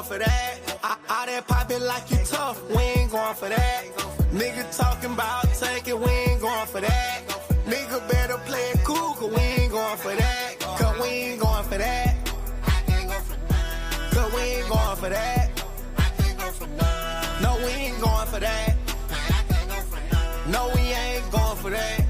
for that. I that pop it like you tough, we ain't going for that. Nigga talking about taking, we ain't going for that. Nigga better play it cool, cause we ain't going for that. Cause we ain't going for that. Cause we ain't going for that. No, we ain't going for that. No, we ain't going for that.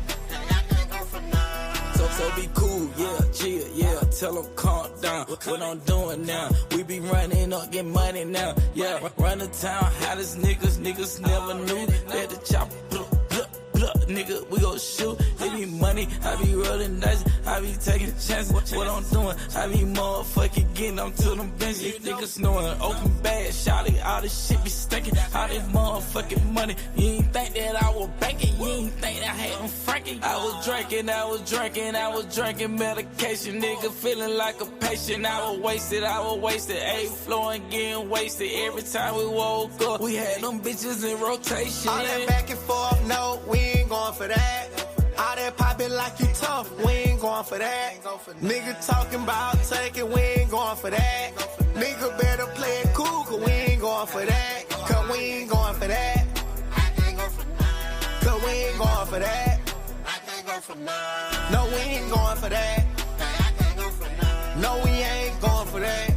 So be cool, yeah, chill, yeah, tell them calm down. What I'm doing now, we be running up, get money now. Yeah, run the town, hottest niggas never knew that the chopper, nigga, we gon' shoot. They be money, I be rolling dice, I be taking chances. What I'm doing, I be motherfucking getting up to them benches. Niggas knowing, open bag, shawty, all this shit be stinking. All this motherfucking money, you ain't think that I was banking, you ain't think that I had them franking. I was drinking medication, nigga feeling like a patient. I was wasted, ayy, flowing, getting wasted. Every time we woke up, we had them bitches in rotation. All that back and forth, no, we ain't going for that. All that pop it like you tough, we ain't going for that. Nigga talking about taking, we ain't going for that. Nigga better play it cool, cause we ain't going for that. Cause we ain't going for that. Cause we ain't going for that. No, we ain't going for that. No, we ain't going for that.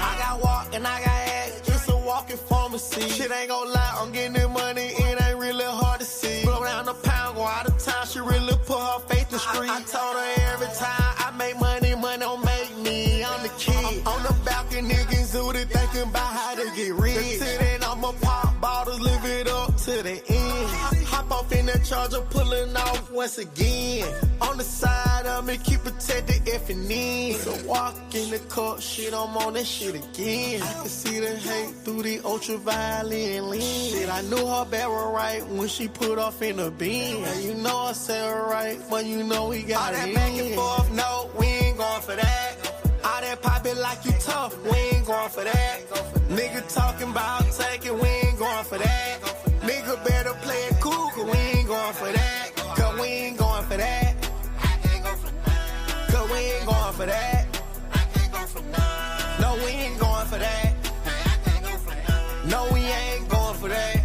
I got walk and I got act, it's a walking pharmacy. Shit ain't gon' lie, I'm getting the money, it ain't really hard to see. Blow down the pound, go out of town, she really put her faith in the street. I told her every time I make money, money don't make me, I'm the kid. On the balcony, niggas zooted, thinking about how to get rich. Then I'ma pop bottles, live it up to the end. Hop off in that charger, pulling off once again. On the side of me, keep protected F and N. So walk in the court, shit, I'm on that shit again. I can see the hate through the ultraviolet lens. Shit, I knew her barrel right when she put off in the bin. And you know I said her right, but you know we got all that back and forth, no, we ain't going for that. All that pop it like you tough, we ain't going for that. Nigga talking about taking, we ain't going for that. Nigga better play it cool, cause we ain't going for that. Cause we ain't going for that. Cause we ain't going for that. No, we ain't going for that. No, we ain't going for that.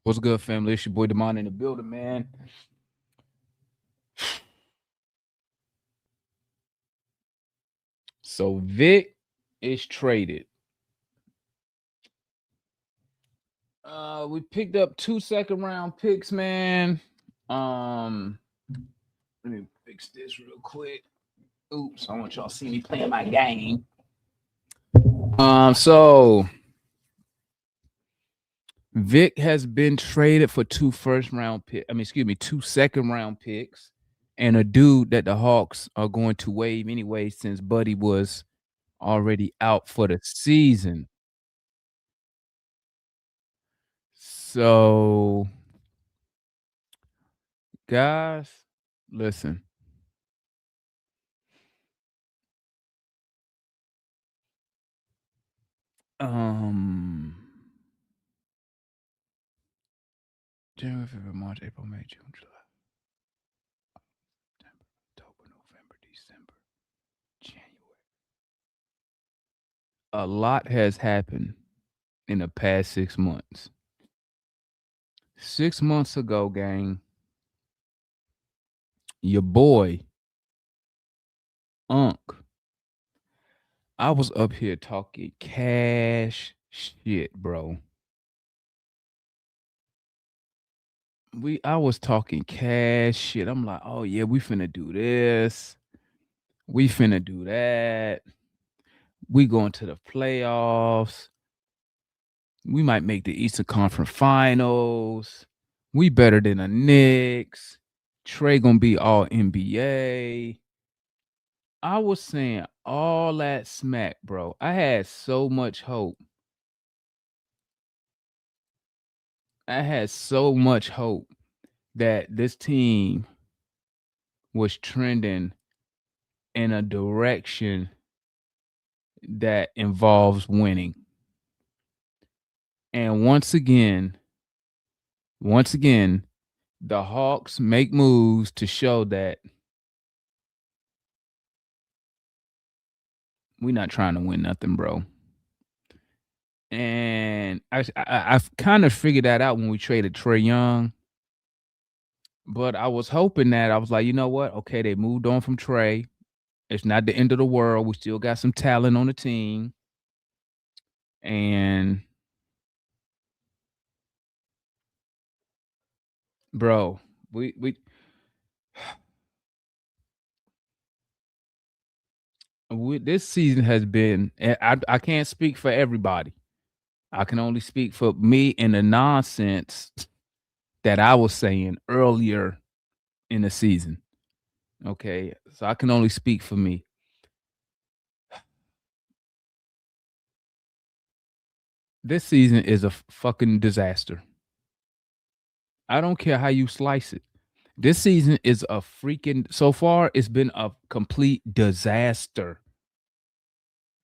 What's good, family? It's your boy Damon in the building, man. So Vic is traded. We picked up 2 second-round picks, man. Let me fix this real quick. Oops, I want y'all to see me playing my game. So Vic has been traded for 2 first-round picks. 2 second-round picks, and a dude that the Hawks are going to waive anyway, since Buddy was already out for the season. So, guys, listen. January, February, March, April, May, June, July, September, October, November, December, January. A lot has happened in the past 6 months. 6 months ago, gang, your boy, Unc, I was up here talking cash shit, bro. I was talking cash shit. I'm like, oh yeah, we finna do this. We finna do that. We going to the playoffs. We might make the Eastern Conference Finals. We better than the Knicks. Trey gonna be all NBA. I was saying all that smack, bro. I had so much hope. I had so much hope that this team was trending in a direction that involves winning. And once again, the Hawks make moves to show that we're not trying to win nothing, bro. And I've kind of figured that out when we traded Trae Young. But I was hoping that I was like, you know what? Okay, they moved on from Trae. It's not the end of the world. We still got some talent on the team. And bro, we this season has been, I can't speak for everybody. I can only speak for me and the nonsense that I was saying earlier in the season. Okay. So I can only speak for me. This season is a fucking disaster. I don't care how you slice it. This season is a freaking, so far, it's been a complete disaster.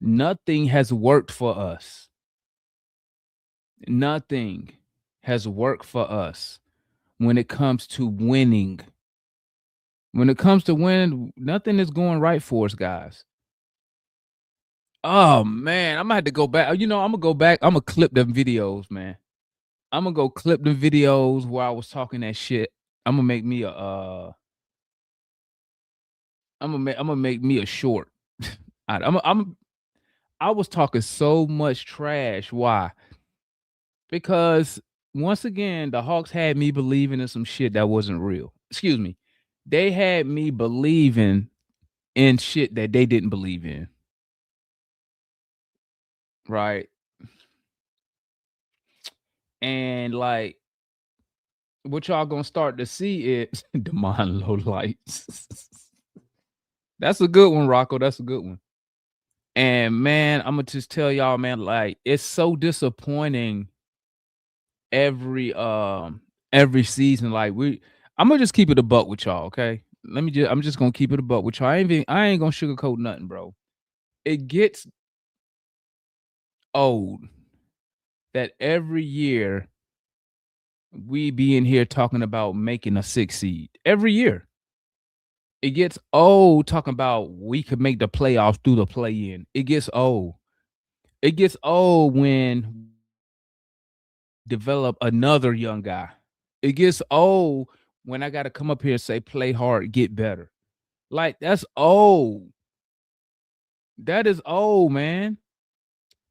Nothing has worked for us. Nothing has worked for us when it comes to winning. When it comes to winning, nothing is going right for us, guys. Oh man, I'm gonna have to go back. I'm gonna go back. I'm gonna clip them videos, man. I'm gonna go clip the videos where I was talking that shit. I'm gonna make me a I'm gonna make me a short. I was talking so much trash. Why? Because once again, the Hawks had me believing in some shit that wasn't real. Excuse me. They had me believing in shit that they didn't believe in. Right. And like what y'all gonna start to see is Demond low lights. That's a good one, Rocco. That's a good one. And man, I'm gonna just tell y'all, man, like it's so disappointing every season. Like I'm gonna just keep it a buck with y'all, okay? I'm just gonna keep it a buck with y'all. I ain't gonna sugarcoat nothing, bro. It gets old that every year we be in here talking about making a 6 seed. Every year. It gets old talking about we could make the playoffs through the play-in. It gets old. It gets old when develop another young guy. It gets old when I got to come up here and say play hard, get better. Like that's old. That is old, man.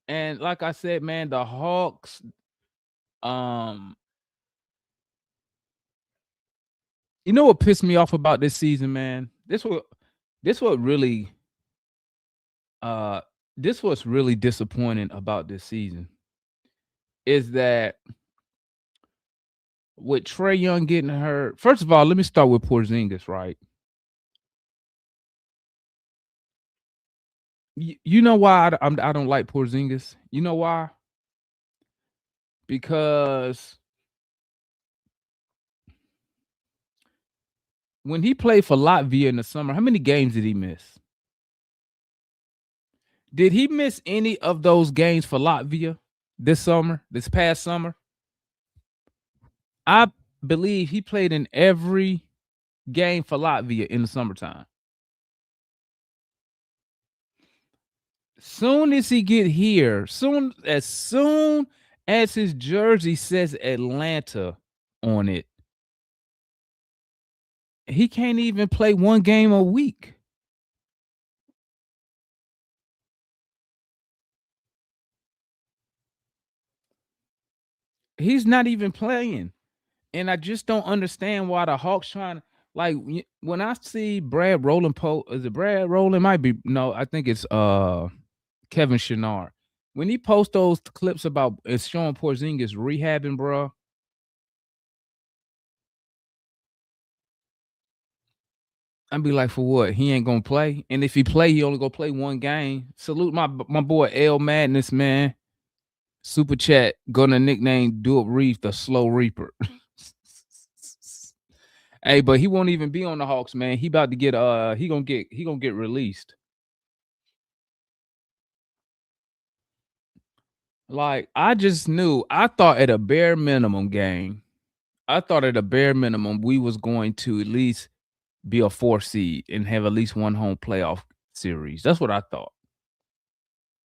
And like I said, man, the Hawks, um, you know what pissed me off about this season, man? What really this was really disappointing about this season is that with Trae Young getting hurt. First of all, let me start with Porzingis, right? You know why I don't like Porzingis? You know why? Because when he played for Latvia in the summer, how many games did he miss? Did he miss any of those games for Latvia this past summer? I believe he played in every game for Latvia in the summertime. Soon as he get here, as soon as his jersey says Atlanta on it, he can't even play one game a week. He's not even playing. And I just don't understand why the Hawks trying to, like, when I see Brad Rowland is it Brad Rowland? Might be, no, I think it's Kevin Chenard. When he posts those clips about it's showing Porzingis rehabbing, bro. I'd be like, for what? He ain't gonna play. And if he play, he only gonna play one game. Salute my boy L Madness, man. Super chat gonna nickname Duke Reef the Slow Reaper. Hey, but he won't even be on the Hawks, man. He about to get he gonna get released. Like, I just knew. I thought at a bare minimum game, I thought at a bare minimum we was going to at least be a 4 seed and have at least one home playoff series. That's what I thought.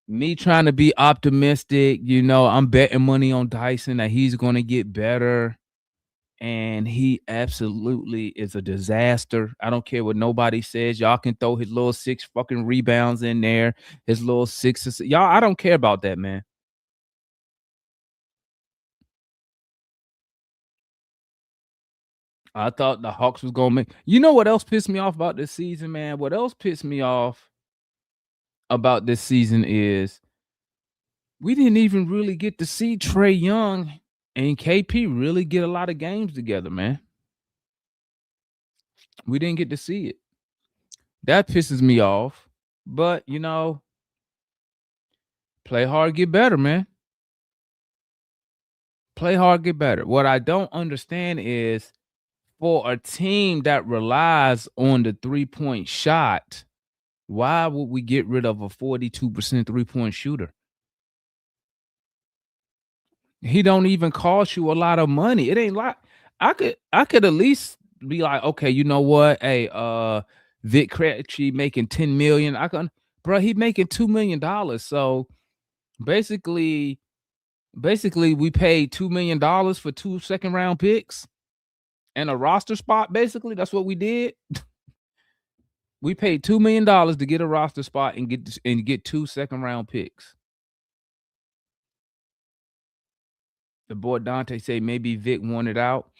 Me trying to be optimistic, I'm betting money on Dyson that he's gonna get better, and he absolutely is a disaster. I don't care what nobody says. Y'all can throw his little 6 fucking rebounds in there, his little 6 y'all, I don't care about that, man. I thought the Hawks was gonna make. You know what else pissed me off about this season, man? What else pissed me off about this season is we didn't even really get to see Trey Young and KP really get a lot of games together, man. We didn't get to see it. That pisses me off. But play hard, get better, man. Play hard, get better. What I don't understand is for a team that relies on the 3-point shot, why would we get rid of a 42% 3-point shooter? He don't even cost you a lot of money. It ain't like I could at least be like, okay, you know what? Hey, Vic Krejci making 10 million. Bro, he making $2 million. So basically we paid $2 million for 2 second-round picks and a roster spot. Basically, that's what we did. We paid $2 million to get a roster spot and get 2 second-round picks. The boy Dante say maybe Vic wanted out.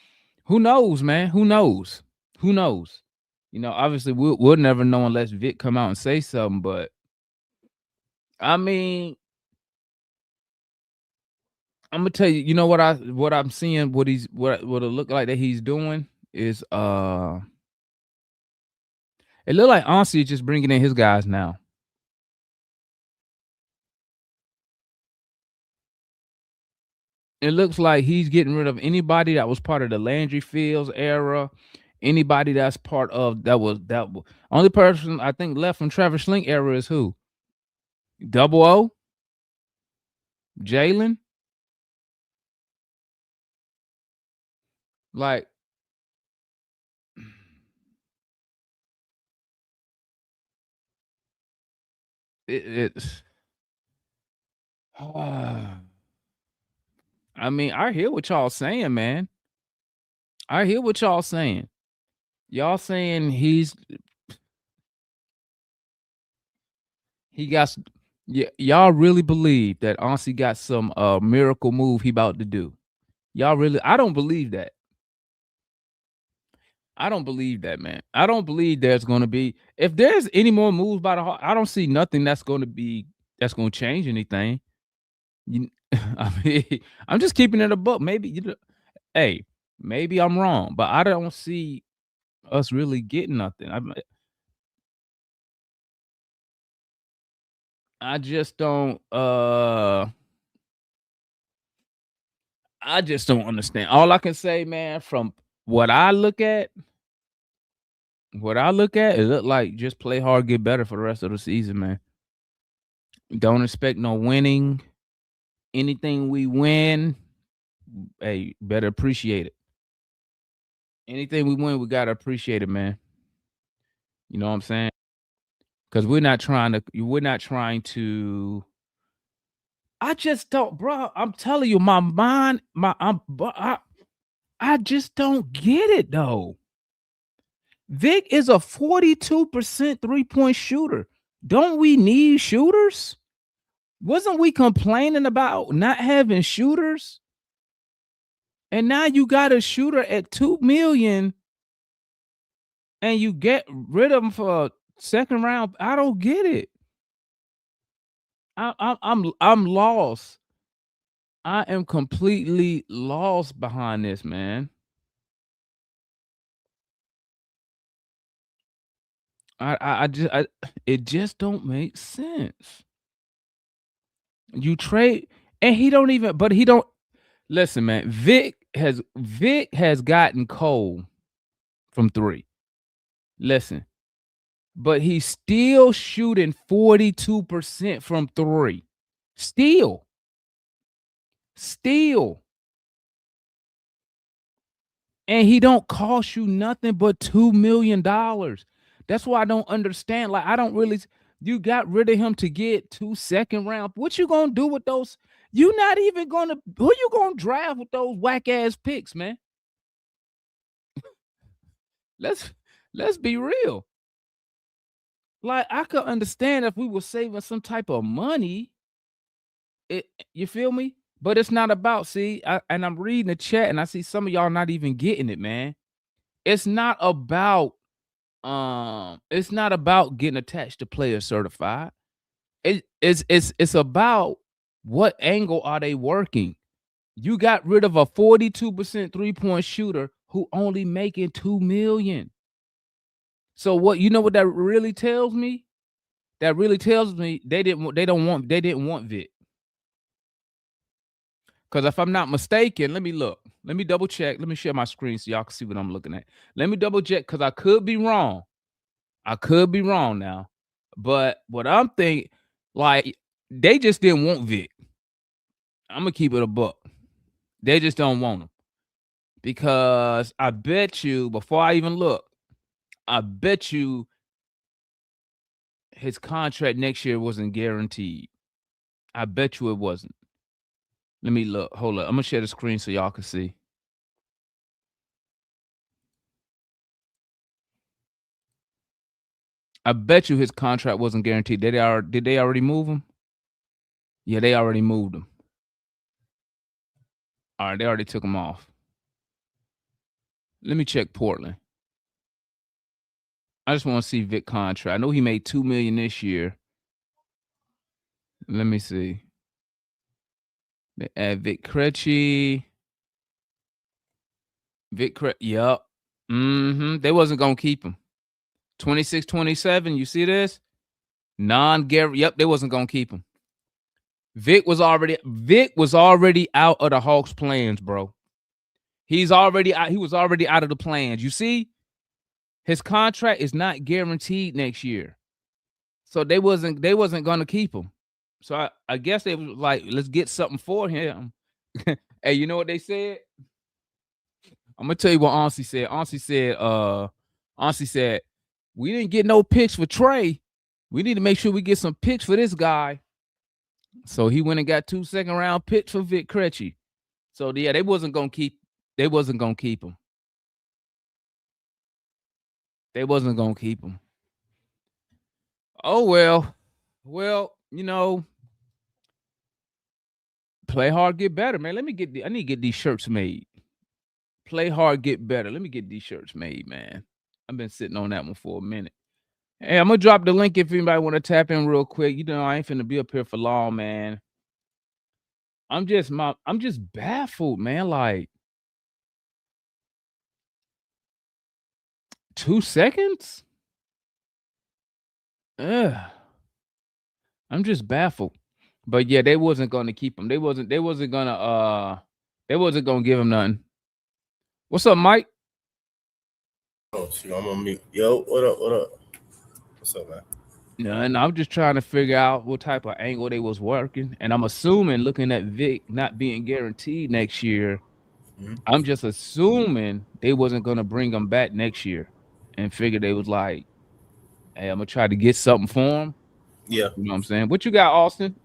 Who knows, man? Who knows? Obviously we'll never know unless Vic come out and say something. But I mean, I'm gonna tell you. You know what I'm seeing. What it look like that he's doing is it look like Ansi is just bringing in his guys now. It looks like he's getting rid of anybody that was part of the Landry Fields era. Anybody that's part of that was only person I think left from Travis Schlenk era is who? Double O, Jalen. Like it's. I mean, I hear what y'all saying, man. I hear what y'all saying. Y'all saying he got. Yeah, y'all really believe that Ansi got some miracle move he about to do. Y'all really? I don't believe that. I don't believe that, man. I don't believe there's going to be. If there's any more moves by the Hawks, I don't see nothing that's going to change anything. I mean, I'm just keeping it a book. Maybe hey, maybe I'm wrong, but I don't see us really getting nothing. I just don't. I just don't understand. All I can say, man, from what I look at, it look like just play hard, get better for the rest of the season, man. Don't expect no winning. Anything we win, hey, better appreciate it. Anything we win, we gotta appreciate it, man. You know what I'm saying? Because we're not trying to. I just don't, bro. I'm telling you, my mind, I just don't get it though. Vic is a 42% 3-point shooter. Don't we need shooters? Wasn't we complaining about not having shooters? And now you got a shooter at $2 million and you get rid of him for a second round. I don't get it. I'm lost. I am completely lost behind this, man. It just don't make sense. You trade and he don't even, but he don't listen, man. Vic has gotten cold from 3. Listen, but he's still shooting 42% from 3. Still. Still. And he don't cost you nothing but $2 million. That's why I don't understand. Like, I don't really, you got rid of him to get 2 second round. What you gonna do with those? You not even gonna, who you gonna draft with those whack ass picks, man? Let's let's be real. Like, I could understand if we were saving some type of money. You feel me? But it's not about, and I'm reading the chat and I see some of y'all not even getting it, man. It's not about getting attached to player certified. It's about what angle are they working. You got rid of a 42% 3-point shooter who only making $2 million. So what, you know what that really tells me? That really tells me they didn't want Vic. Because if I'm not mistaken, let me look. Let me double check. Let me share my screen so y'all can see what I'm looking at. Let me double check, because I could be wrong. I could be wrong now. But what I'm thinking, like, they just didn't want Vic. I'm going to keep it a buck. They just don't want him. Because I bet you, before I even look, I bet you his contract next year wasn't guaranteed. I bet you it wasn't. Let me look. Hold up. I'm going to share the screen so y'all can see. I bet you his contract wasn't guaranteed. Did they already move him? Yeah, they already moved him. All right, they already took him off. Let me check Portland. I just want to see Vic contract. I know he made $2 million this year. Let me see. They add Vic Krejci. Yep. They wasn't gonna keep him. 26-27. You see this? Non-guarantee. Yep, they wasn't gonna keep him. Vic was already out of the Hawks' plans, bro. He was already out of the plans. You see, his contract is not guaranteed next year, so they wasn't gonna keep him. So I guess they was like, let's get something for him. Hey, you know what they said? I'm gonna tell you what Ansi said. Ansi said, we didn't get no picks for Trey. We need to make sure we get some picks for this guy. So he went and got 2 second-round picks for Vic Krejci. So yeah, they wasn't gonna keep him. They wasn't gonna keep him. Oh well, play hard, get better, man. I need to get these shirts made. Play hard, get better. Let me get these shirts made, man. I've been sitting on that one for a minute. Hey, I'm gonna drop the link if anybody want to tap in real quick. I ain't finna be up here for long, man. I'm just baffled, man. Like 2 seconds? Ugh. I'm just baffled. But yeah, they wasn't gonna keep him. They wasn't gonna give him nothing. What's up, Mike? Oh, shoot, I'm on mute. Yo, what up? What's up, man? And I'm just trying to figure out what type of angle they was working. And I'm assuming, looking at Vic not being guaranteed next year, I'm just assuming they wasn't gonna bring him back next year, and figured they was like, hey, I'm gonna try to get something for him. Yeah. You know what I'm saying? What you got, Austin?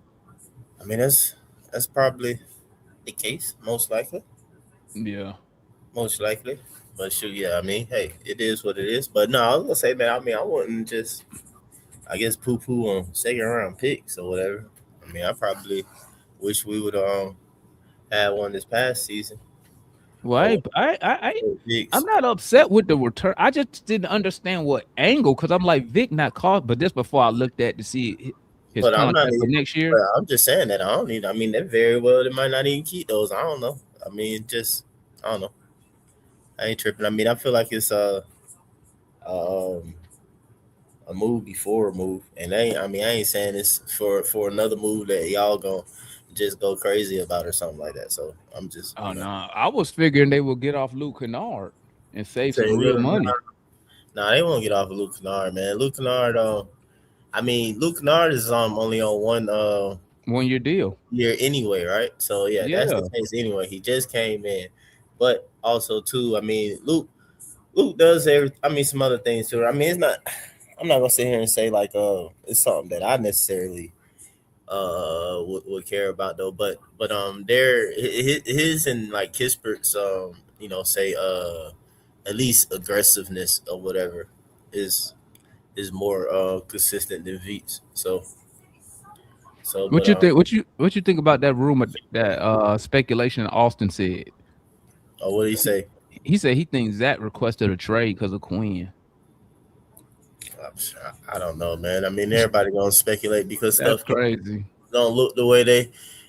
I mean, that's probably the case, most likely. Yeah. Most likely. But shoot, yeah, I mean, hey, it is what it is. But no, I was gonna say, man, I mean, I wouldn't just, I guess, poo-poo on second-round picks or whatever. I mean, I probably wish we would had one this past season. Well, I'm not upset with the return. I just didn't understand what angle, because I'm like, Vic not caught, but this before I looked at to see his But I'm not contract for even, next year. I'm just saying that I don't need. I mean, they very well they might not even keep those. I don't know. I mean, just I don't know. I ain't tripping. I mean, I feel like it's a move before a move, and I ain't saying this for another move that y'all gonna just go crazy about or something like that. So I'm just. Oh no, I was figuring they would get off Luke Kennard and save some real money. Nah, they won't get off of Luke Kennard, man. Luke Kennard, I mean, Luke Kennard is only on one. 1-year deal. year anyway, right? So yeah, that's the Yeah. case anyway. He just came in, but also too, I mean, Luke does every. I mean, some other things too. I mean, it's not. I'm not gonna sit here and say like it's something that I necessarily would care about though. But there his and like Kispert's say at least aggressiveness or whatever is more consistent than Veets. So What but you think? What you think about that rumor that speculation Austin said? what do you say? He said he thinks Zach requested a trade because of Quinn. I don't know, man. I mean, everybody gonna speculate because That's stuff crazy. don't look the way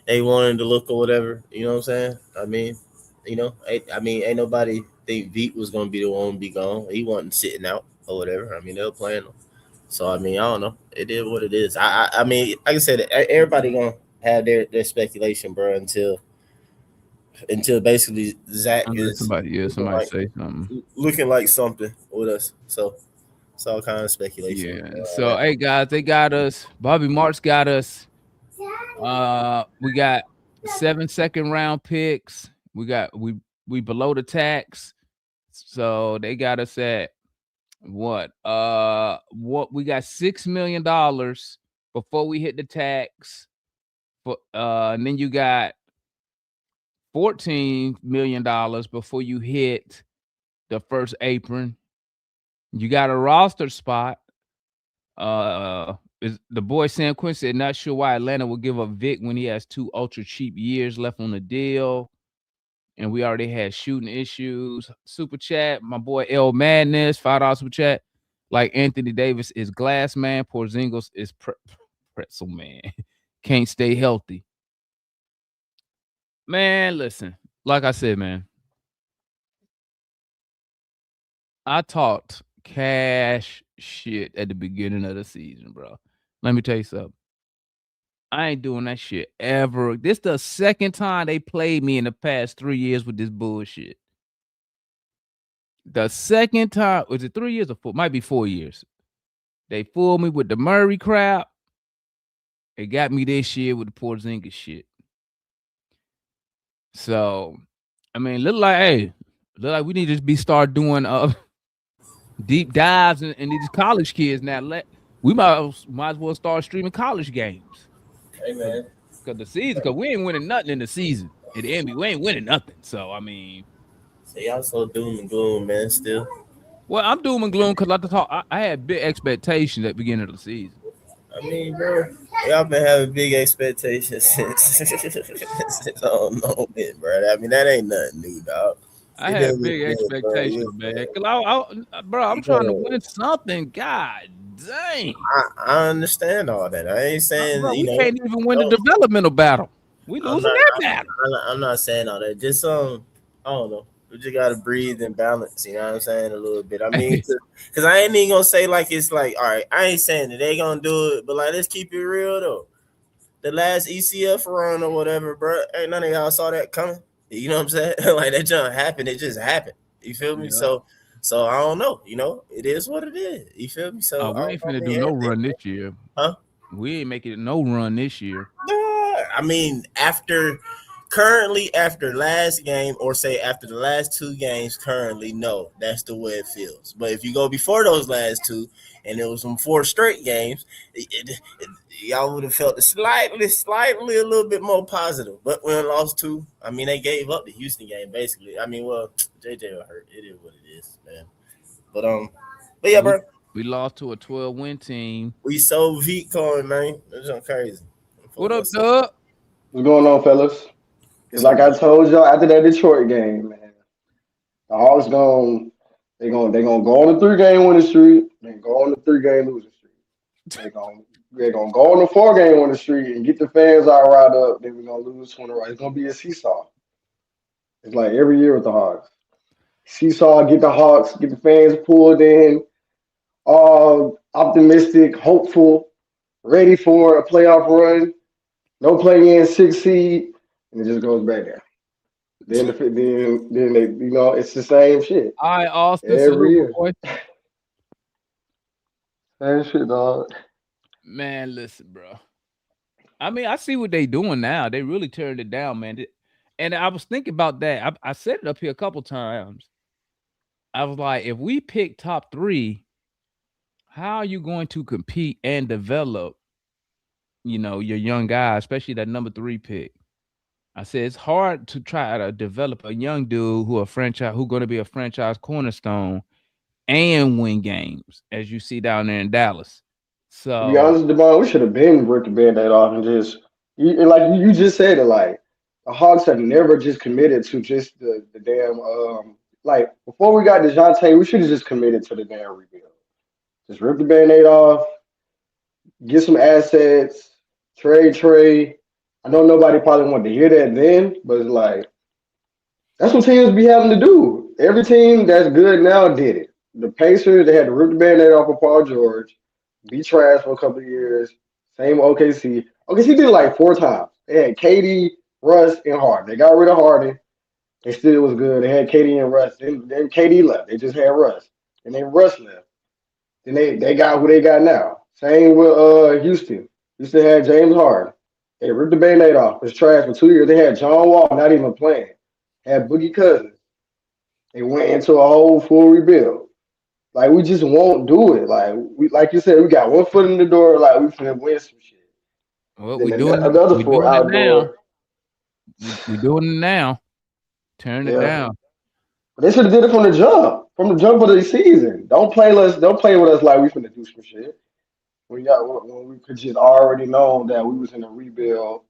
they wanted to look or whatever. You know what I'm saying? I mean, ain't nobody think Veet was gonna be the one to be gone. He wasn't sitting out or whatever. I mean, they were playing him. So I mean, I don't know. It is what it is. I mean, like I said, everybody gonna have their speculation, bro, until basically Zach Unless is somebody say something. looking like something with us. So it's all kind of speculation. Yeah. All So that. hey guys, they got us. Bobby Marks got us. We got 7 second round picks. We below the tax. So they got us at what we got $6 million before we hit the tax. For and then you got $14 million before you hit the first apron. You got a roster spot. Is the boy Sam Quinn said not sure why Atlanta will give up Vic when he has 2 ultra cheap years left on the deal. And we already had shooting issues. Super chat, my boy L Madness, $5 super chat. Like Anthony Davis is glass man, Porzingis is pretzel man. Can't stay healthy. Man, listen, like I said, man, I talked cash shit at the beginning of the season, bro. Let me tell you something. I ain't doing that shit ever. This the second time they played me in the past 3 years with this bullshit. The second time, was it 3 years or 4? Might be 4 years. They fooled me with the Murray crap. It got me this year with the Porzingis shit. So, I mean, look like we need to start doing deep dives in these college kids now. We might as well start streaming college games. Hey man, Because we ain't winning nothing in the season. At the end, we ain't winning nothing. So I mean, so y'all so doom and gloom, man. Still, well, I'm doom and gloom because I had big expectations at the beginning of the season. I mean, bro, y'all been having big expectations since I don't know, man, bro. I mean, that ain't nothing new, dog. I It had didn't big look good, bro. expectations, man. Cause bro, I'm trying to win something. God dang, I understand all that. I ain't saying bro, we can't even win the don't- developmental battle. We I'm losing not, that battle. I'm not saying all that. Just I don't know. We just gotta breathe and balance. You know what I'm saying? A little bit. I mean, because I ain't even gonna say like it's like all right. I ain't saying that they gonna do it, but like let's keep it real though. The last ECF run or whatever, bro. Ain't none of y'all saw that coming. You know what I'm saying? Like that jump happened. It just happened. You feel me? Yeah. So I don't know. You know, it is what it is. You feel me? So We ain't finna do no run this year. Huh? We ain't making no run this year. I mean, currently after last game, or say after the last 2 games, currently, no, that's the way it feels. But if you go before those last 2, and it was some 4 straight games, y'all would have felt it slightly a little bit more positive. But when lost 2, I mean, they gave up the Houston game basically. I mean, well, JJ got hurt. It is what it is, man. But yeah, bro. We lost to a 12-win team. We sold Veet coin, man. That's crazy. What up, Doug? What's going on, fellas? It's like I told y'all after that Detroit game, man. The Hawks they gonna go on the 3-game winning streak, then go on the 3-game losing streak. They're gonna go on the 4-game winning streak and get the fans all riled up. Then we're gonna lose 20 right. It's gonna be a seesaw. It's like every year with the Hawks. Seesaw, get the Hawks, get the fans pulled in, all optimistic, hopeful, ready for a playoff run. No play in 6 seed, and it just goes back down. Then they, it's the same shit All right, Austin, every salute, year. boy. Same shit, dog. Man, listen, bro. I mean, I see what they doing now. They really turned it down, man. And I was thinking about that. I said it up here a couple times. I was like, if we pick top three, how are you going to compete and develop, your young guy, especially that number three pick? I said it's hard to try to develop a young dude who going to be a franchise cornerstone and win games, as you see down there in Dallas. To be So honest, Devon, we should have been ripped the band-aid off and just and like you just said it, like the Hawks have never just committed to just the damn like before we got DeJounte, we should have just committed to the damn rebuild. Just rip the band-aid off, get some assets, trade Trey. I know nobody probably wanted to hear that then, but it's like that's what teams be having to do. Every team that's good now did it. The Pacers, they had to rip the band-aid off of Paul George, be trash for a couple of years. Same OKC. OKC did it like 4 times. They had KD, Russ, and Harden. They got rid of Harden. They still was good. They had KD and Russ. Then KD left. They just had Russ. And then Russ left. Then they got who they got now. Same with Houston. Houston had James Harden. They ripped the band-aid off. It's trash for 2 years. They had John Wall not even playing. Had Boogie Cousins. They went into a whole full rebuild. Like we just won't do it. Like you said, we got one foot in the door. Like we finna win some shit. well, Then another we foot doing it now. outdoor. We doing it now. Turn it Yeah, down. but they should have did it from the jump of the season. Don't play with us like we finna do some shit. When we could just already know that we was in a rebuild.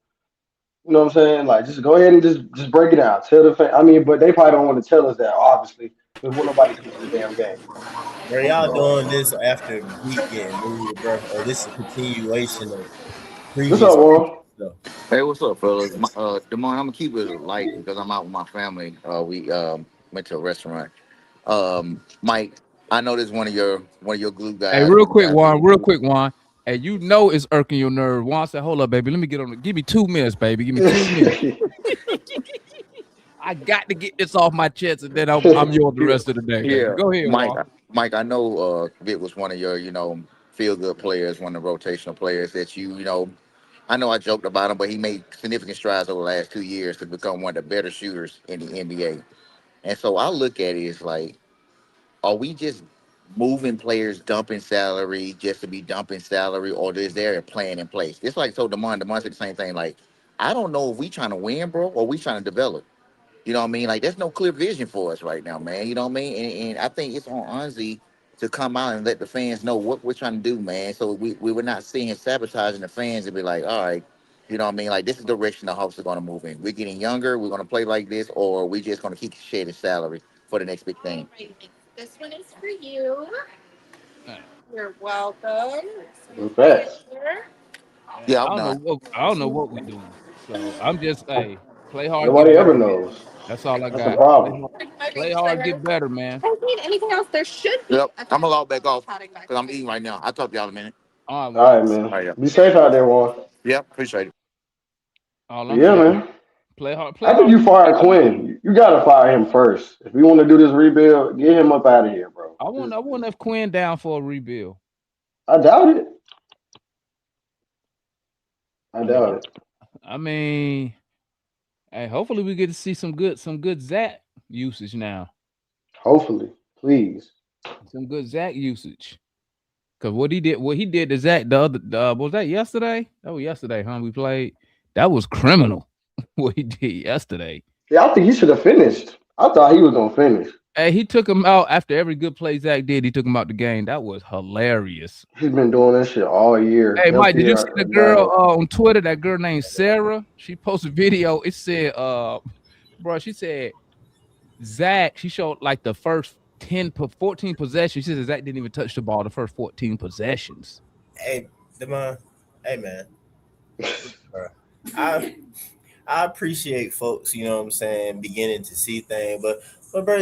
You know what I'm saying? Like just go ahead and just break it down. Tell the fan. I mean, but they probably don't want to tell us that obviously because won't nobody come to the damn game. Bro, y'all doing this after Meek getting moved, bro? Or this is a continuation of What's previous up, Warren? stuff? Hey, what's up, fellas? Demond, I'm gonna keep it light because I'm out with my family. We went to a restaurant. Mike, I know this is one of your glue Hey, guys, real one of the quick, guys we Juan. Real recruit. quick, Juan. Hey, it's irking your nerve. Juan said, "Hold up, baby. Let me get on. Give me 2 minutes, baby. Give me 2 minutes. I got to get this off my chest, and then I'm yours the Yeah, rest of the day, baby. yeah, Go ahead, Mike. Juan. Mike, I know Vic was one of your, feel good players, one of the rotational players that I know I joked about him, but he made significant strides over the last 2 years to become one of the better shooters in the NBA. And so I look at it as like, are we just moving players, dumping salary just to be dumping salary, or is there a plan in place? It's like so Demond said the same thing. Like, I don't know if we trying to win, bro, or we trying to develop. You know what I mean? Like, there's no clear vision for us right now, man. You know what I mean? And I think it's on Unzi to come out and let the fans know what we're trying to do, man. So we were not seeing sabotaging the fans and be like, all right, you know what I mean? Like, this is the direction the Hawks are going to move in. We're getting younger. We're going to play like this, or we just going to keep shedding salary for the next big thing. This one is for you. Hey, You're welcome. Facts. hey, Yeah, I'm done. I don't know what we doing. So I'm just play hard, get Nobody ever better, man. knows. That's all I That's the got. problem. Play hard, get better, man. Don't need anything else. There should be. Yep. I'm gonna log back off because I'm eating right now. I'll talk to y'all in a minute. All right, All Juan. right, All man. right, yeah. Be safe out there, Warren. Yep, appreciate it. All But I'm yeah, saying, man. play After hard, you get fire better. Quinn, you gotta fire him first. If we want to do this rebuild, get him up out of here, bro. I want if Quinn down for a rebuild. I doubt it. I I mean, doubt it. I mean, hey, hopefully we get to see some good Zach usage now. Hopefully, please. Some good Zach usage. Cause what he did to Zach was that yesterday? That was yesterday, huh? We played. That was criminal. What he did yesterday. Yeah, I think he should have finished. I thought he was gonna finish. Hey, he took him out after every good play Zach did. He took him out the game. That was hilarious. He's been doing this shit all year, Hey, Mike, healthy did you see or the girl not. on Twitter? That girl named Sarah. She posted a video. It said, bro, she said Zach. She showed like the first 14 possessions. She said Zach didn't even touch the ball the first 14 possessions. Hey, Demond. Hey, man. Bro. I I appreciate folks, you know what I'm saying, beginning to see things, but bro,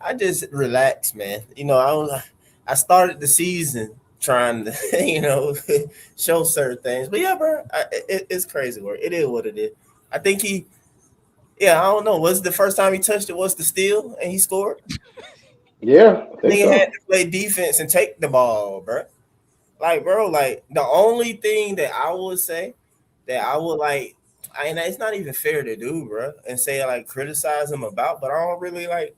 I just relax, man. I started the season trying to, show certain things, but yeah, bro, it's crazy work. It is what it is. I think I don't know. Was the first time he touched it was the steal and he scored? Yeah, I think Nigga had so. to play defense and take the ball, bro. Like, bro, like the only thing that I would say that I would like. And it's not even fair to do, bro, and say like criticize him about. But I don't really like.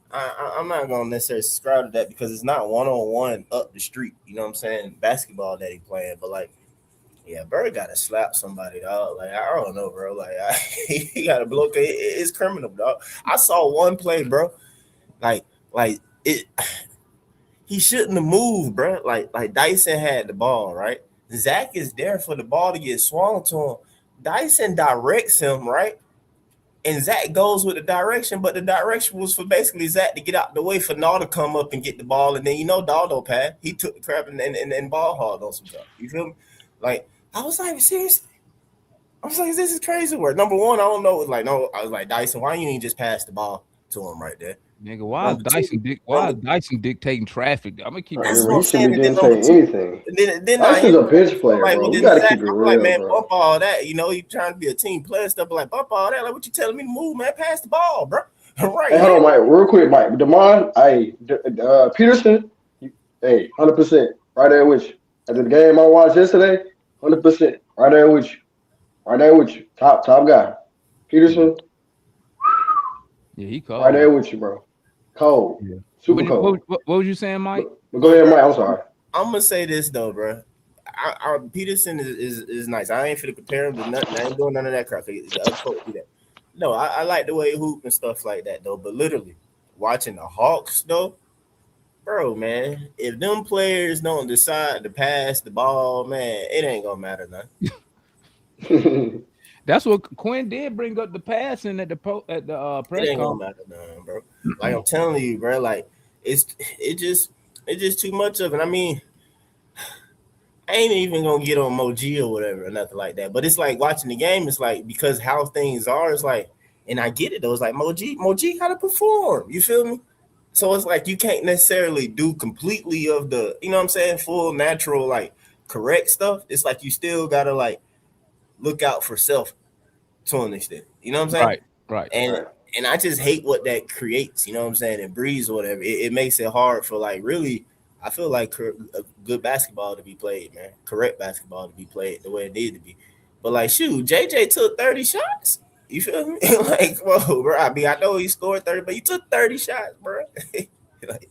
I'm not gonna necessarily subscribe to that because it's not 1-on-1 up the street. You know what I'm saying? Basketball that he playing, but like, yeah, bro, gotta slap somebody, dog. Like I don't know, bro. Like he gotta blow. It's criminal, dog. I saw one play, bro. Like it. He shouldn't have moved, bro. Like Dyson had the ball, right? Zach is there for the ball to get swung to him. Dyson directs him, right? And Zach goes with the direction, but the direction was for basically Zach to get out the way for Naw to come up and get the ball. And then, Daldo passed. He took the crap and ball hard on some stuff. You feel me? Like, I was like, seriously? I was like, this is crazy work. Number one, I don't know. I was like, Dyson, why you ain't just pass the ball to him right there? Nigga, why is Dyson dictating traffic? I'm gonna keep he shouldn't be dictating anything. Dyson's a bench player, bro. You gotta keep it real, like, man, bro. bump all that. You trying to be a team player stuff, but like bump all that. Like, what you telling me to move, man? Pass the ball, bro. Right. Hey, hold on, Mike. Real quick, Mike. Demond, Peterson, 100%. Right there with you. After the game I watched yesterday, 100%. Right there with you. Right there with you. Top guy. Peterson. Yeah, he cold. Right there with you, bro. Cold. Yeah. Super cold. What was you saying, Mike? Go ahead, Mike. I'm sorry. I'm gonna say this though, bro. Peterson is nice. I ain't finna compare him to nothing. I ain't doing none of that crap. No, I like the way he hoop and stuff like that though. But literally, watching the Hawks though, bro, man, if them players don't decide to pass the ball, man, it ain't gonna matter nothing. That's what Quinn did, bring up the passing at the press conference. It ain't gonna matter nothing, bro. Like I'm telling you, bro. Like it's just too much of it. I mean, I ain't even gonna get on Moji or whatever or nothing like that. But it's like watching the game. It's like because how things are. It's like, and I get it though. It's like Moji gotta perform. You feel me? So it's like you can't necessarily do completely of the, you know what I'm saying, full natural like correct stuff. It's like you still gotta like look out for self to an extent. You know what I'm saying? Right. And I just hate what that creates. You know what I'm saying? It breeds or whatever. It makes it hard for like really. I feel like a good basketball to be played, man. Correct basketball to be played the way it needed to be. But like, shoot, JJ took 30 shots. You feel me? Like, whoa, bro. I mean, I know he scored 30, but he took 30 shots, bro. Like,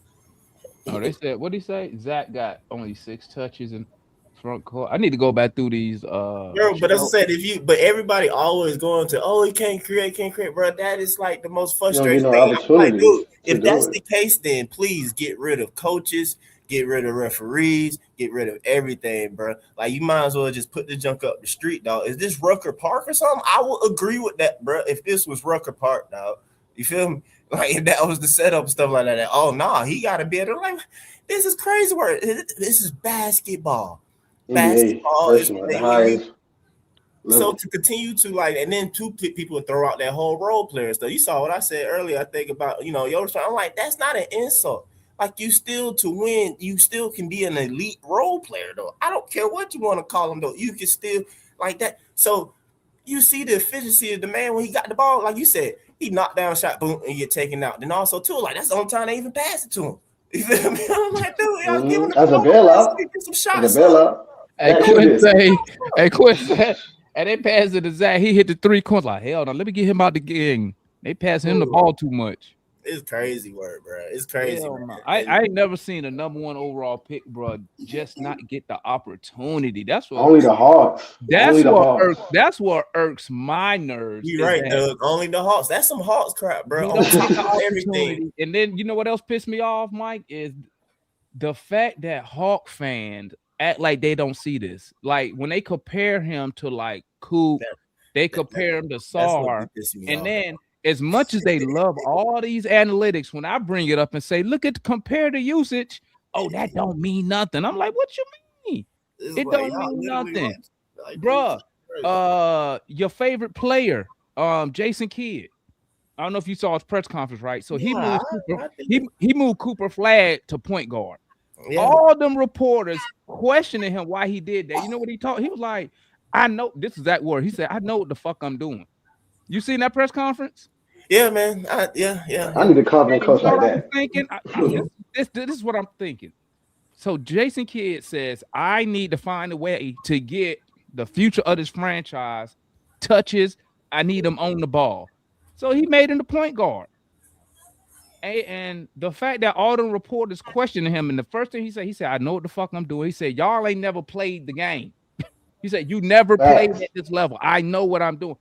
they said, what did he say? Zach got only 6 touches in front court. I need to go back through these. Bro, but as I said, but everybody always going to, he can't create, bro. That is like the most frustrating thing. Like, dude, if that's the case, then please get rid of coaches. Get rid of referees, get rid of everything, bro. Like, you might as well just put the junk up the street, dog. Is this Rucker Park or something? I would agree with that, bro. If this was Rucker Park, dog, you feel me? Like, if that was the setup and stuff like that. Oh, nah, he got to be able to, like, this is crazy work. This is basketball. Basketball is the highest. So to continue to like, and then two people throw out that whole role player stuff. You saw what I said earlier. I think about, I'm like, that's not an insult. Like, you still to win, you still can be an elite role player, though. I don't care what you want to call him, though. You can still like that. So you see the efficiency of the man when he got the ball. Like you said, he knocked down shot, boom, and get taken out. Then also, too, like, that's the only time they even pass it to him. You feel me? I'm like, dude, y'all give him the bailout. Get some shots. Quinn said, and they passed it to Zach. He hit the 3 corners. Like, hell no, let me get him out the game. They pass him the ball too much. It's crazy work, bro. It's crazy. I ain't never seen a number 1 overall pick, bro, just not get the opportunity. That's what only the Hawks. That's what irks my nerves. You're right, Doug. Only the Hawks. That's some Hawks crap, bro. Everything. And then you know what else pissed me off, Mike, is the fact that Hawk fans act like they don't see this. Like when they compare him to like Coop, they compare him to Sar, and then. As much as they love all these analytics, when I bring it up and say, look at compare the usage, that don't mean nothing. I'm like, what you mean? It don't mean nothing. Bruh, your favorite player, Jason Kidd. I don't know if you saw his press conference, right? So he moved Cooper Flagg to point guard. Yeah. All them reporters questioning him why he did that. You know what he taught? He was like, I know, this is that word. He said, I know what the fuck I'm doing. You seen that press conference? Yeah, man. I need a confident coach like that. This is what I'm thinking. So Jason Kidd says, I need to find a way to get the future of this franchise, touches. I need him on the ball. So he made him the point guard. And the fact that all the reporters questioning him, and the first thing he said, I know what the fuck I'm doing. He said, y'all ain't never played the game. He said, you never played at this level. I know what I'm doing.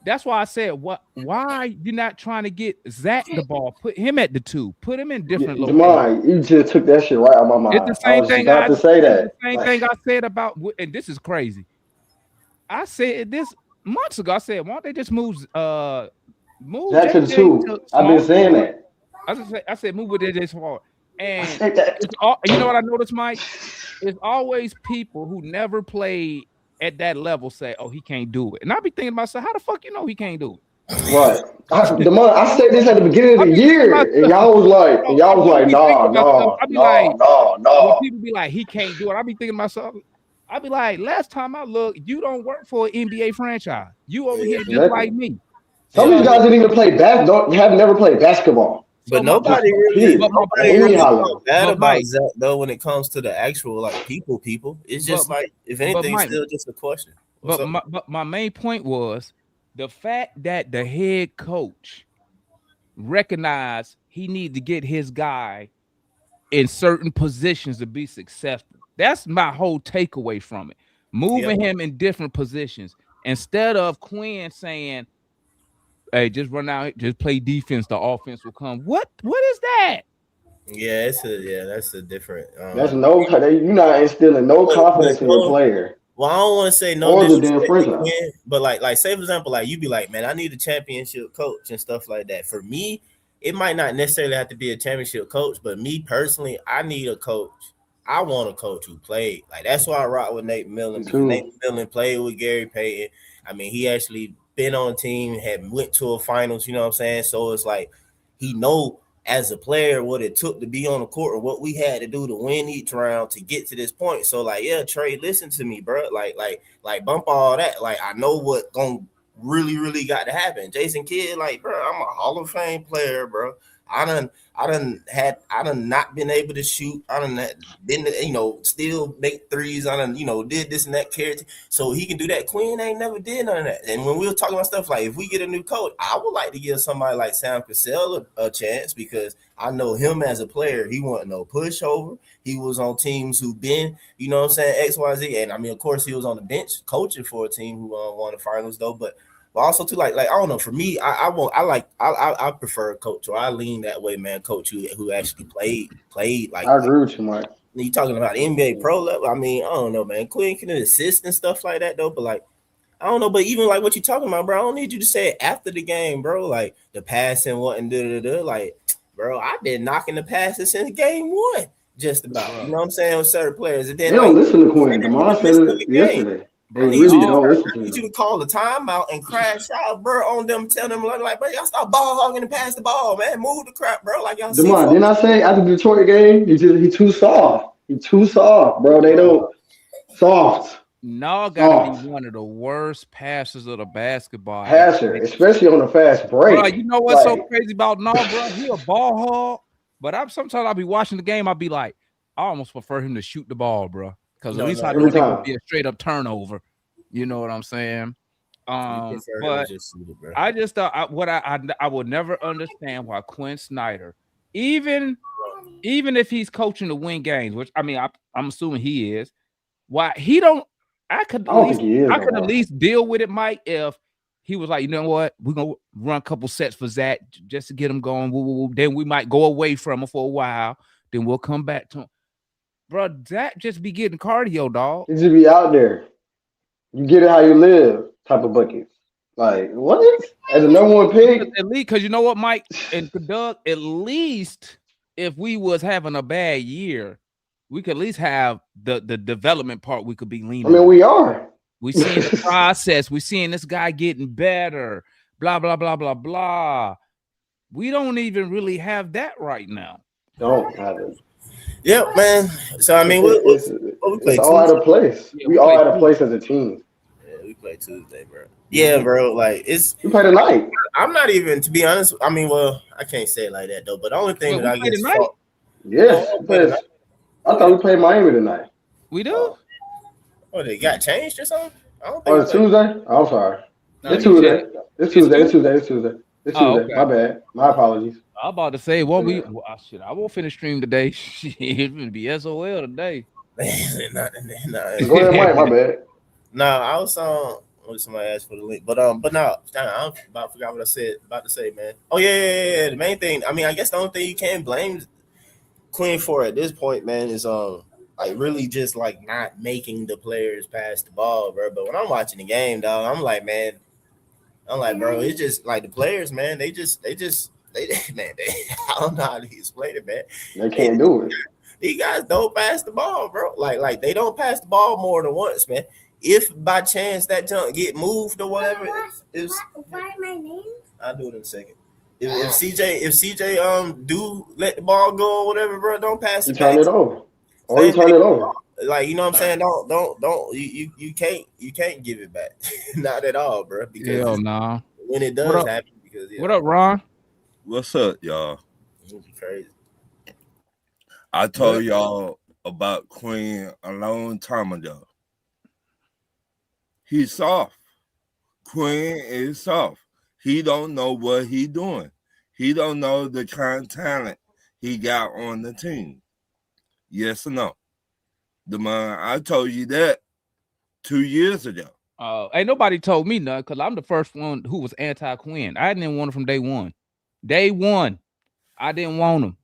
That's why I said, why you not trying to get Zach the ball? Put him at the 2. Put him in different locations. You just took that shit right out of my mind. It's the same thing. About to say that. The same thing I said about, and this is crazy. I said this months ago. I said, why don't they just move Zach to the 2? I've been saying that. I said move with it this far. And you know what I noticed, Mike? It's always people who never played at that level say, oh, he can't do it. And I be thinking to myself, how the fuck you know he can't do it? Right. I said this at the beginning of the year, and y'all was like, no. When people be like, he can't do it, I be thinking to myself, I be like, last time I looked, you don't work for an NBA franchise. You over here just like me. Some of these guys didn't even play have never played basketball. But nobody really talk bad about Zach though when it comes to the actual like people. It's just like if anything, it's still just a question. But my main point was the fact that the head coach recognized he needed to get his guy in certain positions to be successful. That's my whole takeaway from it. Moving him in different positions instead of Quinn saying, hey, just run out, just play defense. The offense will come. What is that? Yeah, that's a different. That's you're not instilling no confidence in your player. Well, I don't want to say no disrespect, but like say for example, like you be like, man, I need a championship coach and stuff like that. For me, it might not necessarily have to be a championship coach, but me personally, I need a coach. I want a coach who played. Like that's why I rock with Nate Millen. Because Nate Millen played with Gary Payton. I mean, he actually been on a team, had went to a finals, you know what I'm saying? So it's like he know as a player what it took to be on the court or what we had to do to win each round to get to this point. So like, yeah, Trey, listen to me, bro. Like bump all that. Like I know what gonna really got to happen. Jason Kidd, like, bro, I'm a Hall of Fame player, bro. I done not been able to shoot. I done been, still make threes. I done, did this and that character. So he can do that. Quinn ain't never did none of that. And when we were talking about stuff like if we get a new coach, I would like to give somebody like Sam Cassell a chance because I know him as a player. He wasn't no pushover. He was on teams who been, you know what I'm saying, XYZ. And I mean, of course, he was on the bench coaching for a team who won the finals though. But also too, like I don't know. For me, I prefer a coach, or I lean that way, man. Coach who actually played. Like I agree with you, Mike. You talking about NBA pro level? I mean, I don't know, man. Quinn can assist and stuff like that, though. But like, I don't know. But even like what you talking about, bro, I don't need you to say it after the game, bro. Like the passing, what and like, bro, I've been knocking the passes since game 1, just about. You know what I'm saying with certain players, and then they don't listen to Quinn. DeMar said it yesterday. They really don't listen to him. I need you to call the timeout and crash out, bro, on them. Tell them like, bro, y'all stop ball hogging and pass the ball, man. Move the crap, bro. Like y'all. DeMar, didn't I say after the Detroit game, he too soft. He too soft, bro. They don't soft. No, gotta be one of the worst passers of the basketball. Passer, especially on a fast break. Bro, you know what's so crazy about bro? He a ball hog, but sometimes I'll be watching the game. I'll be like, I almost prefer him to shoot the ball, bro. Because at least I know it's gonna be a straight up turnover. You know what I'm saying? But I just thought I would never understand why Quinn Snyder, even if he's coaching to win games, which I mean I'm assuming he is, why he don't. I could at least deal with it, Mike, if he was like, you know what, we're gonna run a couple sets for Zach just to get him going. Then we might go away from him for a while. Then we'll come back to him. Bro, Zach just be getting cardio, dog. He just be out there. You get it how you live type of buckets. Like, what? As a number 1 pick? At least, because you know what, Mike and Doug, at least if we was having a bad year, we could at least have the development part we could be leaning. I mean, we are. We seeing the process. We seeing this guy getting better. Blah, blah, blah, blah, blah. We don't even really have that right now. Don't have it. Yeah, man. So I mean, we play all out of place. Yeah, we all out of place as a team. Yeah, we play Tuesday, bro. Yeah, bro. Like we play tonight. I'm not even, to be honest. I mean, well, I can't say it like that though. But the only thing that I get yes, I thought we played Miami tonight. We do. Oh, they got changed or something? I don't Oh, think he it's played. Tuesday? Oh, I'm sorry. No, It's he Tuesday. said It's it's Tuesday. It's Tuesday. Tuesday. It's Tuesday. It's Oh, Tuesday. My okay. bad. My apologies. I'm about to say, what we? Well, shit, I won't finish stream today. Shit, it's gonna be SOL today. Nah, Go ahead, Mike. My bad. I was somebody asked for the link, but no, I forgot what I said about to say, man. Oh yeah. The main thing, I mean, I guess the only thing you can blame Quinn for at this point, man, is like really just like not making the players pass the ball, bro. But when I'm watching the game, dog, I'm like, bro, it's just like the players, man. They man, I don't know how to explain it, man. They They, can't do it. these guys don't pass the ball, bro. Like they don't pass the ball more than once, man. If by chance that junk get moved or whatever, it's my name. I'll do it in a second. If CJ do let the ball go or whatever, bro, don't pass You it turn back. it over. Or you Same turn thing. it over. Like, you know what I'm saying? Don't you can't give it back. Not at all, bro. Because Hell nah. when it What does up? happen, because What up, Ron? What's up, y'all? it'll be crazy. I told y'all about Queen a long time ago. He's soft. Queen is soft. He don't know what he doing. He don't know the kind of talent he got on the team. Yes or no? The man, I told you that 2 years ago. Ain't nobody told me nothing because I'm the first one who was anti-Quinn. I didn't want him from day one. Day one, I didn't want him.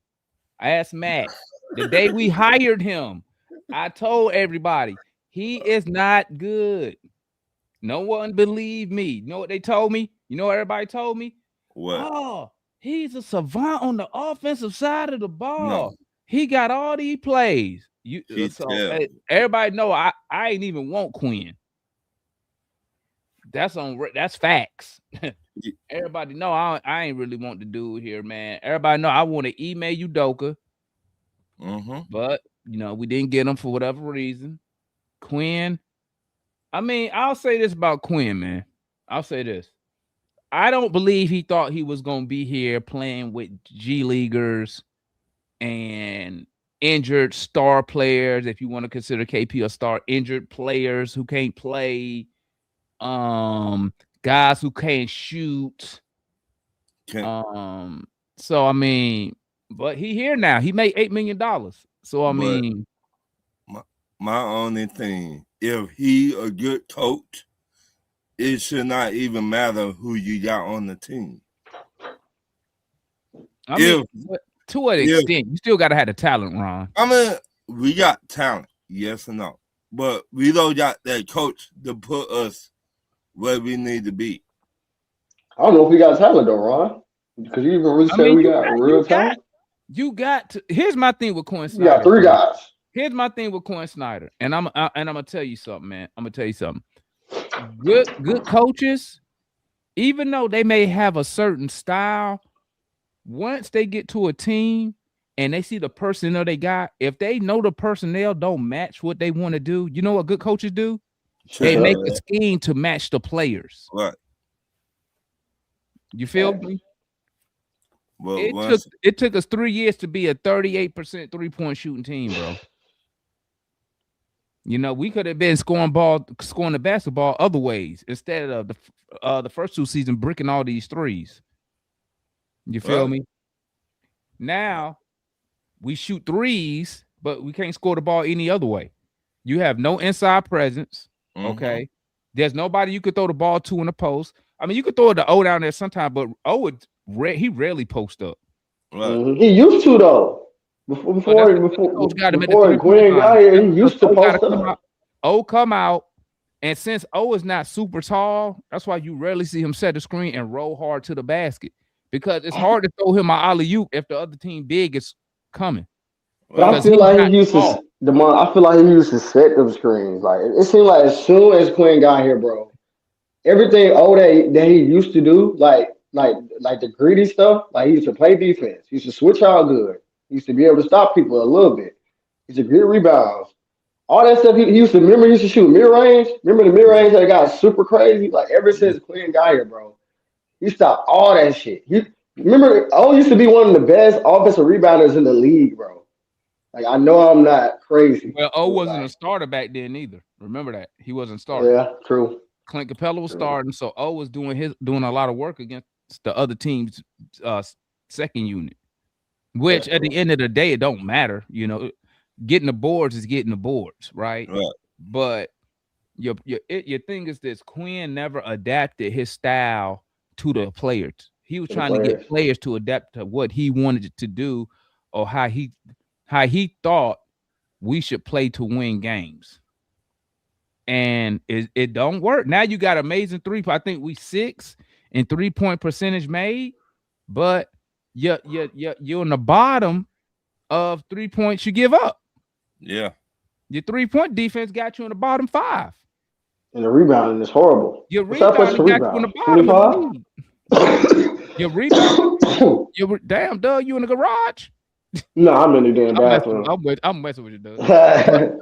I asked Matt the day we hired him. I told everybody he is not good. No one believed me. You know what they told me? You know what everybody told me? What? Oh, he's a savant on the offensive side of the ball. No. He got all these plays. Terrible. Everybody know I ain't even want Quinn. That's facts. Everybody know I ain't really want the dude here, man. Everybody know I want to email Udoka, but we didn't get him for whatever reason. Quinn, I mean, I'll say this about Quinn, man. I'll say this. I don't believe he thought he was gonna be here playing with G Leaguers and injured star players, if you want to consider KP a star, injured players who can't play. Guys who can't shoot. So I mean, but he here now. He made $8 million. So I mean, my only thing, if he a good coach, it should not even matter who you got on the team. I mean, to an extent, you still gotta have the talent, Ron. I mean, we got talent, yes or no, but we don't got that coach to put us where we need to be. I don't know if we got talent though, Ron. Because you even really say we got real talent. You got to. Here's my thing with Quinn Snyder. You got 3 guys. Here's my thing with Quinn Snyder, and I'm gonna tell you something, man. I'm gonna tell you something. Good coaches, even though they may have a certain style, once they get to a team and they see the personnel they got, if they know the personnel don't match what they want to do, you know what good coaches do? They make a scheme to match the players. Right. You feel me? Well, it took us 3 years to be a 38% 3-point shooting team, bro. We could have been scoring the basketball other ways instead of the first 2 seasons bricking all these threes. You feel me? Now we shoot threes, but we can't score the ball any other way. You have no inside presence. Okay. There's nobody you could throw the ball to in the post. I mean, you could throw the O down there sometime, but he rarely post up. Right. He used to though. Before Quinn got here, he used to post up. Come out, and since O is not super tall, that's why you rarely see him set the screen and roll hard to the basket because it's hard to throw him an alley-oop if the other team big is coming. But I feel like he used to I feel like he used to set them screens. Like it seemed like as soon as Quinn got here, bro, everything that he used to do, like the greedy stuff, like he used to play defense. He used to switch out good. He used to be able to stop people a little bit. He used to get rebounds. All that stuff he used to shoot mid-range. Remember the mid-range that got super crazy? Like ever since Quinn got here, bro, he stopped all that shit. Remember, O used to be one of the best offensive rebounders in the league, bro. Like I know I'm not crazy. Well, O But wasn't a like, starter back then either. Remember that he wasn't starting. yeah, true. Clint Capella was True. starting, so O was doing a lot of work against the other team's second unit. Which That's at the true. end of the day, it don't matter. Getting the boards is getting the boards, right? Right. But your thing is this: Quinn never adapted his style to the players. He was To the trying to get players. players to adapt to what he wanted to do, or how he thought we should play to win games. And it don't work. Now you got amazing I think we 6 in 3-point percentage made, but you're on the bottom of 3 points you give up. Yeah. Your 3-point defense got you in the bottom 5. And the rebounding is horrible. Your What's our first rebounding got you in the rebound? bottom of the 25? league. Your rebounding, damn, Doug, you in the garage? No, I'm in the damn bathroom. I'm messing with you, Doug.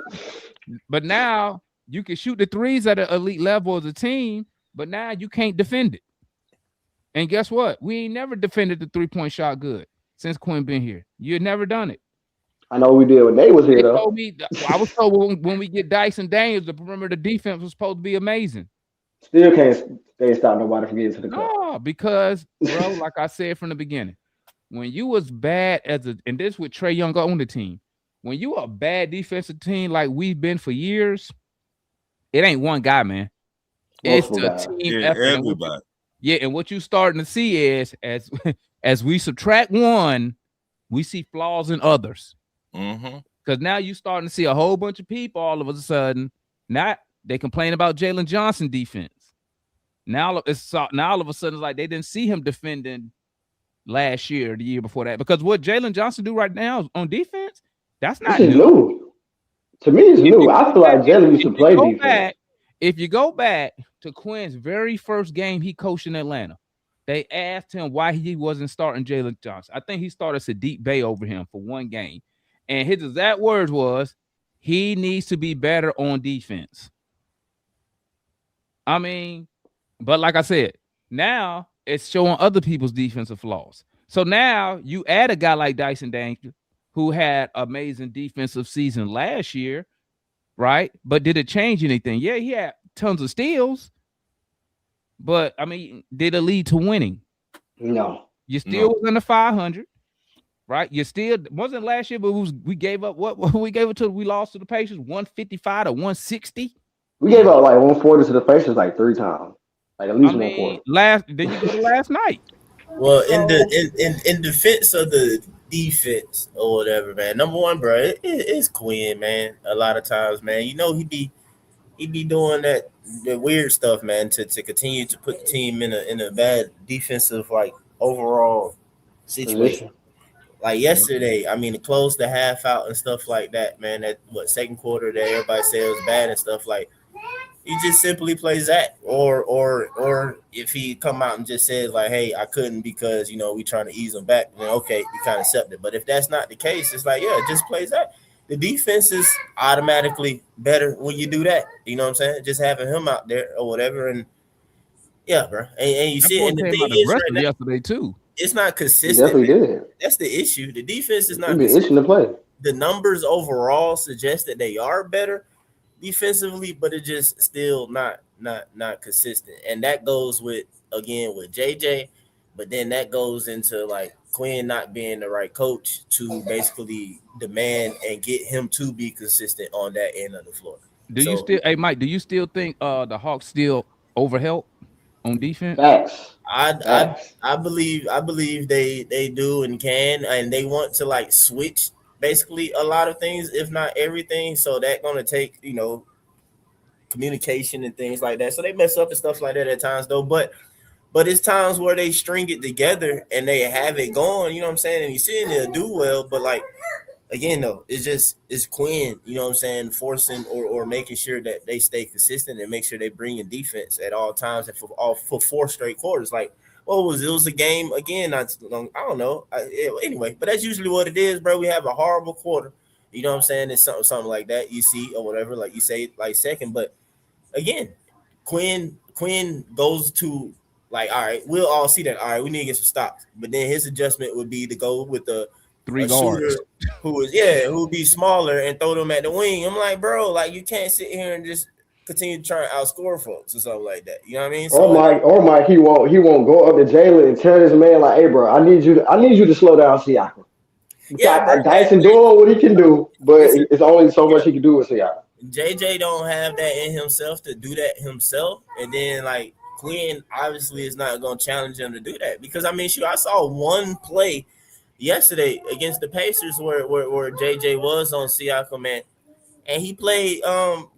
But now you can shoot the threes at an elite level as a team, but now you can't defend it. And guess what? We ain't never defended the 3-point shot good since Quinn been here. You've never done it. I know we did when they was here They though. told me, I was told when we get Dyson Daniels, the perimeter defense was supposed to be amazing. Still can't stop nobody from getting to the cup. No, because bro, like I said from the beginning, when you was bad and this with Trae Young on the team, when you a bad defensive team like we've been for years, it ain't one guy, man. It's Multiple a guys. team Yeah, effort. everybody. And what you starting to see is as we subtract one, we see flaws in others. Mm-hmm. Because now you starting to see a whole bunch of people all of a sudden. Now they complain about Jalen Johnson defense. Now all of a sudden it's like they didn't see him defending last year, the year before that. Because what Jalen Johnson do right now on defense, that's not This is new. new. To me, it's new. I feel like Jalen used to play defense. If you go back to Quinn's very first game he coached in Atlanta, they asked him why he wasn't starting Jalen Johnson. I think he started Sadiq Bey over him for one game. And his exact words was, he needs to be better on defense. I mean, but like I said, now it's showing other people's defensive flaws. So now you add a guy like Dyson Daniels, who had amazing defensive season last year, right? But did it change anything? Yeah, he had tons of steals. But, I mean, did it lead to winning? No. You still was in the 500. Right, you still wasn't last year, but we gave up what we gave it to. We lost to the Pacers 155 to 160. We gave up like 140 to the Pacers like 3 times, like at least 140. Then you go to last night. Well, in defense of the defense or whatever, man. Number one, bro, it's Quinn, man. A lot of times, man, he be doing that the weird stuff, man, to continue to put the team in a bad defensive like overall situation. Like yesterday, I mean, to close the half out and stuff like that, man. That second quarter that everybody said was bad and stuff like. He just simply plays that, or if he come out and just says like, "Hey, I couldn't because we trying to ease him back," then okay, you kind of accept it. But if that's not the case, it's like, yeah, just plays that. The defense is automatically better when you do that. You know what I'm saying? Just having him out there or whatever, and yeah, bro. And you see, and the thing is, right now, yesterday too. It's not consistent. He definitely did. That's the issue. The defense is not consistent. Itching to play. The numbers overall suggest that they are better defensively, but it's just still not consistent. And that goes with JJ, but then that goes into like Quinn not being the right coach to basically demand and get him to be consistent on that end of the floor. Mike, do you still think the Hawks still overhelp on defense? Facts. I believe they do and can, and they want to like switch basically a lot of things, if not everything. So that's gonna take communication and things like that. So they mess up and stuff like that at times though. But it's times where they string it together and they have it going. You know what I'm saying? And you see they'll do well, but like again though, it's Quinn. You know what I'm saying? Forcing or making sure that they stay consistent and make sure they bring in defense at all times and for 4 straight quarters. Like. It was a game again. I don't know. Anyway, but that's usually what it is, bro. We have a horrible quarter. You know what I'm saying? It's something like that you see or whatever, like you say, like second. But again, Quinn goes to like, all right, we'll all see that. All right, we need to get some stops. But then his adjustment would be to go with the 3 a shooter guards. who would be smaller and throw them at the wing. I'm like, bro, like you can't sit here and just continue to try and outscore folks or something like that. You know what I mean? So Or Mike, he won't go up to Jalen and tell his man like, hey, bro, I need you to slow down, Siakam. yeah, bro. Because Dyson doing what he can do, but It's it's only so yeah. much he can do with Siakam. JJ don't have that in himself to do that himself, and then like Quinn obviously is not gonna challenge him to do that because I mean, shoot, I saw one play yesterday against the Pacers where JJ was on Siakam, man, and he played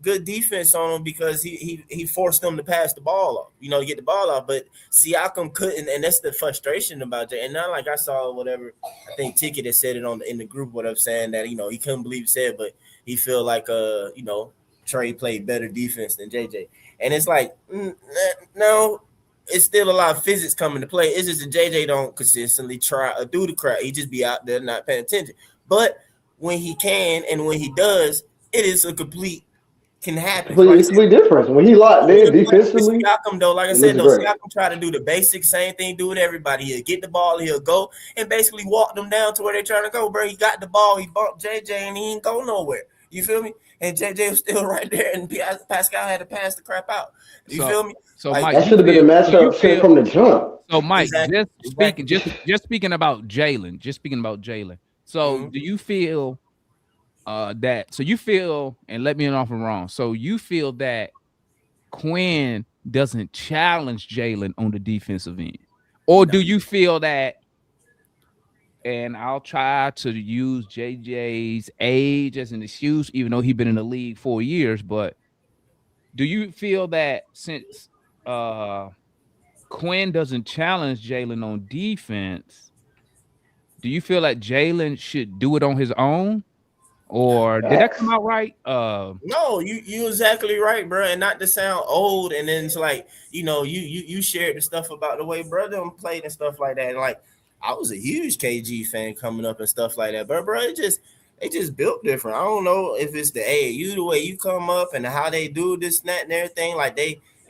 good defense on him because he forced them to pass the ball off, you know, get the ball off. But Siakam couldn't, and that's the frustration about that. And not like I saw whatever I think Ticket had said it on in the group, whatever, saying that he couldn't believe it said, but he feel like Trey played better defense than JJ, and it's like no. It's still a lot of physics coming to play. It's just that JJ don't consistently try or do the crap. He just be out there not paying attention. But when he can and when he does, it is a complete can happen. Like I It's said, complete difference. When he locked in with defensively, Siakam though, like I it said looks though, great. Siakam try to do the basic same thing, do with everybody. He'll get the ball, he'll go and basically walk them down to where they're trying to go, bro. He got the ball, he bumped JJ, and he ain't go nowhere. You feel me? And JJ was still right there, and Pascal had to pass the crap out. You feel me? So Like, Mike, That should have been a matchup set from the jump. so Mike, Exactly. just speaking about Jalen. So Mhm. do you feel that so you feel, and let me know if I'm wrong. So you feel that Quinn doesn't challenge Jalen on the defensive end? Or do you feel that, and I'll try to use JJ's age as an excuse, even though he's been in the league 4 years, but do you feel that since Quinn doesn't challenge Jalen on defense, do you feel like Jalen should do it on his own? Or did that come Facts. out right? No, you exactly right, bro. And not to sound old, and then it's like you shared the stuff about the way brother played and stuff like that. And like I was a huge KG fan coming up and stuff like that, but bro, it just built different. I don't know if it's the AAU, the way you come up and how they do this, that, and everything. Like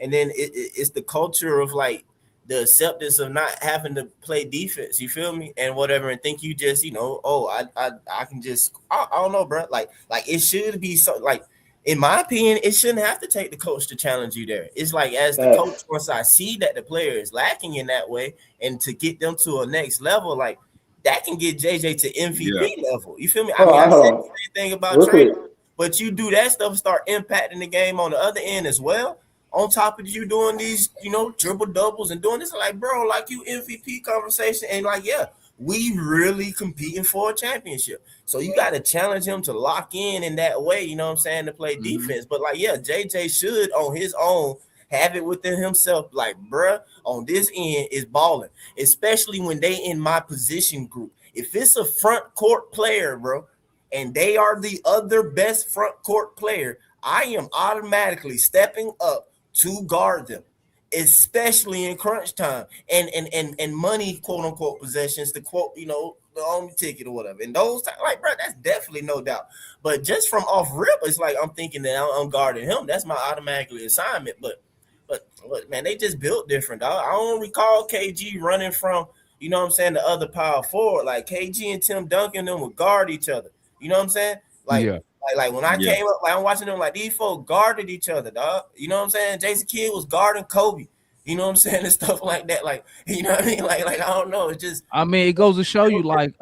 and then it's the culture of like the acceptance of not having to play defense. You feel me? And whatever, and think you just oh I can just I don't know, bro. Like it should be so like. In my opinion, it shouldn't have to take the coach to challenge you there. It's like as the coach, Facts. once I see that the player is lacking in that way, and to get them to a next level, like that can get JJ to Yeah. MVP level. You feel me? I Hold mean, on, I hold said on. the same thing about Real Trey, quick. but you do that stuff, start impacting the game on the other end as well. On top of you doing these, triple doubles and doing this, like bro, like you MVP conversation, and like we really competing for a championship. So you got to challenge him to lock in that way, you know what I'm saying, to play Mhm. defense. But like, JJ should on his own have it within himself, like, bruh, on this end is balling, especially when they in my position group. If it's a front court player, bro, and they are the other best front court player, I am automatically stepping up to guard them, especially in crunch time and money, quote unquote, possessions, to quote, the only ticket or whatever. And those times, like, bro, that's definitely no doubt. But just from off rip, it's like I'm thinking that I'm guarding him. That's my automatically assignment. But man, they just built different, dog. I don't recall KG running from, you know what I'm saying, the other power forward. Like KG and Tim Duncan them would guard each other. You know what I'm saying? Like Yeah. like when I Yeah. came up, like I'm watching them, like these folks guarded each other, dog. You know what I'm saying? Jason Kidd was guarding Kobe. You know what I'm saying? And stuff like that. Like, you know what I mean? Like I don't know. It's just I mean, it goes to show you, like,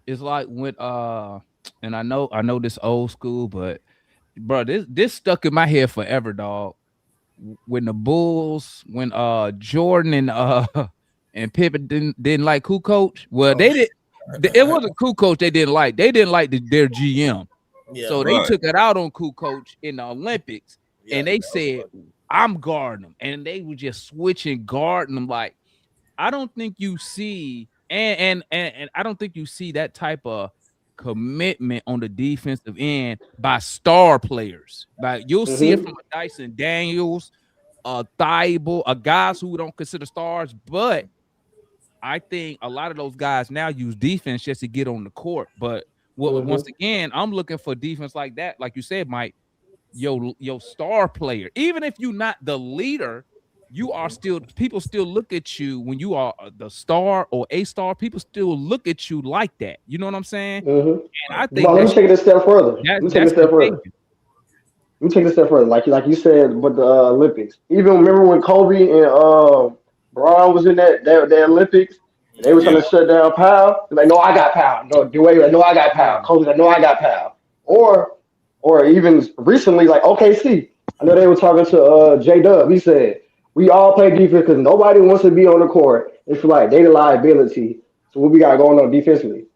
it's like when and I know this old school, but bro, this stuck in my head forever, dog. When the Bulls, when Jordan and and Pippen didn't like who coach. Well, oh, they did. It wasn't cool coach they didn't like. They didn't like their GM. yeah, So they Right. took it out on cool coach in the Olympics, yeah. and they said, "I'm guarding them," and they were just switching guarding them. Like, I don't think you see, and I don't think you see that type of commitment on the defensive end by star players. Like, you'll see it Mm-hmm. from a Dyson Daniels, a Thibault, a guys who we don't consider stars. But I think a lot of those guys now use defense just to get on the court. But once Mm-hmm. again, I'm looking for defense like that, like you said, Mike. Your star player, even if you're not the leader, you are still, people still look at you when you are the star or a star. People still look at you like that. You know what I'm saying? Mm-hmm. And I think Jamal, let me take it a step further. Let me take it a that's step further. contagious. Let me take it a step further. Like you said, but the Olympics. Even remember when Kobe and Braun was in that Olympics, and they were trying Yeah. to shut down Powell. They're like, no, I got Powell. No, Dwayne, like, no, I got Powell. Yeah. Kobe's like, no, I got Powell. Or even recently, like OKC. I know they were talking to J Dub. He said, we all play defense because nobody wants to be on the court. It's like they the liability. So what we got going on defensively?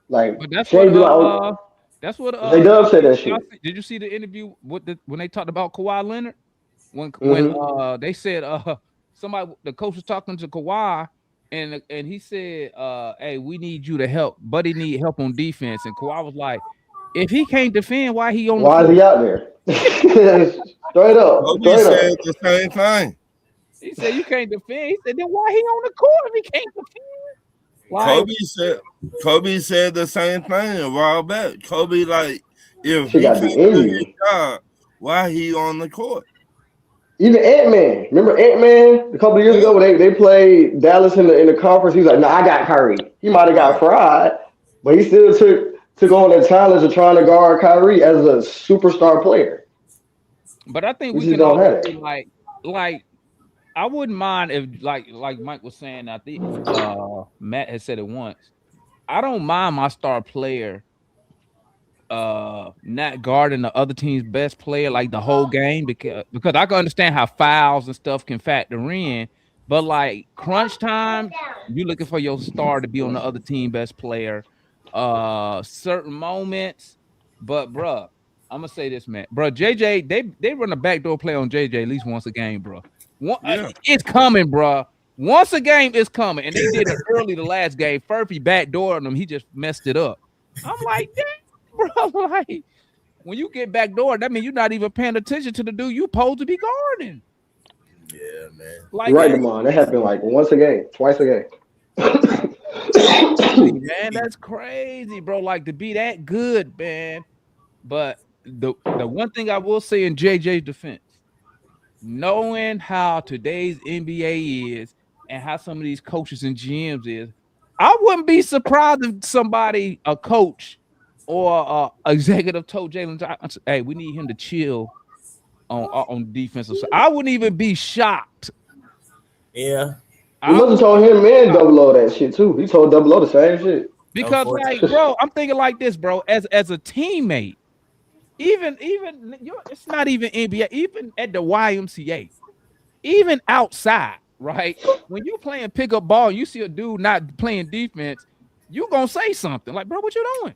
Like But that's what Shane be like, oh, that's what J Dub said that y'all shit. did you see the interview with when they talked about Kawhi Leonard? When Hmm. they said somebody, the coach was talking to Kawhi, and he said hey, we need you to help. Buddy need help on defense. And Kawhi was like, if he can't defend, why he on the Why is he court? out there? Straight up, Kobe straight said up. the same thing. He said you can't defend. He said then why he on the court if he can't defend? Like, Kobe said Kobe said the same thing a while back. Kobe like, if Shit he got to be can't in do his you. job, why he on the court? Even Ant Man, remember Ant Man a couple of years Yeah, ago when they played Dallas in the conference? He's like, "No, I got Kyrie." He might have got right. fried, but he still took on the challenge of trying to guard Kyrie as a superstar player. but I think We we just can don't all have say it. like I wouldn't mind if like Mike was saying. I think Matt had said it once. I don't mind my star player not guarding the other team's best player like the whole game, because I can understand how fouls and stuff can factor in, but like crunch time, you looking for your star to be on the other team best player certain moments. But bruh, I'm gonna say this, man. Bruh, JJ, they run a backdoor play on JJ at least once a game, bruh. Yeah. It's coming, bruh. Once a game is coming, and they did it early the last game. Furphy backdoored him, he just messed it up. I'm like, bro. Like, when you get back door, that means you're not even paying attention to the dude you supposed to be guarding. Yeah, man. You're Like, right, it's Demond. That happened like once a game, twice a game. crazy, man. That's crazy, bro. Like to be that good, man. But the one thing I will say in JJ's defense, knowing how today's NBA is and how some of these coaches and GMs is, I wouldn't be surprised if somebody, a coach or a executive told Jalen Johnson, hey, we need him to chill on the defensive side. I wouldn't even be shocked. Yeah, He I must have wouldn't told be him and shocked Double O that shit too. He told Double O the same shit. because, like, unfortunately. bro, I'm thinking like this, bro. As a teammate, even it's not even NBA, even at the YMCA, even outside, right? When you playing pickup ball, you see a dude not playing defense, you gonna say something like, bro, what you doing?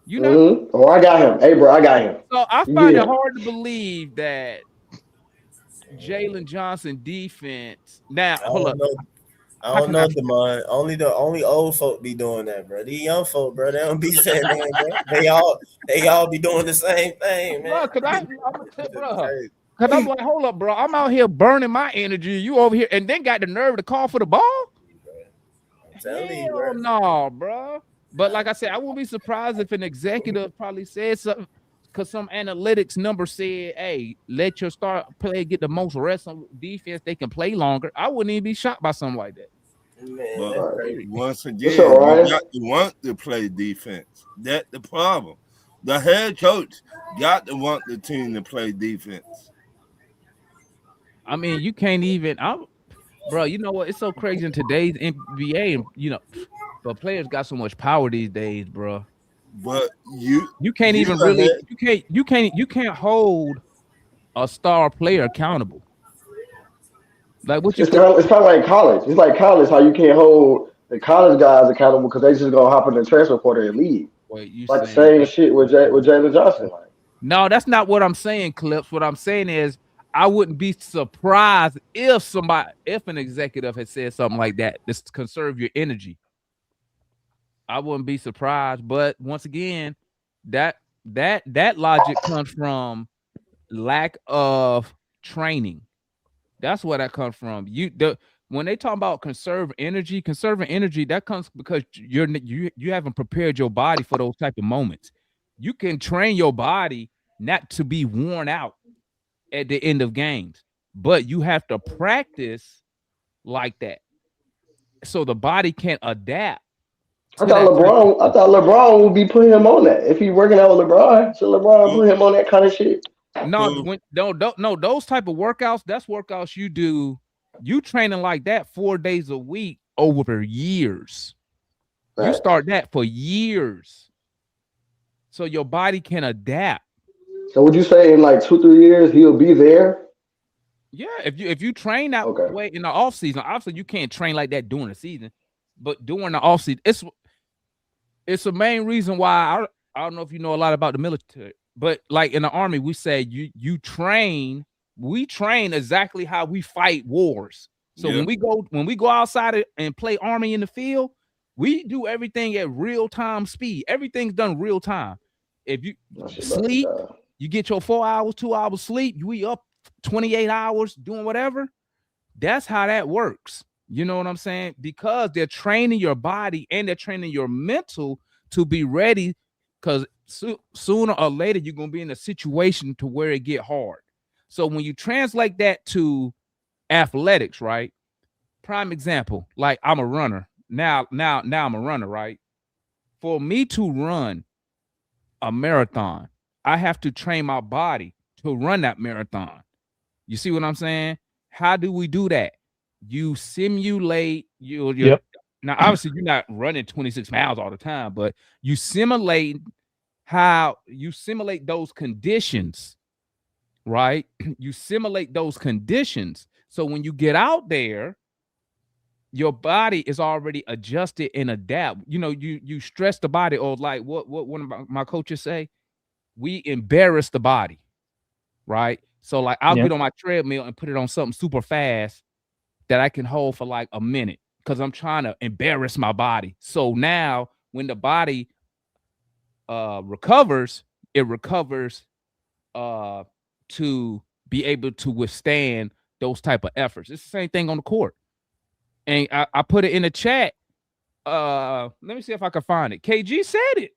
You not. Oh, I got him. Hey, bro, I got him. So I You find get it him. hard to believe that Jalen Johnson defense. Now, I hold don't up. know. I How don't can I know, say? Demond. Only old folk be doing that, bro. These young folk, bro, they don't be saying that, bro. They all be doing the same thing, man. Bro, cause I'm gonna tell, It's bro. crazy. Cause I'm like, hold up, bro. I'm out here burning my energy. You over here, and then got the nerve to call for the ball? I'm telling you, Hell bro. no, bro. But like I said, I wouldn't be surprised if an executive probably said something, because some analytics number said, "Hey, let your star player get the most rest on defense. They can play longer." I wouldn't even be shocked by something like that. Man, But that's All right. crazy. once What's up, again, you Ryan? got to want to play defense. That's the problem. The head coach got to want the team to play defense. I mean, you can't even. Bro. You know what? It's so crazy in today's NBA, and but players got so much power these days, bro. But you You can't you even the really. head You can't hold a star player accountable. Like what you could. It's kind of like college. It's like college. How you can't hold the college guys accountable because they just gonna hop in the transfer portal and leave. Wait, you Like the saying same that? shit with with Jalen Johnson. Like No, that's not what I'm saying, Clips. What I'm saying is I wouldn't be surprised if an executive had said something like that. Just conserve your energy. I wouldn't be surprised. But once again, that that logic comes from lack of training. That's where that comes from. When they talk about conserving energy, that comes because you haven't prepared your body for those type of moments. You can train your body not to be worn out at the end of games. but you have to practice like that so the body can adapt I to thought that type of. LeBron would be putting him on that. If he working out with LeBron, should LeBron put him on that kind of shit? No, no, those type of workouts, that's workouts you do. You training like that 4 days a week over years. You Right. start that for years, so your body can adapt. So would you say in like 2-3 years he'll be there? Yeah, if you train that Okay. way in the off season, obviously you can't train like that during the season, but during the off season, it's the main reason why I don't know if you know a lot about the military, but like in the Army, we say you train. We train exactly how we fight wars. So when we go outside and play Army in the field, we do everything at real time speed. Everything's done real time. If you sleep, you get your 4 hours, 2 hours sleep. We up 28 hours doing whatever. That's how that works. You know what I'm saying? Because they're training your body and they're training your mental to be ready. Because sooner or later you're gonna be in a situation to where it get hard. So when you translate that to athletics, right? Prime example, like I'm a runner. Now I'm a runner, right? For me to run a marathon, I have to train my body to run that marathon. You see what I'm saying? How do we do that? You simulate your now obviously you're not running 26 miles all the time, but you simulate those conditions, right? You simulate those conditions. So when you get out there, your body is already adjusted and adapt. You know, you stress the body, or like what one of my coaches say, we embarrass the body, right? So like I'll get on my treadmill and put it on something super fast that I can hold for like a minute because I'm trying to embarrass my body. So now when the body recovers, it recovers to be able to withstand those type of efforts. It's the same thing on the court. And I put it in the chat. Let me see if I can find it. KG said it.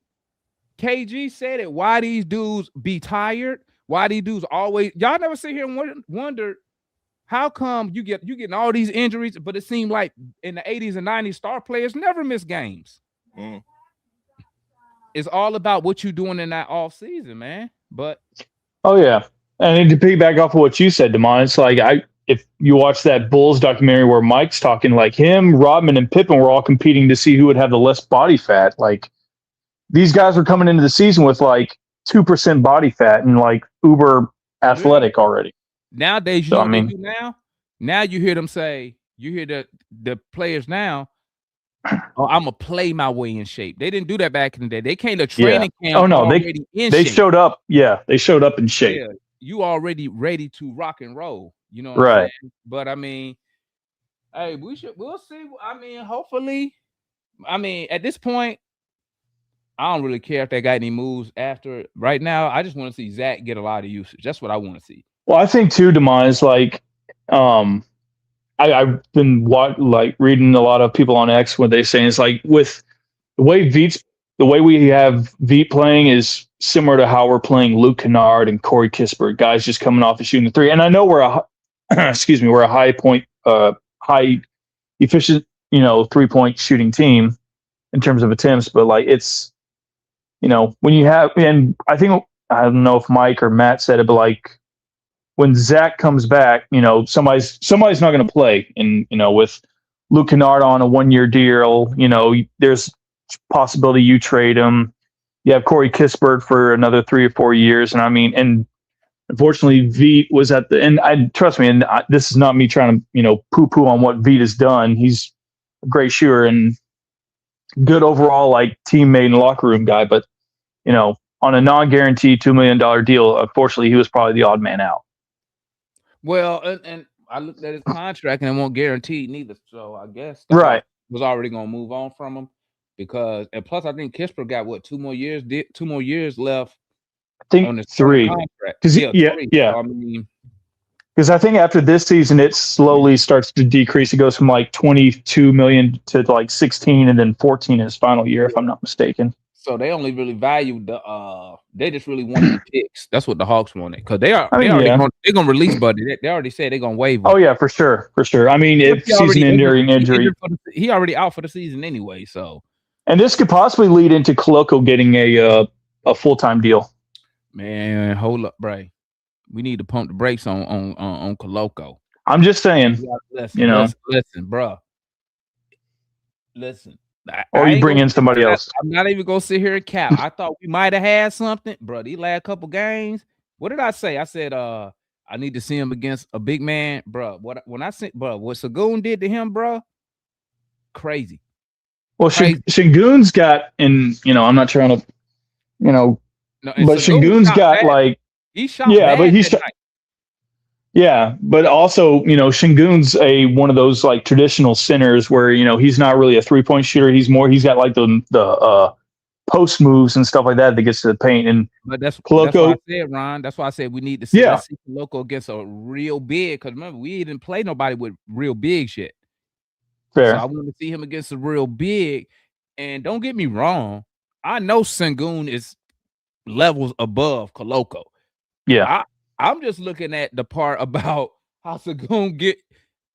KG said it. Why these dudes be tired? Why these dudes always? Y'all never sit here and wonder how come you getting all these injuries, but it seemed like in the 80s and 90s, star players never miss games. It's all about what you're doing in that off season, man. But and to piggyback off of what you said, Damon, it's like if you watch that Bulls documentary where Mike's talking, like him, Rodman, and Pippen were all competing to see who would have the less body fat. Like these guys were coming into the season with like 2% body fat and like uber athletic already. Nowadays, you know what they do now? Now you hear them say, you hear the players now, oh, I'm gonna play my way in shape. They didn't do that back in the day. They came to training camp. Oh no, they shape. showed up. Yeah, they showed up in shape. Yeah, you already ready to rock and roll. You know what I'm saying? But I mean, hey, we'll see. I mean, hopefully, at this point, I don't really care if they got any moves after. Right now, I just want to see Zach get a lot of usage. That's what I want to see. Well, I think too, Damon, is like, I've been reading a lot of people on X what they say. It's like with the way we have Veet playing is similar to how we're playing Luke Kennard and Corey Kispert, guys just coming off and shooting the three. And I know we're a high efficient, 3-point shooting team in terms of attempts, but like it's, when you have, and I don't know if Mike or Matt said it, but like when Zach comes back, somebody's not going to play, and with Luke Kennard on a 1-year deal, there's possibility you trade him. You have Corey Kispert for another 3 or 4 years, and unfortunately, Veet was at the end. Trust me, and this is not me trying to poo-poo on what Veet has done. He's a great shooter and good overall like teammate and locker room guy, but on a non-guaranteed $2 million deal, unfortunately, he was probably the odd man out. Well, and I looked at his contract and it won't guarantee neither. So I guess was already gonna move on from him because, and plus I think Kispert got what 2 more years left. I think on his 3. Contract. 3. So, because I think after this season it slowly starts to decrease. It goes from like 22 million to like 16, and then 14 in his final year, if I'm not mistaken. So they only really valued the they just really wanted the picks. That's what the Hawks wanted because they already they're gonna release Buddy. They already said they're gonna waive him. Oh yeah, for sure. I mean, if season-ending injury, he already out for the season anyway. So, and this could possibly lead into Koloko getting a full-time deal. Man, hold up, Bray. We need to pump the brakes on Koloko. I'm just saying. Listen, bro. Listen. Or you bring in somebody else. I'm not even gonna sit here and cap. I thought we might have had something, bro. These last couple games. What did I say? I said, I need to see him against a big man, bro. What Sengun did to him, bro? Crazy. Well, Sengun's got, and I'm not trying to, but Sengun's got bad. Like he shot. Yeah, but he shot. Yeah, but also, Sengun's one of those like traditional centers where he's not really a 3-point shooter. He's got like the post moves and stuff like that gets to the paint. And but that's what I said, Ron. That's why I said we need to see Koloko against a real big. Because remember, we didn't play nobody with real big shit. Fair. So I want to see him against a real big. And don't get me wrong, I know Sengun is levels above Koloko. Yeah. I'm just looking at the part about how Sengun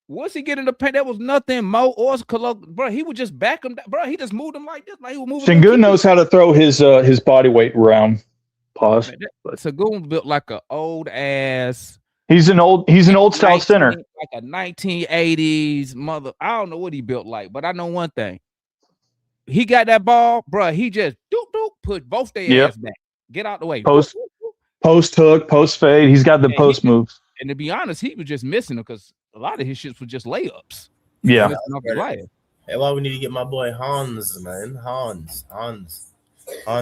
once he get in the paint, there was nothing Mo or Koloko, bro. He would just back him, bro. He just moved him like this, like he was moving. Sengun knows how to throw his body weight around. Pause. Sengun built like an old ass. He's an old style center, like a 1980s mother. I don't know what he built like, but I know one thing. He got that ball, bro. He just put both their ass back. Get out the way. Post hook, post fade. He's got the post moves. And to be honest, he was just missing them because a lot of his shits were just layups. Yeah. Hey, why we need to get my boy Hans, man? Hans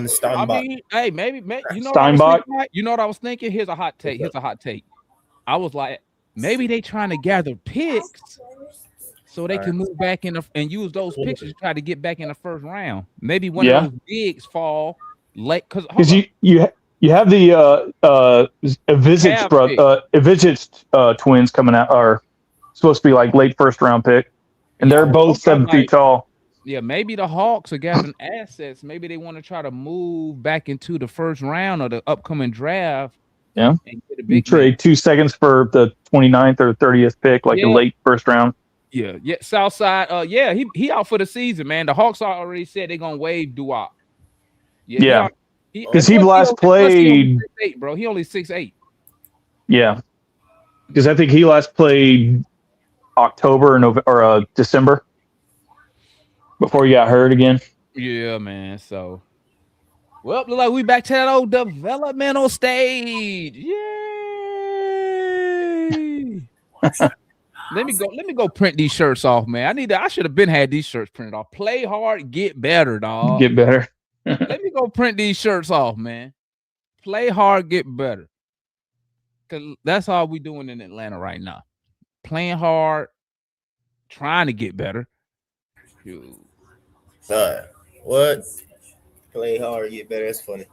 Steinbach. I mean, hey, maybe Steinbach. You know what I was thinking? Here's a hot take. I was like, maybe they trying to gather picks so they can move back in and use those picks to try to get back in the first round. Maybe one of those bigs fall late because you have the Ivicic twins coming out, are supposed to be like late first round pick, and they're both 7 feet tall. Yeah, maybe the Hawks are gathering assets. Maybe they want to try to move back into the first round of the upcoming draft. Yeah, and get a big trade 2 seconds for the 29th or 30th pick, like the late first round. Yeah. Southside. He out for the season, man. The Hawks already said they're gonna waive Duop. Yeah. Because he last played, bro. He only 6'8". Yeah, because I think he last played October or December before he got hurt again. Yeah, man. So, look like we back to that old developmental stage. Yay! Let me go print these shirts off, man. I should have had these shirts printed off. Play hard, get better, dog. Get better. Let me go print these shirts off, man. Play hard, get better. Because that's all we doing in Atlanta right now. Playing hard, trying to get better. What? Play hard, get better. That's funny.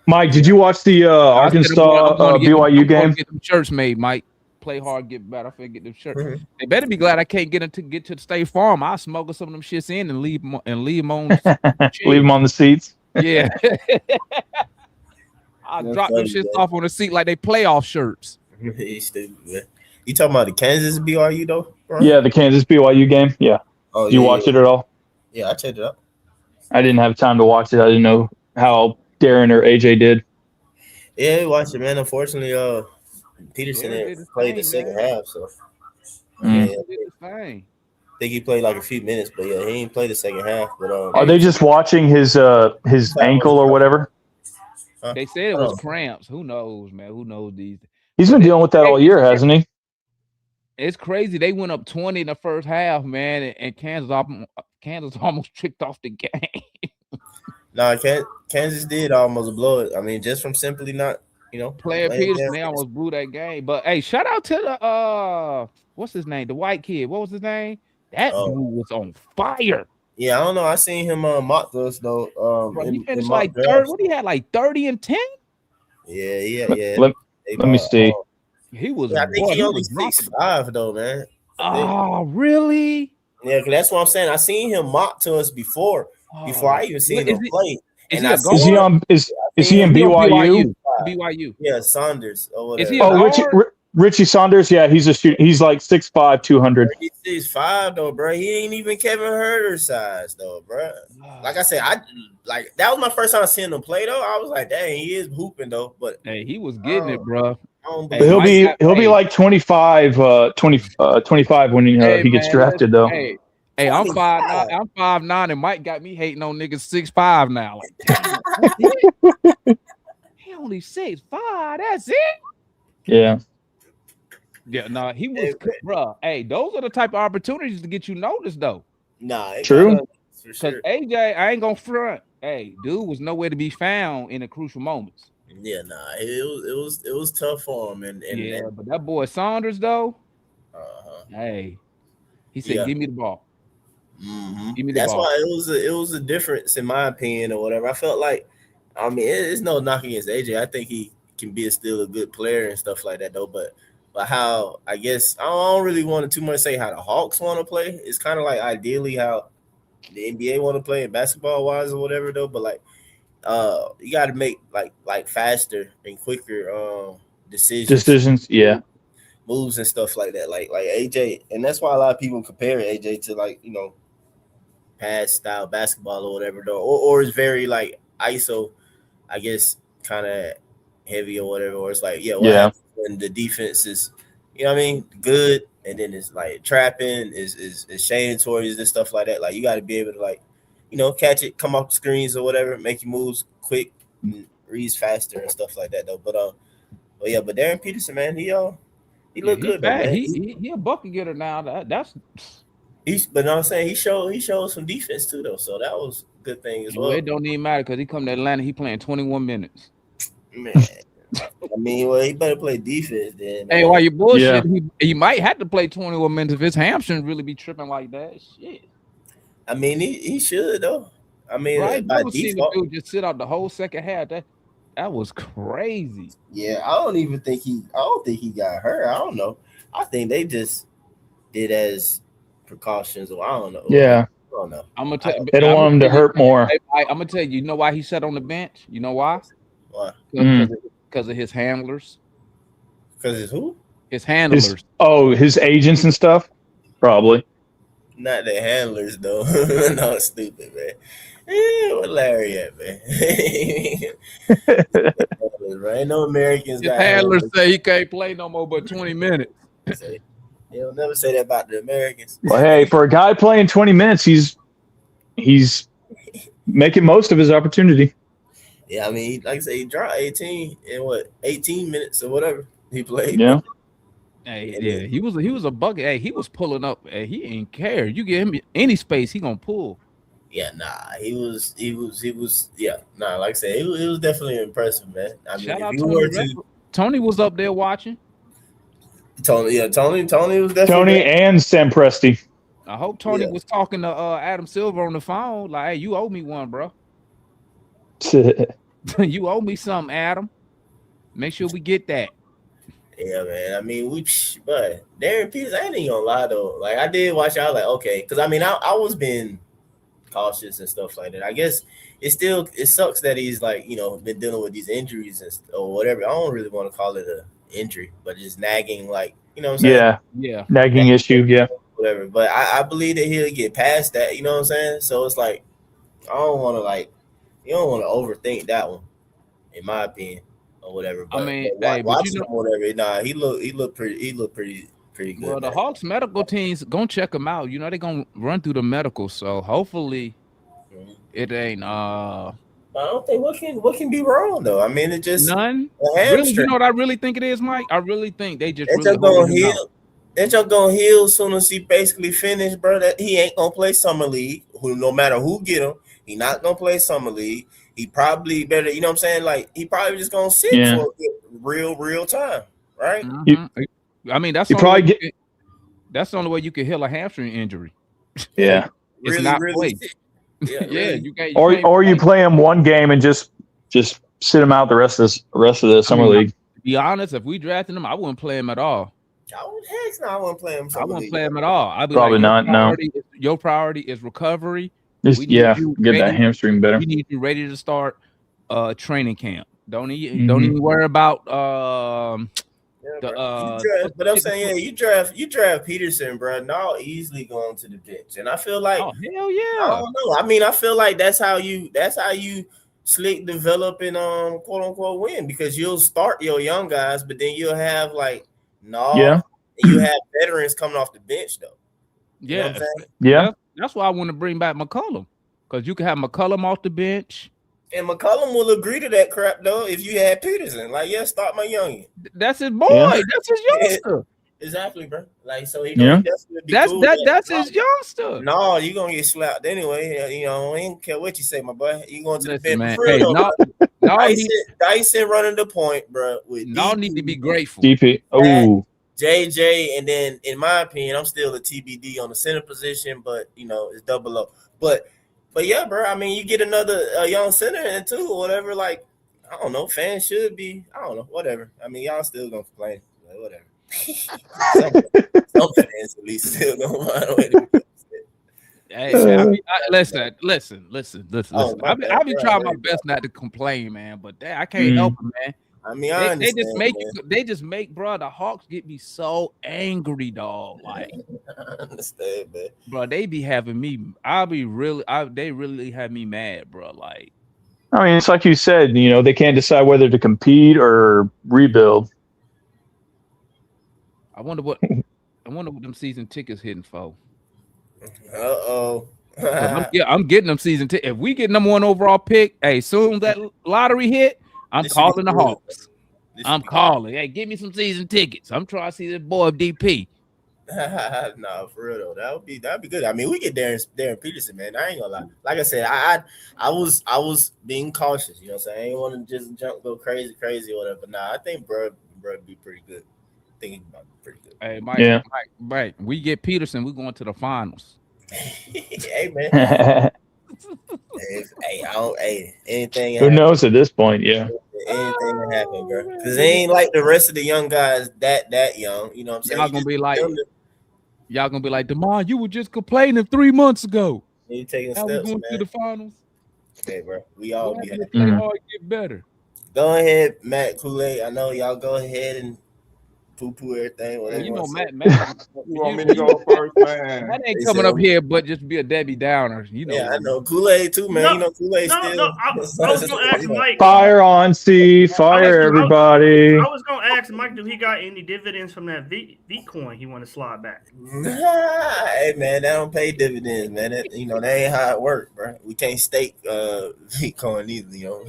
Mike, did you watch the Arkansas BYU game? Get them shirts made, Mike. Play hard, get better. I finna get them shirts. Mm-hmm. They better be glad I can't get to the State Farm. I'll smuggle some of them shits in and leave them on. Leave them on the seats. Yeah. I'll drop them shits off on the seat like they playoff shirts. You talking about the Kansas BYU though? Bro? Yeah, the Kansas BYU game. Yeah. Oh, did you watch it at all? Yeah, I checked it out. I didn't have time to watch it. I didn't know how Darren or AJ did. Yeah, we watched it, man. Unfortunately, Peterson played the second half, so I think he played like a few minutes, but he didn't play the second half. But are they just watching his ankle or whatever? They said it was cramps. Who knows, man? Who knows these? He's been dealing with that all year, hasn't he? It's crazy. They went up 20 in the first half, man, and Kansas almost tricked off the game. Nah, Kansas did almost blow it. I mean, just from simply not. Player Peterson, they almost blew that game. But hey, shout out to the what's his name? The white kid. What was his name? That dude was on fire. Yeah, I don't know. I seen him mock us though. Bro, he finished like third. What he had, like 30 and 10? Yeah. Let me see. He was. I think he only 6'5" though, man. Oh, really? Yeah, because that's what I'm saying. I seen him mock to us before I even seen him play. Is And he I a see Is he guard? on? Is he in He on BYU? BYU. Yeah, Saunders or Is he whatever. a Oh, guard? Richie Saunders. Yeah, he's a shoot. He's like 6'5", 200. He's 6'5" though, bro. He ain't even Kevin Huerter size though, bro. Like I said, that was my first time seeing him play though. I was like, dang, he is hooping though. But Hey, he was getting it, bro. But he'll be like 25, 25 when he gets drafted though. Hey, I'm 5'9". I'm 5'9", and Mike got me hating on niggas 6'5" now. Like, damn, that's it? He only 6'5". That's it. Yeah. Yeah, no, he was, bro. Hey, those are the type of opportunities to get you noticed, though. Nah, true. Because AJ, I ain't gonna front. Hey, dude was nowhere to be found in the crucial moments. Yeah, nah, it was tough for him, and but that boy Saunders though, hey, he said, "Give me the ball." Mm-hmm. Give me the That's ball. why it was a difference in my opinion or whatever. I felt like, I mean, it's no knock against AJ. I think he can be still a good player and stuff like that though. But how, I guess I don't really want to too much say how the Hawks want to play. It's kind of like ideally how the NBA want to play in basketball wise or whatever though. But like, you got to make like faster and quicker decisions. Yeah. Moves and stuff like that. Like AJ, and that's why a lot of people compare AJ to like, you know, pass style basketball or whatever though, or it's very like ISO, I guess, kind of heavy or whatever, or it's like what happens when the defense is, you know what I mean, good, and then it's like trapping is shading towards this stuff like that. Like you got to be able to, like, you know, catch it, come off the screens or whatever, make your moves quick, and reads faster and stuff like that though. But Darren Peterson, man, he looked good though, man. He a bucket getter now. But I'm saying he showed some defense too though, so that was a good thing as well. It don't even matter because he come to Atlanta, he playing 21 minutes. Man, I mean, well, he better play defense then. Hey, while you bullshit, he might have to play 21 minutes if his hamstring really be tripping like that. Shit. I mean, he should though. I mean, I've by never seen a default, dude just sit out the whole second half. That was crazy. Yeah, I don't think he got hurt. I don't know. I think they just did as precautions, or I don't know. Yeah. I don't know. I'm gonna tell you, they don't want him to hurt more. I'm gonna tell you. You know why he sat on the bench? You know why? Why? Because of his handlers. Because his who? His handlers. His agents and stuff. Probably. Not the handlers though. No, stupid man. What Larry at, man? Ain't no Americans. His handlers say he can't play no more but 20 minutes. He'll never say that about the Americans. Well, hey, for a guy playing 20 minutes, he's making most of his opportunity. Yeah, I mean, like I say, he dropped 18 in 18 minutes or whatever he played. Yeah. Hey, yeah, he was a bucket. Hey, he was pulling up. Hey, he ain't care. You give him any space, he gonna pull. Yeah, he was. Yeah, like I said, it was definitely impressive, man. I mean, shout out Tony was up there watching. Tony was definitely Tony and Sam Presti. I hope Tony was talking to Adam Silver on the phone. Like, hey, you owe me one, bro. You owe me something, Adam. Make sure we get that. Yeah, man. I mean, but Darren Peters, I ain't even gonna lie though. Like, I did watch. I was like, okay, because I mean, I was being cautious and stuff like that. I guess it sucks that he's like, you know, been dealing with these injuries or whatever. I don't really want to call it a injury, but just nagging, like, you know what I'm saying? Yeah. Nagging issue, yeah. Whatever. But I believe that he'll get past that, you know what I'm saying? So it's like, I don't want to you don't want to overthink that one, in my opinion, or whatever. But, I mean, watching him or whatever, he looked pretty good. Well, the Hawks medical team's gonna check him out. You know, they're gonna run through the medical, so hopefully it ain't I don't think what can be wrong though. I mean, it just none. Really, you know what I really think it is, Mike? I really think they just gonna heal. They're just gonna heal as soon as he basically finished, bro. That he ain't gonna play summer league. No matter who get him, he not gonna play summer league. He probably better, you know what I'm saying? Like, he probably just gonna sit for a real time, right? I mean, that's that's the only way you can heal a hamstring injury. Yeah, it's really, not play. Yeah, really. You can't. Or you play him one game and just sit him out the rest of the summer league. To be honest, if we drafted him, I wouldn't play him at all. I wouldn't play him. I wouldn't play him at all. I'd be probably like, not. No, your priority is recovery We need you get that ready. hamstring better. We need you ready to start training camp. Don't Mm-hmm. even worry about but I'm saying, you draft Peterson, bro. Now easily going to the bench, and I feel like, oh hell yeah. I don't know. I mean, I feel like that's how you slick develop and quote unquote win, because you'll start your young guys, but then you'll have like you have veterans coming off the bench though. You know what I'm saying? Yeah. That's why I want to bring back McCollum, because you can have McCollum off the bench. And McCollum will agree to that crap though if you had Peterson. Like, yeah, start my youngin. That's his boy. Yeah. That's his youngster. Exactly, bro. Like, so he gonna definitely be cool. That's his youngster. No, you gonna get slapped anyway. You know, I don't care what you say, my boy. You going to the bench, man. Hey, Dyson running the point, bro. With y'all need to be grateful. DP. Oh. JJ, and then in my opinion, I'm still a TBD on the center position, but you know, it's double up. But yeah, bro. I mean, you get another young center in too, or whatever. Like, I don't know. Fans should be. I don't know. Whatever. I mean, y'all still gonna complain. Like, whatever. some fans at least still gonna find a way to be. Hey, listen. I've been trying my best not to complain, man, but I can't help it, man. I mean, they just make, bro. The Hawks get me so angry, dog. Like, I understand, man. Bro, they be having me. They really have me mad, bro. Like, I mean, it's like you said, you know, they can't decide whether to compete or rebuild. I wonder what them season tickets hitting for. I'm getting them season tickets. If we get number 1 overall pick, hey, soon that lottery hit, I'm calling the Hawks. I'm calling. Hey, give me some season tickets. I'm trying to see this boy DP. No, for real though. That'd be good. I mean, we get Darren Peterson, man. I ain't gonna lie. Like I said, I was being cautious. You know what I'm saying? I ain't want to just go crazy or whatever. But nah, I think bro be pretty good. I think he's about to be pretty good. Hey, Mike, we get Peterson, we going to the finals. Hey, man. Anything. Who knows at this point? Yeah. Anything can happen, bro. Because they ain't like the rest of the young guys that young. You know what I'm saying? Y'all gonna be like, DeMar, you were just complaining 3 months ago. You taking now steps, we going man. to the finals. Okay, bro. We all be happy. Play hard, get better. Go ahead, Matt Kool-Aid. I know y'all go ahead and poo-poo everything. Whatever you know, Matt. You want me to go first, man? That ain't coming up here, but just be a Debbie Downer. You know. Yeah, I know Kool-Aid too, man. Kool-Aid still. No, I was gonna ask Mike. Fire on, Steve. Fire everybody. I was gonna ask Mike, do he got any dividends from that V coin he want to slide back? Hey, man, that don't pay dividends, man. That ain't how it works, bro. We can't stake V coin either, you know.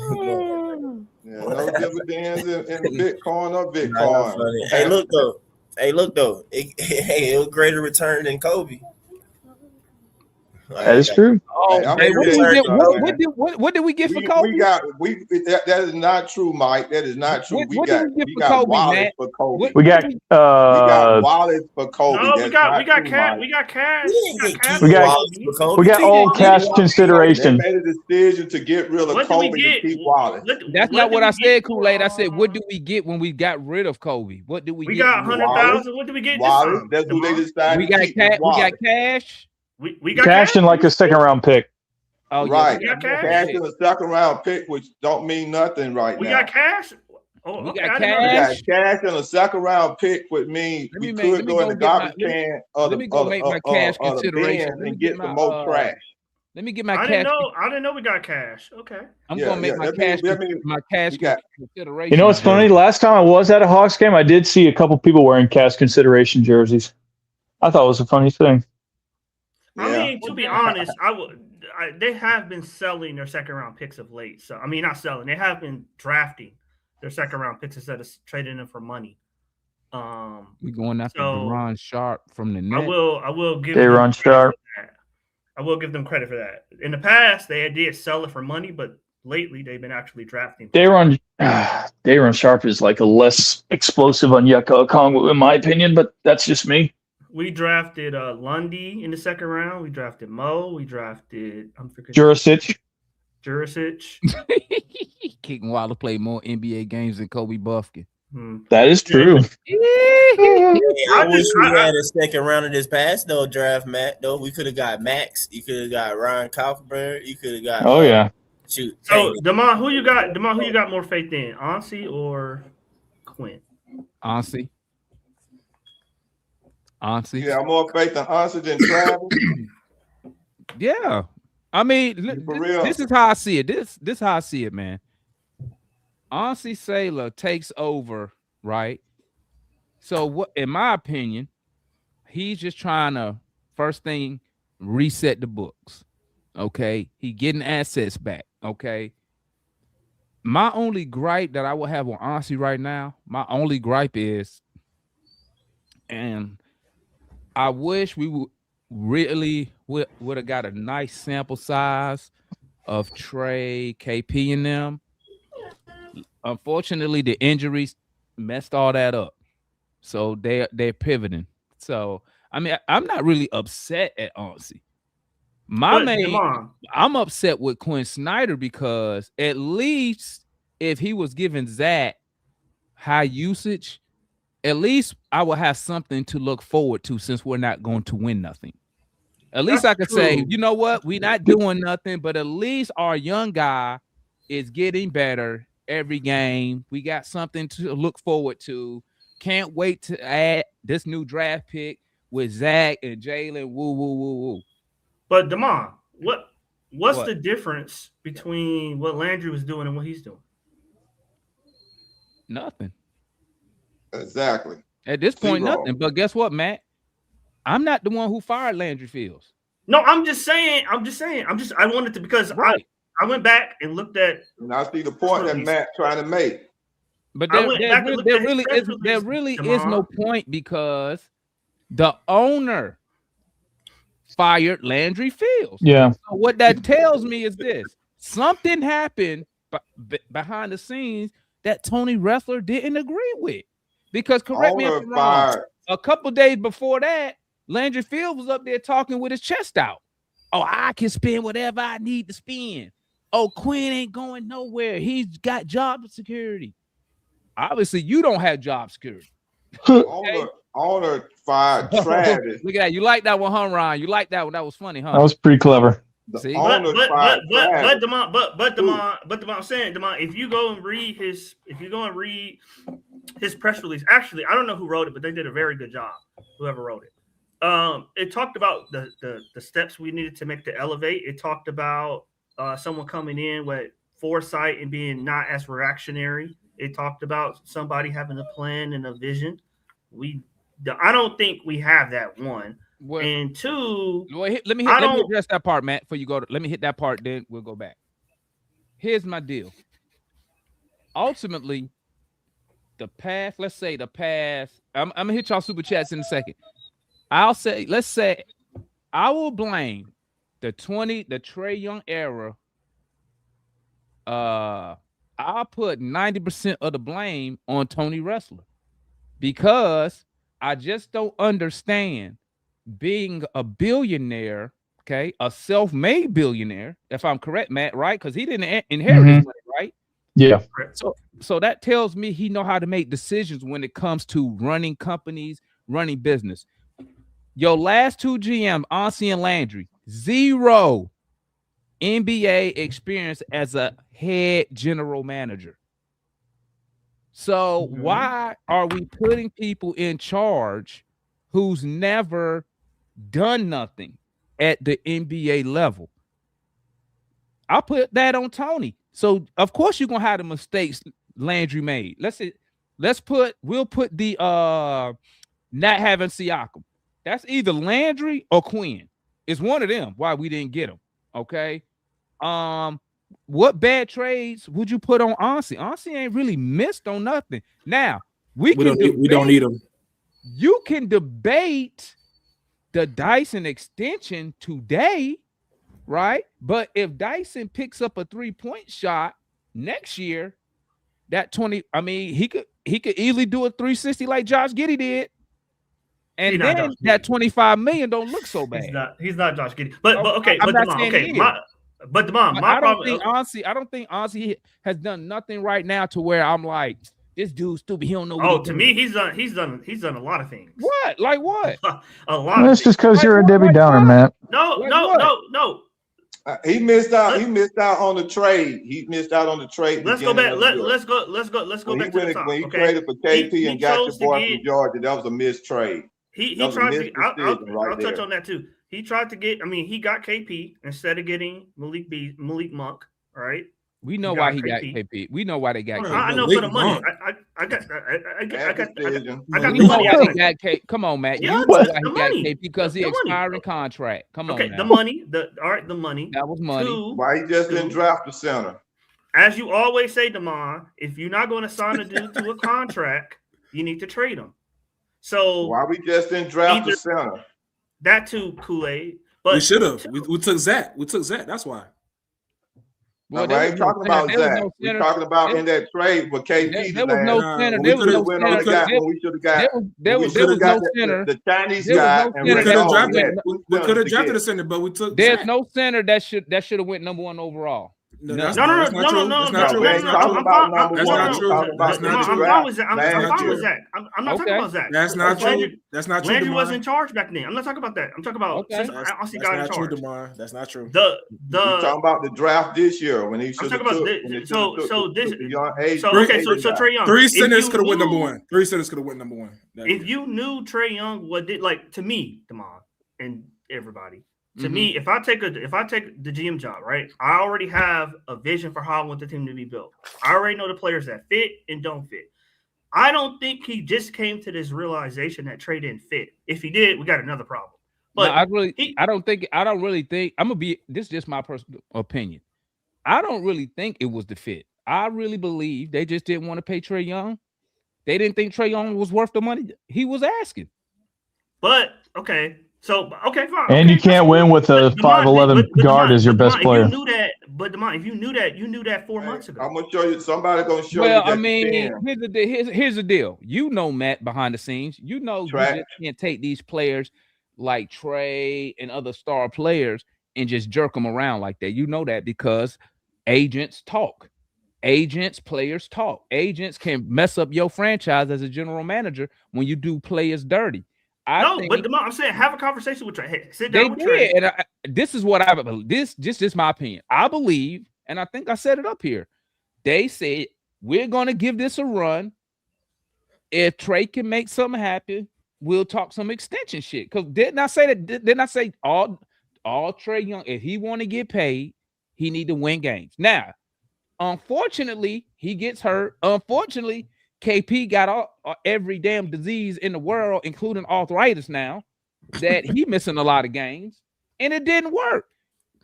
Yeah, no dividends in Bitcoin or Bitcoin. Hey, look though. It was greater return than Kobe. That is true. What did we get for Kobe? That is not true, Mike. That is not true. We got Wallace for Kobe. We got Wallace for Kobe. No, we got cash. We got cash. We got old cash consideration. They made a decision to get rid of Kobe and keep Wallace. That's not what I said, Kool-Aid. I said, what do we get when we got rid of Kobe? What do we get? We got 100,000. What do we get? Wallace. That's who they decided. We got cash. We got cash and like a second round pick. Oh, right. We got cash and a second round pick, which don't mean nothing right now. We got cash. Oh, we got cash and a second round pick, which means we could go in the garbage can of the cash consideration and get the most trash. Let me get my cash. I didn't know we got cash. Okay. I'm gonna make my cash consideration. You know what's funny? Last time I was at a Hawks game, I did see a couple people wearing cash consideration jerseys. I thought it was a funny thing. I mean, to be honest, they have been selling their second round picks of late. So I mean, not selling. They have been drafting their second round picks instead of trading them for money. We going after Ron Sharp from the net. I will give Ron Sharp. I will give them credit for that. In the past, they did sell it for money, but lately they've been actually drafting. Dayron Sharp is like a less explosive Onyeka Okongwu, in my opinion, but that's just me. We drafted Lundy in the second round. We drafted Mo. We drafted Jurisic. Keaton Waller played more NBA games than Kobe Buffkin. That is true. I wish we had a second round of this past draft, Matt. Though we could have got Max, you could have got Ryan Kaufman, you could have got. Oh yeah. Shoot. So Damon, who you got? Damon, who you got more faith in, Ansi or Quinn? Ansi. You got more faith in Ansi than Travis? Yeah. I mean, this is how I see it. This how I see it, man. Ansi Saylor takes over, right? So what, in my opinion, he's just trying to first thing reset the books. Okay, he getting assets back. Okay. My only gripe that I will have on Ansi right now, my only gripe is, and I wish we would would have got a nice sample size of Trey, KP, and them. Unfortunately, the injuries messed all that up. So they're pivoting. So I mean, I'm not really upset at Ansi. I'm upset with Quinn Snyder because at least if he was giving Zach high usage, at least I will have something to look forward to since we're not going to win nothing. At least I could say, you know what, we're not doing nothing, but at least our young guy is getting better every game. We got something to look forward to. Can't wait to add this new draft pick with Zach and Jalen. Woo. But Damon, what's the difference between what Landry was doing and what he's doing? Nothing. Exactly. At this point, nothing. But guess what, Matt? I'm not the one who fired Landry Fields. No, I'm just saying. I wanted to, because I went back and looked at. And I see the point that Matt trying to make. But there really is no point because the owner fired Landry Fields. Yeah. So what that tells me is this: something happened behind the scenes that Tony Ressler didn't agree with. Because correct me if I'm wrong, a couple days before that, Landry Fields was up there talking with his chest out. Oh, I can spend whatever I need to spend. Oh, Quinn ain't going nowhere. He's got job security. Obviously, you don't have job security. Owner fired Travis. Look at that. You like that one, huh, Ryan? You like that one? That was funny, huh? That was pretty clever. See? But Damon, I'm saying, Damon, if you go and read his press release, actually, I don't know who wrote it, but they did a very good job. Whoever wrote it. It talked about the steps we needed to make to elevate. It talked about someone coming in with foresight and being not as reactionary. It talked about somebody having a plan and a vision. I don't think we have that, one. Well, and two, let me address that part, Matt, before you go. Let me hit that part, then we'll go back. Here's my deal. Ultimately, let's say the past, I'm gonna hit y'all super chats in a second. Let's say I will blame the Trae Young era. I'll put 90% of the blame on Tony Ressler because I just don't understand being a billionaire, okay, a self-made billionaire, if I'm correct, Matt, right? Because he didn't inherit his money, right? Yeah. So that tells me he know how to make decisions when it comes to running companies, running business. Your last two GM, Ansi and Landry, 0 NBA experience as a head general manager. So why are we putting people in charge who's never done nothing at the NBA level? I'll put that on Tony. So of course you're gonna have the mistakes Landry made. We'll put the not having Siakam. That's either Landry or Quinn. It's one of them. Why we didn't get him. Okay. What bad trades would you put on Ansi? Ansi ain't really missed on nothing. Now we don't need him. You can debate the Dyson extension today, right? But if Dyson picks up a 3-point shot next year, that 20, I mean, he could easily do a 360 like Josh Giddey did. And then that $25 million don't look so bad. He's not Josh Giddey. But okay, I'm but not Damon, saying okay. I don't think I don't think Ansi has done nothing right now to where I'm like, This dude's stupid. He don't know what Oh, he's to doing. me, he's done a lot of things. What? Like what? A lot. That's of just because Like you're a what? Debbie Like Downer, what? Matt. No. He missed out. He missed out on the trade. He missed out on the trade. Let's go back. beginning of the year. Let's go When back he to the went, top. when he Okay. traded for KP He and got your chose to boy get. from Georgia, that was a missed trade. He That was a tried missed to. I'll decision right touch there. on that too. He tried to get. I mean, he got KP instead of getting Malik Monk. Right. We know why he got KP. We know why they got KP. I know for the money. I got the money. Why they got KP. Come on, Matt. Yeah, you know why he the got money. KP because The he money. expiring contract. Come on. Okay, now. the money. The money. That was money. Two, Why he just didn't draft the center? as you always say, Damon, if you're not going to sign a dude to a contract, you need to trade him. So why we just didn't draft the center? That too, Kool-Aid. But we should have. We took Zach. We took Zach. That's why. Well, I ain't talking about Zach. We're talking about in that trade with KP. There was no center. There was no center. We should have got. There was no center. The Chinese guy. We could have drafted a center, but we took. There's no center that should have went number 1 overall. No. That's not true. I'm fine with Zach. I'm not talking about Zach. That's not true. That's not true. Landry was in charge back then. I'm not talking about that. I'm talking about since Aussie got in charge. That's not true. You're talking about the draft this year when he should have took. So Trae Young. 3 centers could have went number 1. 3 centers could have went number 1. If you knew Trae Young, what did like to me, Damon, and everybody. To me, if I take the GM job, right, I already have a vision for how I want the team to be built. I already know the players that fit and don't fit. I don't think he just came to this realization that Trae didn't fit. If he did, we got another problem. But no, I don't really think I'm gonna be. This is just my personal opinion. I don't really think it was the fit. I really believe they just didn't want to pay Trae Young. They didn't think Trae Young was worth the money he was asking. But okay. So fine. And you can't win with a 5'11" guard as your best player. If you knew that, if you knew that 4 months ago. I'm gonna show you. Somebody gonna show you. Well, I mean, here's the deal. You know, Matt, behind the scenes, you know, you just can't take these players like Trae and other star players and just jerk them around like that. You know that because agents talk. Players talk. Agents can mess up your franchise as a general manager when you do players dirty. But I'm saying have a conversation with Trae. Sit down with Trae. And this is what I believe. This just is my opinion. I believe, and I think I set it up here. They said we're going to give this a run. If Trae can make something happen, we'll talk some extension shit. Because didn't I say all Trae Young? If he want to get paid, he need to win games. Now, unfortunately, he gets hurt. Unfortunately, KP got every damn disease in the world, including arthritis now, that he missing a lot of games, and it didn't work.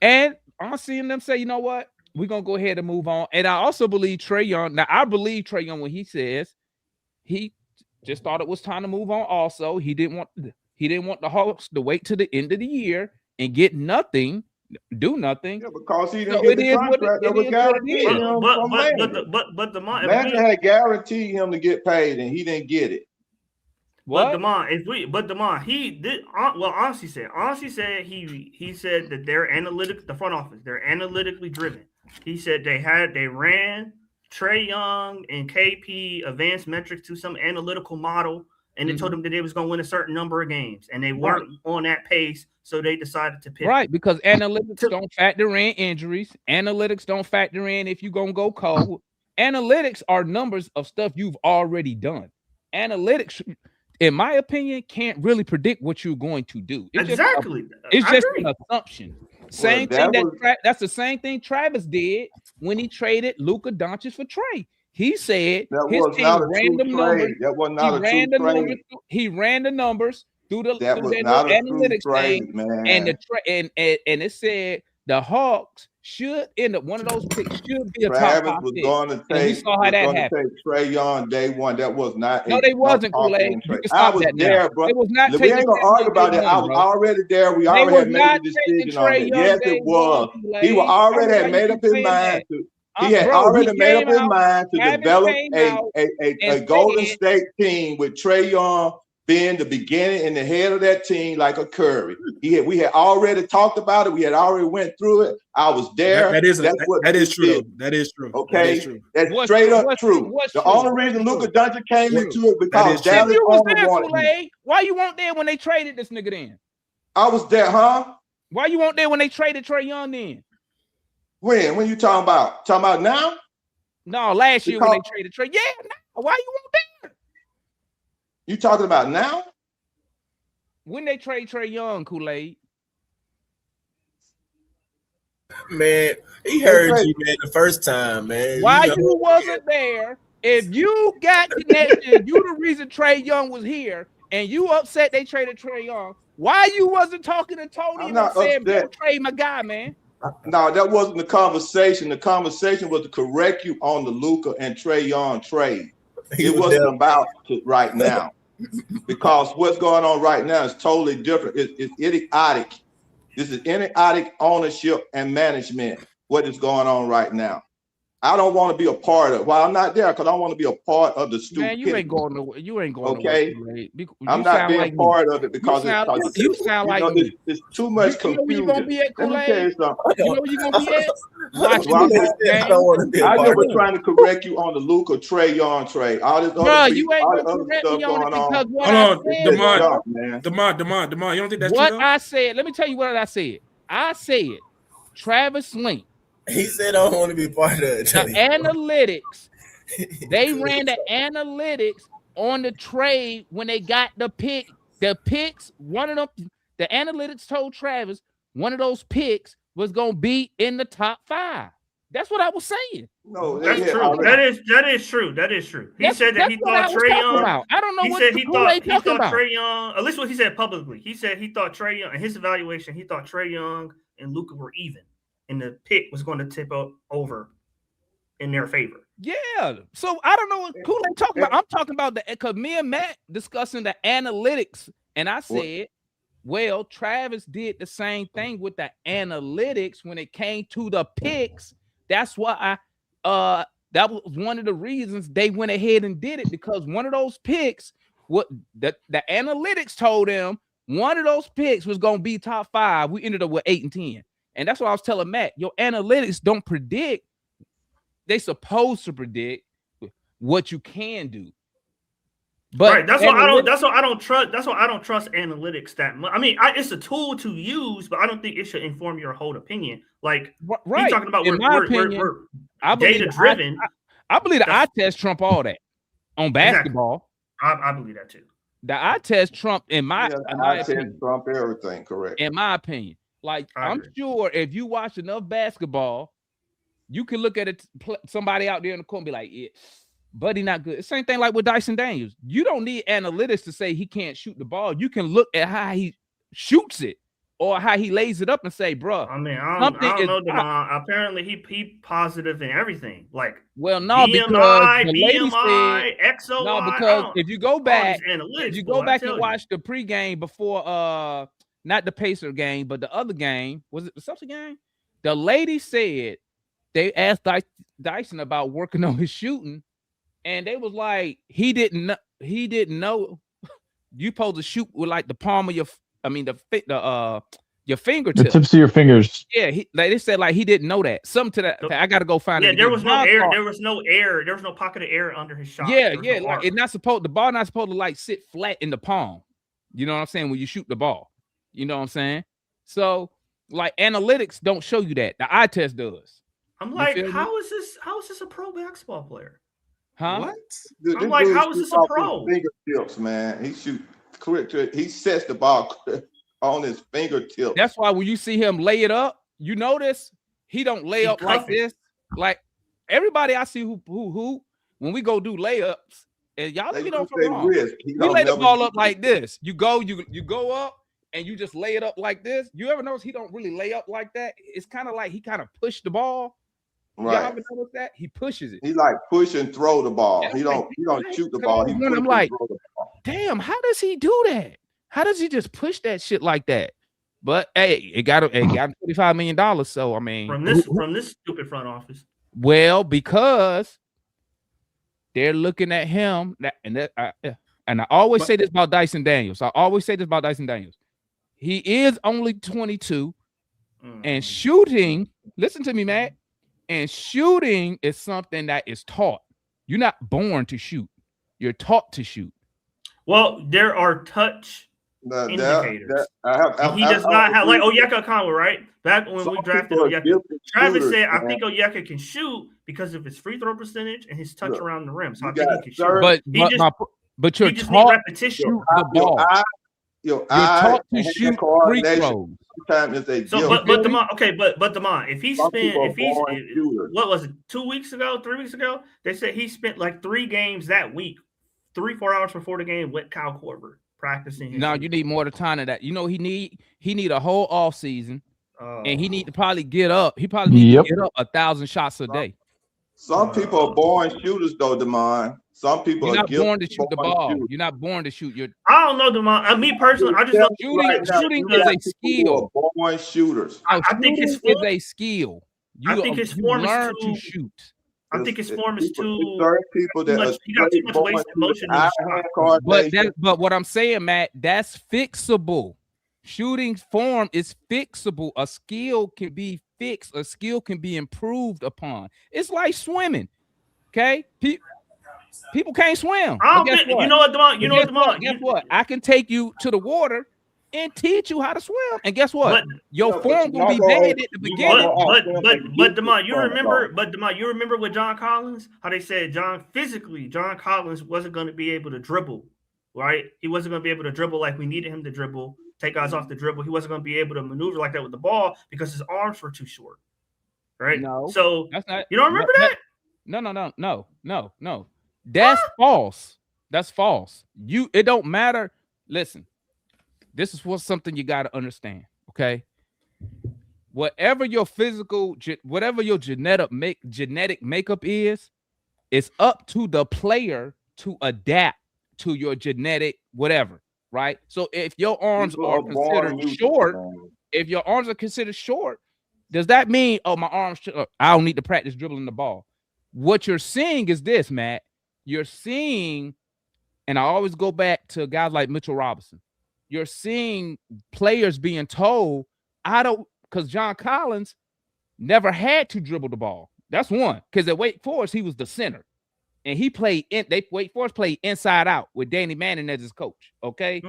And I'm seeing them say, you know what? We're going to go ahead and move on. And I also believe Trae Young. Now, I believe Trae Young when he says he just thought it was time to move on also. He didn't want the Hawks to wait to the end of the year and get nothing. Do nothing. Yeah, because he didn't get the contract that was guaranteed him from Landry. But Landry had guaranteed him to get paid, and he didn't get it. What? Damon, he did. Well, honestly said he said that the front office, they're analytically driven. He said they ran Trae Young and KP advanced metrics to some analytical model. And they told them that they was going to win a certain number of games, and they weren't on that pace, so they decided to pivot. Right, because analytics don't factor in injuries. Analytics don't factor in if you're going to go cold. Analytics are numbers of stuff you've already done. Analytics, in my opinion, can't really predict what you're going to do. It's just an assumption. That's the same thing Travis did when he traded Luka Doncic for Trae. He said his team ran the numbers. That was not a true trade. He ran the numbers through the analytics thing, man. And it said the Hawks should end up one of those picks should be a Travis top was pick. going to take. We saw how that happened. Trae Young day one. That was not. No, they wasn't, Kool-Aid. You can stop that there, now. bro. It was not. We ain't gonna argue about it. I was already there. We already had made a decision on it. Yes, it was. He already had made up his mind to. He had already made up his mind to develop a Golden State team with Trae Young been the beginning and the head of that team like a Curry. We had already talked about it. We had already went through it. I was there. That is true. Though. That is true. Okay, that is true. That's straight up true. The only reason Luka Doncic came into it because Dallas owner wanted him. Why you weren't there when they traded this nigga then? I was there, huh? Why you weren't there when they traded Trae Young then? When you talking about? Talking about now? No, last year when they traded Trae. Yeah, no. Why you weren't there? You talking about now? When they trade Trae Young, Kool-Aid. Man, he heard you, man, the first time, man. Why you wasn't there? If you got connected, you the reason Trae Young was here, and you upset they traded Trae Young. Why you wasn't talking to Tony and saying, "Bro, trade my guy, man"? No, that wasn't the conversation. The conversation was to correct you on the Luka and Trae Young trade. It wasn't about right now. Because what's going on right now is totally different. It's idiotic. This is idiotic ownership and management. What is going on right now? I don't want to be a part of. Well, I'm not there because I want to be a part of the stupidity. Man, you ain't going nowhere. You ain't going okay. Nowhere. I'm not being part of it because you sound like me. It's too much confusion. You know where you gonna be at, Let me tell you something. You know where you gonna be at? I just was trying to correct you on the Luka Trae Young trade. All this other, you ain't all gonna correct me on it because what I said. Demond, you don't think that's what true? I said? Let me tell you what I said. I said Travis Link. He said, I don't want to be part of it. The analytics, they ran the analytics on the trade when they got the pick. The picks, one of them, the analytics told Travis one of those picks was going to be in the top 5. That's what I was saying. No, that's true. That is true. That is true. He said that he thought Trae Young. I don't know he what said he thought about. Trae Young. At least what he said publicly. He said he thought Trae Young, in his evaluation, he thought Trae Young and Luka were even. And the pick was going to tip over in their favor. Yeah. So I don't know what Kool-Aid talking about. I'm talking about because me and Matt discussing the analytics, and I said, well, Travis did the same thing with the analytics when it came to the picks. That's why that was one of the reasons they went ahead and did it, because one of those picks, what the analytics told them, one of those picks was going to be top 5. We ended up with 8 and 10. And that's what I was telling Matt. Your analytics don't predict. They supposed to predict what you can do. But right, that's why I don't trust analytics that much. I mean, it's a tool to use, but I don't think it should inform your whole opinion. Like, right. He's talking about we're data driven. I believe the eye test trump all that on basketball. Exactly. I believe that too. The eye test trump in my opinion. Trump everything, correct? In my opinion. Like, I'm sure if you watch enough basketball, you can look at it, somebody out there in the corner and be like, yeah, buddy, not good. Same thing like with Dyson Daniels. You don't need analytics to say he can't shoot the ball. You can look at how he shoots it or how he lays it up and say, bro. I mean, I don't know, Devon. Apparently, he positive in everything. Like, well, no, BMI, XOI. No, because if you go back, and watch the pregame before not the Pacer game, but the other game, was it the Celtic game? The lady said they asked Dyson about working on his shooting, and they was like, he didn't know you supposed to shoot with like the palm of your fingertips. The tips of your fingers. Yeah, they said like he didn't know that. Something to that. I got to go find it. Yeah, there was no air. There was no air. There was no pocket of air under his shot. Yeah. Like the ball not supposed to like sit flat in the palm. You know what I'm saying? When you shoot the ball. You know what I'm saying? So, like, analytics don't show you that. The eye test does. I'm like, how is this a pro basketball player? Huh? What? I'm like, how is this a pro? Fingertips, man. He shoot correct. He sets the ball on his fingertips. That's why when you see him lay it up, you notice he don't lay up like this. Like everybody I see who when we go do layups, and y'all let me know if I'm wrong. We lay the ball up like this. You go up. And you just lay it up like this. You ever notice he don't really lay up like that? It's kind of like he kind of pushed the ball. Right. Y'all ever notice that? He pushes it. He like push and throw the ball. He don't shoot the ball. I'm like, damn, how does he do that? How does he just push that shit like that? But hey, it got him $25 million. So I mean, from this stupid front office. Well, because they're looking at him, and and I always say this about Dyson Daniels. He is only 22, and shooting. Listen to me, Matt. And shooting is something that is taught. You're not born to shoot. You're taught to shoot. Well, there are touch indicators. He does not have like Onyeka Okongwu, right? Back when we drafted Onyeka, Travis said, "I think Onyeka can shoot because of his free throw percentage and his touch around the rim. So I think he can shoot." But you're taught repetition. The ball. You're taught to shoot free throws. But Damon, if he's what was it, 2 weeks ago, 3 weeks ago? They said he spent like 3 games that week, 3-4 hours before the game with Kyle Korver practicing. Now you need more time than that. You know he need a whole off season, and he need to probably get up. He probably need to get up 1,000 shots a day. Some people are born shooters, though, Damon. Some people you're not born to shoot the ball. You're not born to shoot. I don't know, Damon. Me personally, I just know shooting is a skill. Born shooters. I think it's a skill. I think his form is to shoot. I think his form is too. Certain people that he got too much wasted motion. But what I'm saying, Matt, that's fixable. Shooting form is fixable. A skill can be fixed. A skill can be improved upon. It's like swimming. Okay, people can't swim. You know what, Damon? Guess what? I can take you to the water and teach you how to swim. And guess what? Your form will be bad at the beginning. But Damon, you remember with John Collins, how they said John Collins wasn't going to be able to dribble, right? He wasn't going to be able to dribble like we needed him to dribble, take guys off the dribble. He wasn't going to be able to maneuver like that with the ball because his arms were too short, right? No, so that's not. You don't remember that? No. That's false. That's false. It don't matter. Listen, this is something you got to understand. Okay, whatever your genetic makeup is, it's up to the player to adapt to your genetic whatever. Right. So if your arms are considered short, does that mean my arms? I don't need to practice dribbling the ball. What you're seeing is this, Matt. You're seeing, and I always go back to guys like Mitchell Robinson. You're seeing players being told, because John Collins never had to dribble the ball. That's one. Because at Wake Forest, he was the center. And Wake Forest played inside out with Danny Manning as his coach. Okay.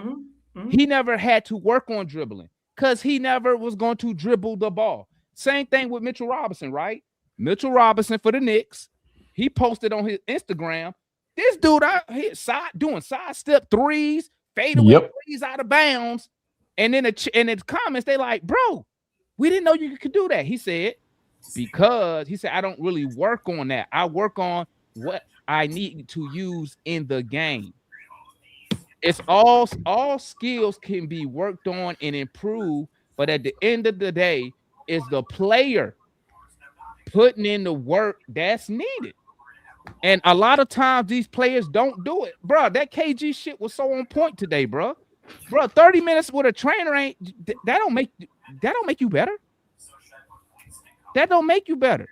He never had to work on dribbling because he never was going to dribble the ball. Same thing with Mitchell Robinson, right? Mitchell Robinson for the Knicks. He posted on his Instagram, this dude out here doing sidestep threes, fadeaway threes out of bounds. And then in the comments, they like, bro, we didn't know you could do that. He said, because I don't really work on that. I work on what I need to use in the game. It's all skills can be worked on and improved, but at the end of the day, it's the player putting in the work that's needed. And a lot of times these players don't do it. Bro, that KG shit was so on point today, bro. 30 minutes with a trainer that don't make you better. That don't make you better.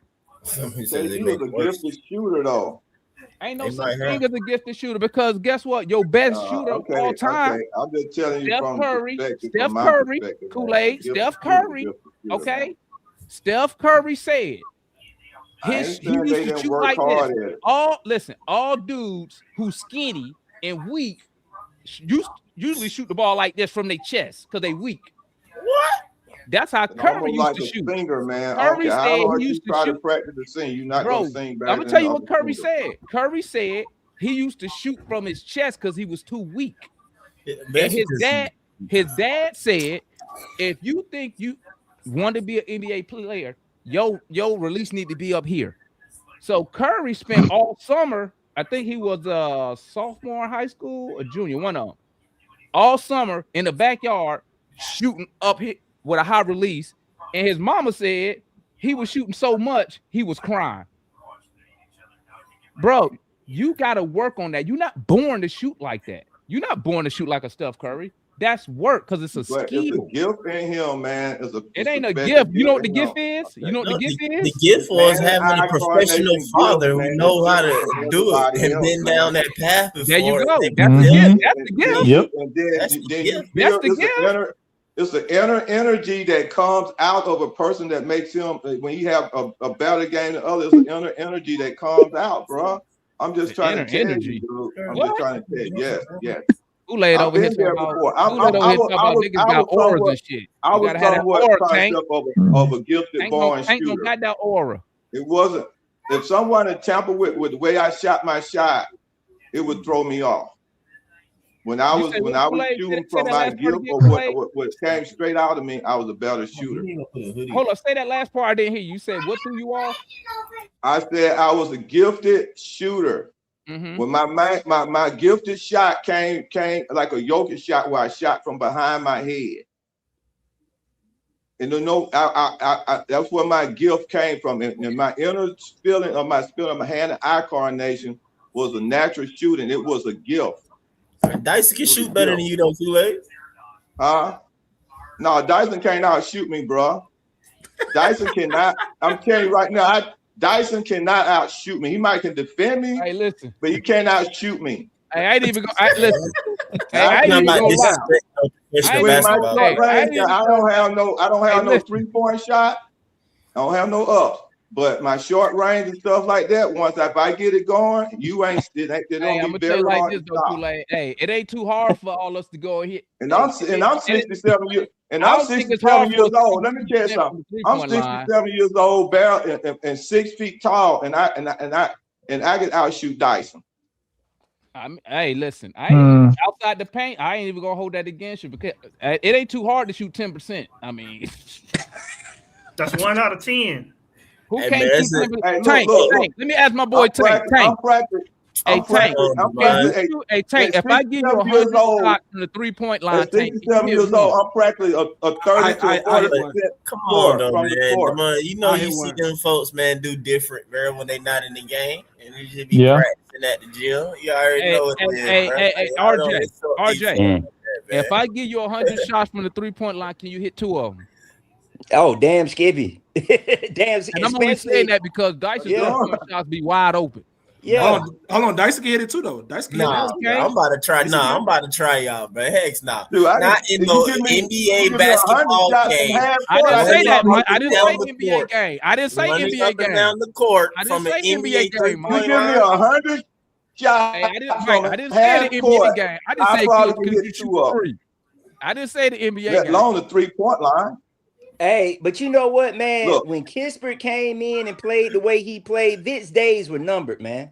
He was a gifted shooter, though. Ain't no such thing as a gifted shooter because guess what? Your best shooter of all time. Okay. I'm just telling you Steph Curry, Kool-Aid, Steph Curry. Okay. Steph Curry said he used to shoot like this. All dudes who skinny and weak usually shoot the ball like this from their chest because they weak. What? That's how Curry used to shoot. Singer, man. Curry said he used to shoot. To practice to sing. You're not gonna sing better. I'm gonna tell you what Curry said. Curry said he used to shoot from his chest because he was too weak. And his dad said, if you think you want to be an NBA player, your release need to be up here. So Curry spent all summer. I think he was a sophomore in high school, a junior, one of them. All summer in the backyard shooting up here with a high release, and his mama said he was shooting so much he was crying. Bro, you got to work on that. You're not born to shoot like that. You're not born to shoot like a Steph Curry. That's work because it's a But it's a skill. gift in him, man. It ain't a gift. You know what the gift is? You know what No, the gift the is? gift was having a Man-eye professional coordination father gift, who man. know how It's to different from do it everybody and else, been man. down that path before. There you go. They That's built the gift. it. That's the gift. Yep. And then That's the you gift. feel That's the gift. it's the inner energy that comes out of a person that makes him, when you have a better game than others, it's the inner energy that comes out, bro. I'm just trying to tell energy. you, dude. I'm What? just trying to tell you. Yes. Kool-Aid I've over here been there talking about before. Kool-Aid over here talking about niggas got auras and shit. I You was gotta have that somewhat aura, concept Tank. of a gifted Tank born don't shooter. got that aura. It wasn't. If someone had tampered with the way I shot my shot, it would throw me off. When I was shooting from my gift or what came straight out of me, I was a better shooter. Hold up, say that last part. I didn't hear you. You said what threw you off? I said I was a gifted shooter. When my gifted shot came like a Jokic shot where I shot from behind my head. And that's where my gift came from. And my inner feeling of my hand-eye coordination was a natural shooting. It was a gift. Dyson can shoot better than you, though, Kool-Aid. Huh? No, Dyson can't outshoot me, bro. Dyson cannot. I'm telling you right now, Dyson cannot outshoot me. He might can defend me, hey, listen, but he can't outshoot me. Hey, I ain't even go. Listen. Hey, I ain't even gonna lie. I don't have no 3-point shot. I don't have no ups. But my short range and stuff like that, if I get it going, it don't be very hard to stop. Hey, it ain't too hard for all us to go here. And I'm 67 years. And I'm 67 years old. Let me tell you something. I'm 67 years old, barrel and 6 feet tall, and I can outshoot Dyson. Hey, listen, I ain't outside the paint. I ain't even gonna hold that against you because it ain't too hard to shoot 10%. I mean, that's 1 out of 10. Who can't shoot 10%? Hey, Tank, let me ask my boy Tank. Hey, Tank. If I give you 100 shots from the 3-point line, at 67 years old, I'm practically a 30 to 40%. Come on, though, man. You know, you see them folks, man, do different, man, when they not in the game, and they just be practicing at the gym. You already know what it is. RJ. If I give you 100 shots from the 3-point line, can you hit 2 of them? Oh, damn, Skippy. Damn, and I'm only saying that because Dyson's 3-point shots be wide open. Yeah, hold on. Dyson can hit it too, though. Dyson can hit it. I'm about to try. I'm about to try y'all, but heck, not in no NBA basketball game. I didn't say that. I didn't say NBA game. I didn't say NBA game. Down the court from an NBA game. You give me 100 shots. I didn't say the NBA game. I didn't say could you shoot 3. I didn't say the NBA game. Along the 3-point line. Hey, but you know what, man? Look, when Kispert came in and played the way he played, Vic's days were numbered, man.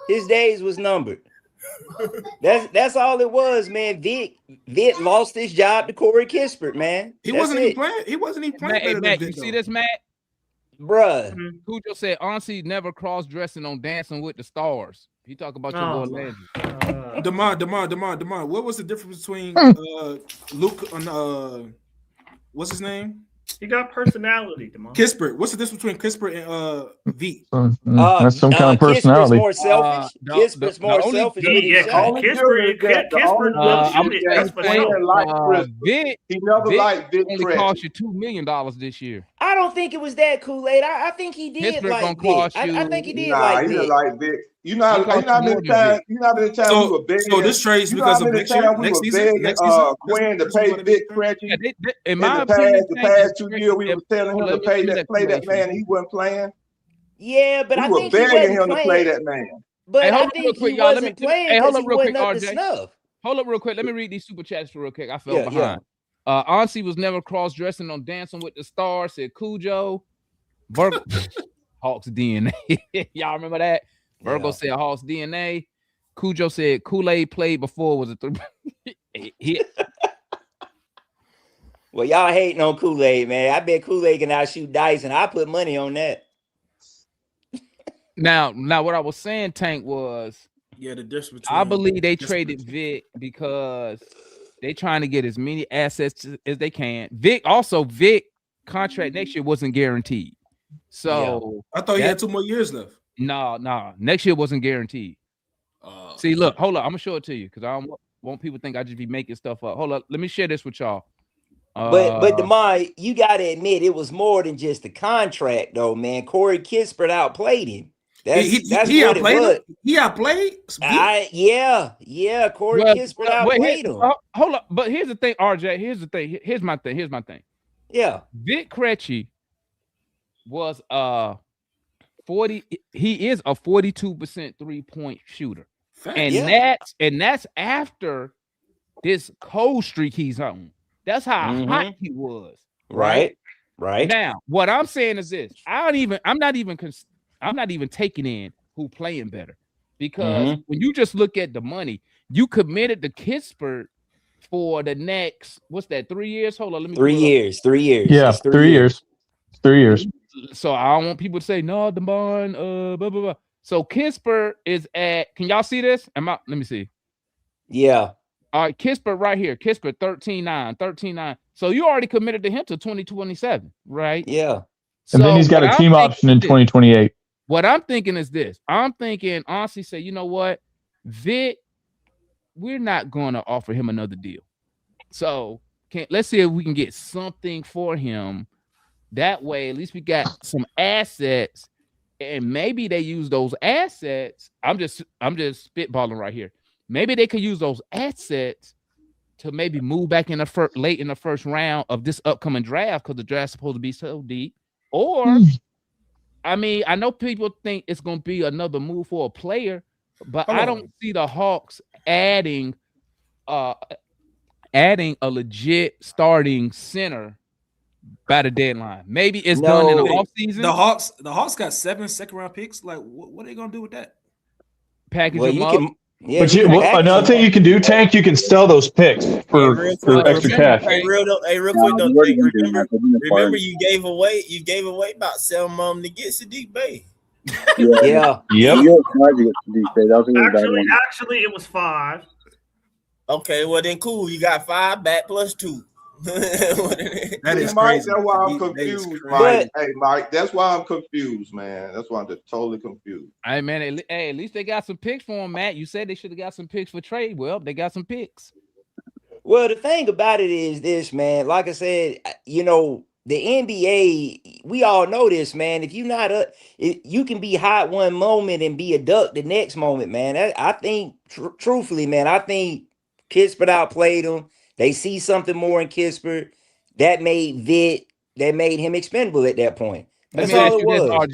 His days was numbered. That's all it was, man. Vic lost his job to Corey Kispert, man. He wasn't even playing. He wasn't even playing. Hey, Matt, you see this, Matt? Bruh. Cujo said, Ansi never cross-dressing on Dancing with the Stars. He talk about your boy Landry. Demar. What was the difference between Luke and what's his name? He got personality, Demar. Kispert. What's the difference between Kispert and V? That's some kind of personality. Kispert's more selfish. Kispert's more selfish. Kispert will shoot it. That's for sure. Vic only cost you $2 million this year. I don't think it was that Kool-Aid. I think he did like Vic. I think he did like Vic. Like Vic. You know how many times we were begging. So this trades because of next year, next season. Quinn to pay Vic Frenchie. In my opinion, the past 2 years, we were telling him to play that man, and he wasn't playing. Yeah, but I think we were begging him to play that man. But I think he wasn't playing because he wasn't up to snuff. Hold up real quick. Let me read these super chats real quick. I fell behind. Ansi was never cross-dressing on Dancing with the Stars, said Cujo. Hawks DNA. Y'all remember that? Virgo said Hawks DNA. Cujo said Kool-Aid played before was a 3. Well, y'all hating on Kool-Aid, man. I bet Kool-Aid can outshoot Dyson. I put money on that. Now, what I was saying, Tank, was the difference. I believe they traded Vic because they trying to get as many assets as they can. Vic contract next year wasn't guaranteed. So I thought he had 2 more years left. No. Next year wasn't guaranteed. See, look, hold up. I'm gonna show it to you because I don't. won't people think I just be making stuff up? Hold up, let me share this with y'all. But DeMar, you gotta admit it was more than just the contract, though, man. Corey Kispert outplayed him. That's he what it outplayed was. him? He outplayed? Yeah. Corey Kispert outplayed him. Hold up, but here's the thing, RJ. Here's the thing. Here's my thing. Yeah. Vic Krejci was 40. He is a 42% 3-point shooter, and that's after this cold streak he's on. That's how hot he was. Right. Now, what I'm saying is this: I'm not even taking in who playing better, because when you just look at the money, you committed to Kispert for the next 3 years? Hold on, let me 3 years. 3 years. Yeah, 3 years. 3 years. So I don't want people to say no, Demond, blah blah blah. So Kispert is at. Can y'all see this? Let me see. Yeah. All right, Kispert right here. Kispert 13-9. So you already committed to him to 2027, right? Yeah. And then he's got a team option in 2028. What I'm thinking is this. I'm thinking, honestly, say, you know what? Vic, we're not going to offer him another deal. So let's see if we can get something for him. That way, at least we got some assets, and maybe they use those assets. I'm just spitballing right here. Maybe they could use those assets to maybe move back in the late in the first round of this upcoming draft, because the draft's supposed to be so deep. Or, I mean, I know people think it's going to be another move for a player, but I don't see the Hawks adding a legit starting center by the deadline. Maybe it's done in the offseason. The Hawks got 7 second-round picks. Like, what are they going to do with that? Package them up. But another thing you can do, Tank, you can sell those picks for extra cash. Real quick, though, remember you gave away about 7 of them to get Sadiq Bey. Yeah. Actually, it was 5. Okay, well then cool. You got 5 back plus 2. That is Mike, that's why I'm confused, Mike. Hey, Mike, that's why I'm confused, man. That's why I'm just totally confused. Hey, man, at least they got some picks for him, Matt. You said they should have got some picks for trade. Well, they got some picks. Well, the thing about it is this, man. Like I said, you know, the NBA, we all know this, man. If you're not you can be hot one moment and be a duck the next moment, man. I think, truthfully, man, I think Kispert outplayed him. They see something more in Kispert. That made him expendable at that point. That's all it was.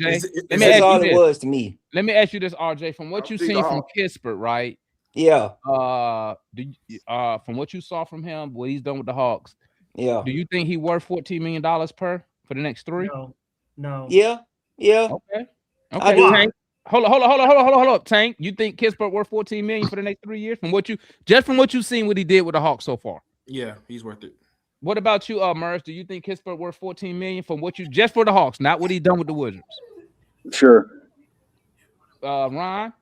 That's all it was to me. Let me ask you this, RJ. From what you've seen from Kispert, right? Yeah. From what you saw from him, what he's done with the Hawks. Yeah. Do you think he worth $14 million for the next 3? No. Yeah. Okay. Tank. Hold on, Tank. You think Kispert worth $14 million for the next 3 years? From what you've seen, what he did with the Hawks so far? Yeah, he's worth it. What about you, Murs? Do you think Kispert worth $14 million from what you just for the Hawks, not what he done with the Wizards? Sure. Ron?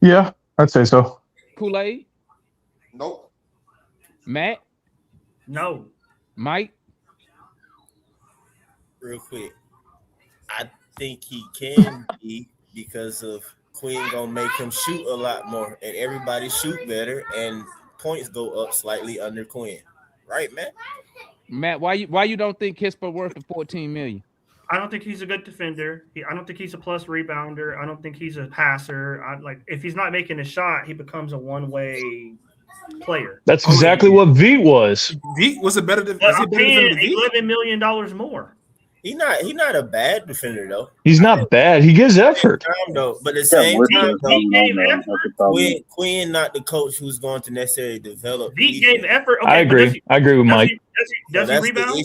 Yeah, I'd say so. Kool-Aid? Nope. Matt? No. Mike? Real quick, I think he can be, because of Quinn gonna make him shoot a lot more, and everybody shoot better, and points go up slightly under Quinn, right, Matt? Matt, why you don't think Kispert worth the $14 million? I don't think he's a good defender. I don't think he's a plus rebounder. I don't think he's a passer. If he's not making a shot, he becomes a one-way player. That's exactly what Veet was. Veet was a better defender. I'm paying $11 million more. He's not a bad defender though. He's not bad. He gives effort. But at the same time, Quinn not the coach who's going to necessarily develop. He gave effort. Okay, I agree with Mike. Does he rebound?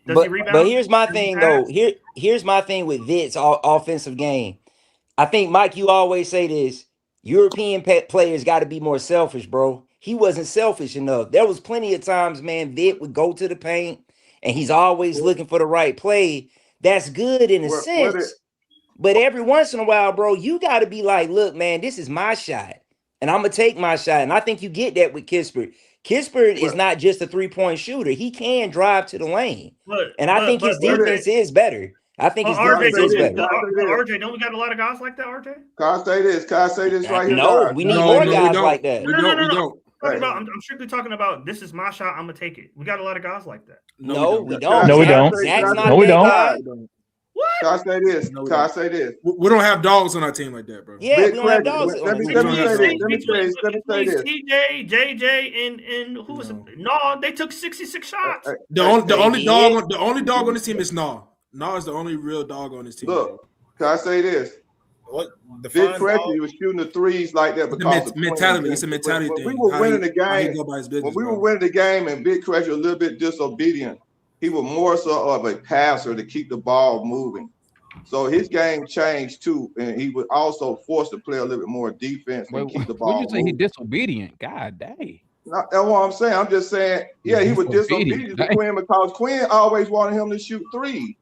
But here's my thing though. Here's my thing with Vit's offensive game. I think, Mike, you always say this. European players got to be more selfish, bro. He wasn't selfish enough. There was plenty of times, man, Vit would go to the paint and he's always looking for the right play. That's good in a sense. But every once in a while, bro, you got to be like, look, man, this is my shot. And I'm going to take my shot. And I think you get that with Kispert. Kispert is not just a 3-point shooter. He can drive to the lane. And I think his defense is better. I think it's RJ, defense is better. RJ, don't we got a lot of guys like that, RJ? Can I say this? Can I say this right here? No, we need more guys like that. We don't. I'm strictly talking about this is my shot. I'm gonna take it. We got a lot of guys like that. No, we don't. No, we don't. Zach's not No, we don't. guy. What? Can I say this? Can I say this? We don't have dogs on our team like that, bro. Yeah, we don't have dogs. Let me say this. TJ, JJ, and who was it? No, they took 66 shots. The only dog on this team is Nah. Nah is the only real dog on this team. Look, can I say this? What Big Cretchy was shooting the threes like that because of mentality. It's a mentality thing. We were winning the game. When we were winning the game, and Big Cretchy was a little bit disobedient. He was more so of a passer to keep the ball moving. So his game changed too, and he was also forced to play a little bit more defense and keep the ball. What you say? He disobedient? God dang. That's what I'm saying. I'm just saying, yeah, he was disobedient to Quinn because Quinn always wanted him to shoot threes.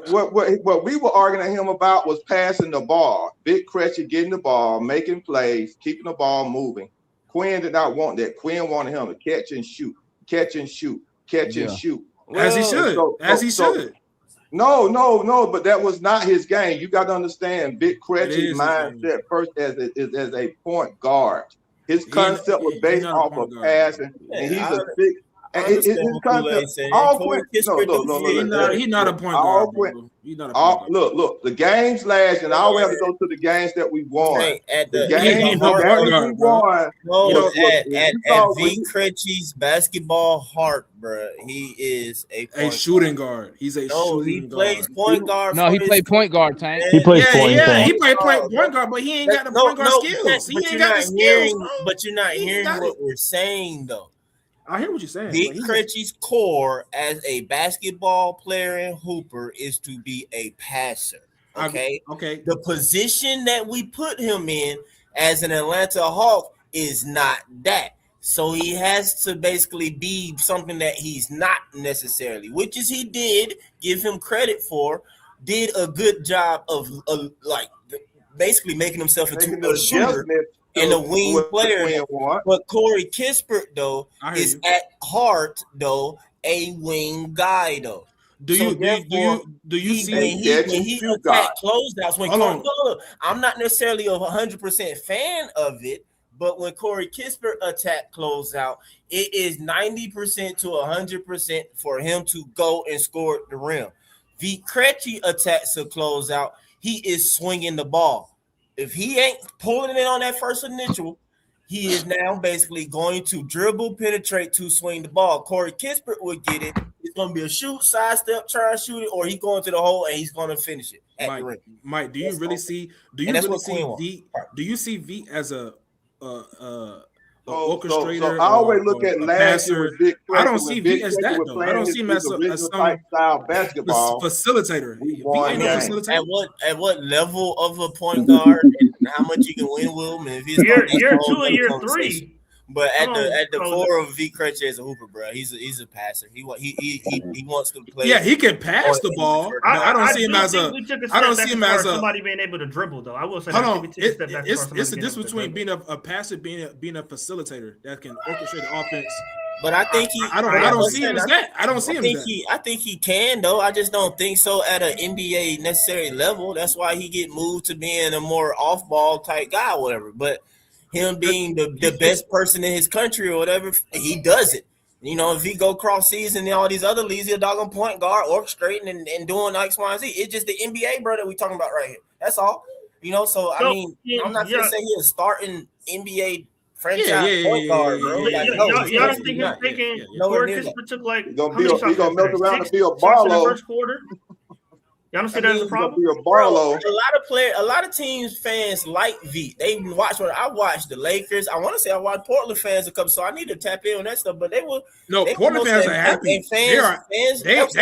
What we were arguing him about was passing the ball. Big Cretchy getting the ball, making plays, keeping the ball moving. Quinn did not want that. Quinn wanted him to catch and shoot, catch and shoot, catch and shoot. As he should. As he should. No, but that was not his game. You got to understand Big Cretchy's mindset first as a point guard. His concept was based off of passing, and he's a big. His concept. He's not a point guard. He's not a point guard. Look, the games last, and I always have to go to the games that we won. At the games we won. At V. Cretchy's basketball heart, bro, he is a shooting guard. He's a shooting guard. He plays point guard. No, he played point guard, Tank. He plays point guard. He played point guard, but he ain't got the point guard skills. He ain't got the skills. But you're not hearing what we're saying, though. I hear what you're saying. Big Cretchy's core as a basketball player and hooper is to be a passer. Okay. The position that we put him in as an Atlanta Hawk is not that. So he has to basically be something that he's not necessarily, which is he did give him credit for, did a good job of like basically making himself into a shooter and a wing player. But Corey Kispert, though, is at heart, though, a wing guy, though. Do you see when he attacked closeouts? I'm not necessarily a 100% fan of it, but when Corey Kispert attacked closeout, it is 90% to 100% for him to go and score at the rim. V. Cretchy attacks a closeout, he is swinging the ball. If he ain't pulling it on that first initial, he is now basically going to dribble, penetrate to swing the ball. Corey Kispert would get it. It's going to be a shoot, sidestep, try and shoot it, or he's going to the hole and he's going to finish it at the rim. Mike, do you see V as a orchestrator? So I always look at last year with Big Cretchy. I don't see V as that, though. I don't see him as some style basketball facilitator. V ain't no facilitator. At what level of a point guard and how much you can win with him? If year 2 and year 3. But at the core of V. Cretchy as a hooper, bro, he's a passer. He wants to play. Yeah, he can pass the ball. I don't see him as a. I don't see him as somebody being able to dribble, though. I will say. Hold on, it's the difference between being a passer, being a facilitator that can orchestrate the offense. But I think I don't see him as that. I don't see him as that. I think he can, though. I just don't think so at an NBA necessary level. That's why he get moved to being a more off-ball type guy, or whatever. But him being the best person in his country or whatever, he does it. You know, if he go cross season and all these other leagues, he's a doggone point guard, orchestrating and doing X, Y, and Z. It's just the NBA, bro, that we talking about right here. That's all. You know, so I mean, I'm not gonna say he's a starting NBA franchise point guard, bro. Y'all don't think him thinking Corey Kispert took like he's gonna melt around and be a Barlow. First quarter. Y'all don't see that as a problem? A lot of teams fans like V. They watch what I watched the Lakers. I want to say I watched Portland fans a couple, so I need to tap in on that stuff. But Portland fans are happy. They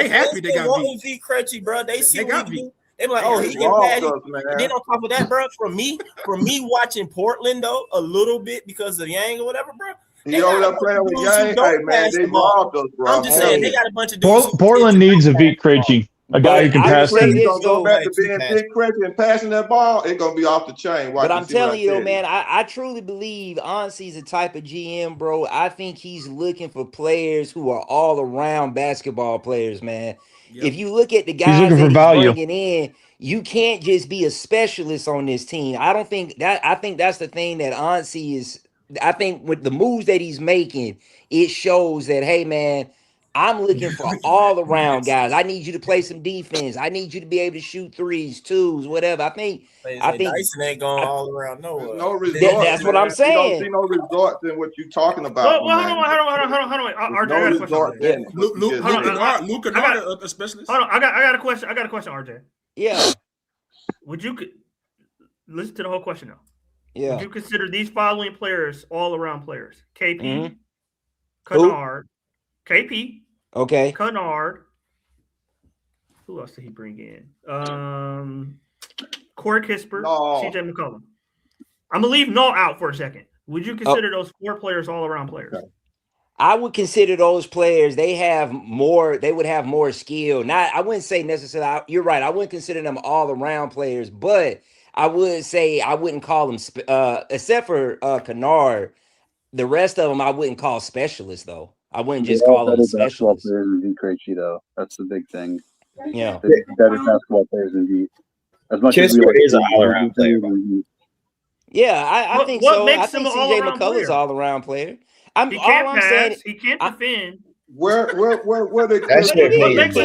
happy they got V. Cretchy, bro. They see what he do. They're like, oh, he can pass. And then on top of that, bro, for me watching Portland though a little bit because of Yang or whatever, bro. He over there playing with Yang. Hey man, they robbed us, bro. I'm just saying they got a bunch of Portland needs a V. Cretchy. A guy who can pass. He's gonna go back to being Big Craig and passing that ball. It's gonna be off the chain. But I'm telling you, though, man, I truly believe Ansi's the type of GM, bro. I think he's looking for players who are all around basketball players, man. Yep. If you look at the guys that he's bringing in, you can't just be a specialist on this team. I think that's the thing that Ansi is. I think with the moves that he's making, it shows that, hey, man, I'm looking for all around guys. I need you to play some defense. I need you to be able to shoot threes, twos, whatever. I think Dyson ain't going all around nowhere. No resort. That's what I'm saying. You don't see no resorts in what you're talking about. Well, hold on. RJ, I got a question. Luke Kennard, a specialist. Hold on, I got a question. RJ. Yeah. Would you listen to the whole question now? Yeah. Would you consider these following players all around players? KP, Kennard, KP. Okay. Kennard. Who else did he bring in? Corey Kispert, CJ McCollum. I'm gonna leave Null out for a second. Would you consider those 4 players all around players? I would consider those players. They would have more skill. I wouldn't say necessarily. You're right. I wouldn't consider them all around players, but I would say I wouldn't call them except for Kennard. The rest of them I wouldn't call specialists though. I wouldn't just call them specialists. Players in Krejci, though. That's the big thing. Yeah, better basketball players in Heat. As much as Kispert is an all-around player. Yeah, I think so. I think CJ McCullough's all-around player. He can't pass. He can't defend. Where they? That's your opinion. He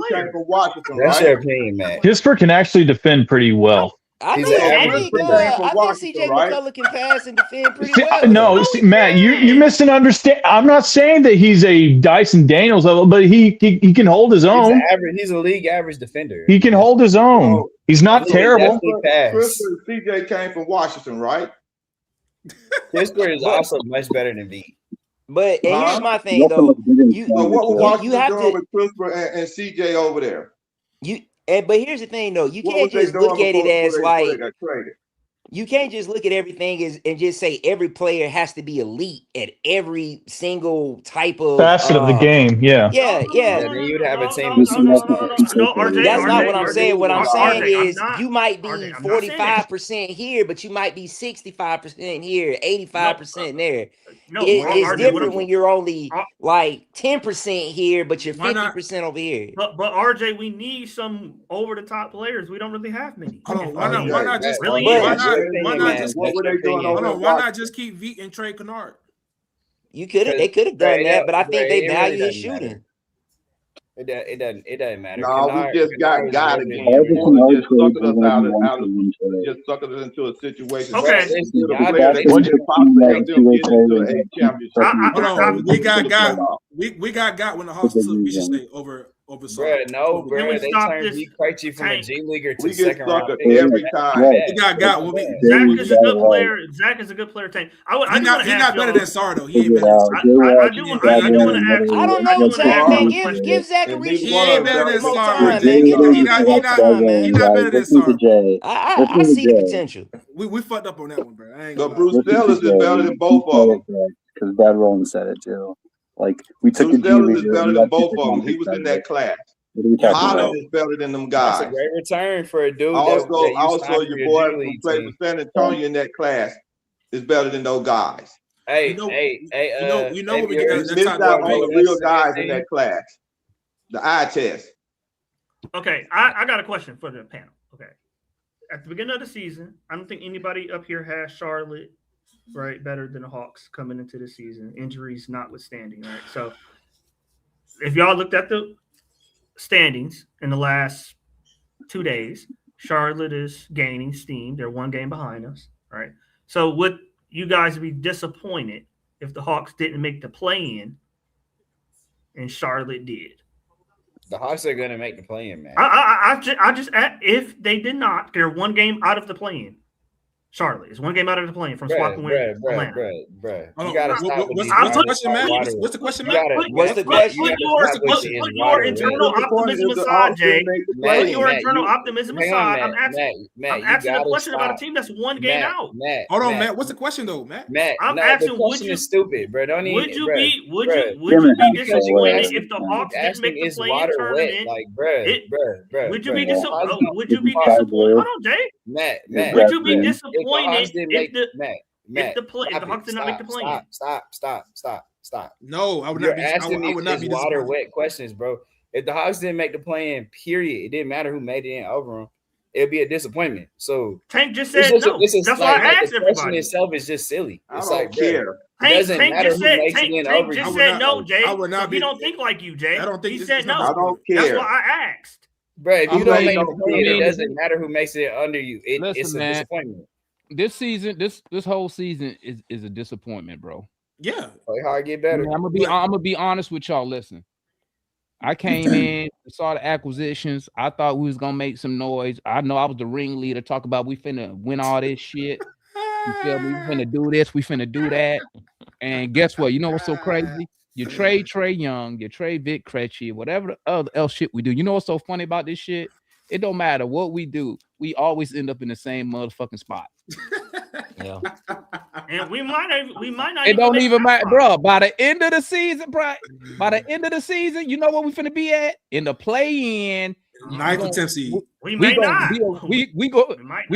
came from Washington, That's right? your opinion, man. Kispert can actually defend pretty well. I think CJ McCullough can pass and defend pretty well. No, Matt, you misunderstand. I'm not saying that he's a Dyson Daniels level, but he can hold his own. He's a league average defender. He can hold his own. He's not terrible. CJ came from Washington, right? Kispert is also much better than V. But here's my thing, though. What was Washington doing with Kispert and CJ over there? But here's the thing, though. You can't just look at it as like you can't just look at everything and just say every player has to be elite at every single type of facet of the game. Yeah. Then you'd have a team. That's not what I'm saying. What I'm saying is you might be 45% here, but you might be 65% here, 85% there. It's different when you're only like 10% here, but you're 50% over here. But RJ, we need some over the top players. We don't really have many. Why not just keep Veet and Trey Kennard? They could have done that, but I think they value his shooting. It doesn't matter. No, we just got again. Just suckered us into a situation. Okay. We got when the Hawks took Michigan over. Bro, they turned V. Krejci from a G leaguer to second round every time. Zach is a good player. Zach is a good player. He's not better than Sar though. He ain't better. I do want to ask. I don't know, Zach. Man, give Zach a reach. He ain't better than Sar. He not better than Sar. I see the potential. We fucked up on that one, bro. But Bruce Ellis is better than both of them. Because Brad Rowland said it too. Like we took Bruce Ellis is better than both of them. He was in that class. Holland is better than them guys. That's a great return for a dude. Also, your boy who played for San Antonio in that class is better than those guys. You know what we get missed out on the real guys in that class. The eye test. Okay, I got a question for the panel. Okay, at the beginning of the season, I don't think anybody up here has Charlotte better than the Hawks coming into the season, injuries notwithstanding, right? So, if y'all looked at the standings in the last 2 days, Charlotte is gaining steam. They're 1 game behind us, right? So would you guys be disappointed if the Hawks didn't make the play-in and Charlotte did? The Hawks are going to make the play-in, man. I just if they did not, they're 1 game out of the play-in. Charlotte. It's one game out of the plane from swapping with Atlanta. Hold You on. gotta stop with What's these the question, Matt? What's the question, Matt? What's the question? Put your internal optimism aside, Jay. Put your internal optimism aside. I'm asking a question about a team that's one game out. Hold on, Matt. What's the question though, Matt? I'm asking, the question is stupid, bro. Don't would even, you bro, be because you disappointed asking, if the Hawks didn't make the play-in tournament? Like, bro. Would you be disappointed? Hold on, Jay. Matt, would you be disappointed if the Hawks did not make the play-in? Stop. No, I would You're not be. asking I would not be water disappointed. wet questions, bro. If the Hawks didn't make the play-in, period, it didn't matter who made it in over them. It'd be a disappointment. So Tank just said no. That's why I asked the everybody. question itself is just silly. It's I don't care. It doesn't matter who makes it in over you. Tank just said no, Jay. I would not He don't think like you, Jay. I don't think he said no. I don't care. That's why I asked. Bro, if you don't make the play-in, mean, it doesn't matter who makes it under you. It's a disappointment. This season, this whole season is a disappointment, bro. Yeah. Play hard, get better. I'm gonna be honest with y'all. Listen, I came in, saw the acquisitions. I thought we was gonna make some noise. I know I was the ringleader. Talk about we finna win all this shit. You feel me? We finna do this. We finna do that. And guess what? You know what's so crazy? You trade Trey Young, you trade Vic Krejci, whatever the other else shit we do. You know what's so funny about this shit? It don't matter what we do. We always end up in the same motherfucking spot. Yeah. And we might not. It don't even matter, bro. By the end of the season, bro. By the end of the season, you know what we finna be at? In the play-in. 9th or 10th seed. We may not. We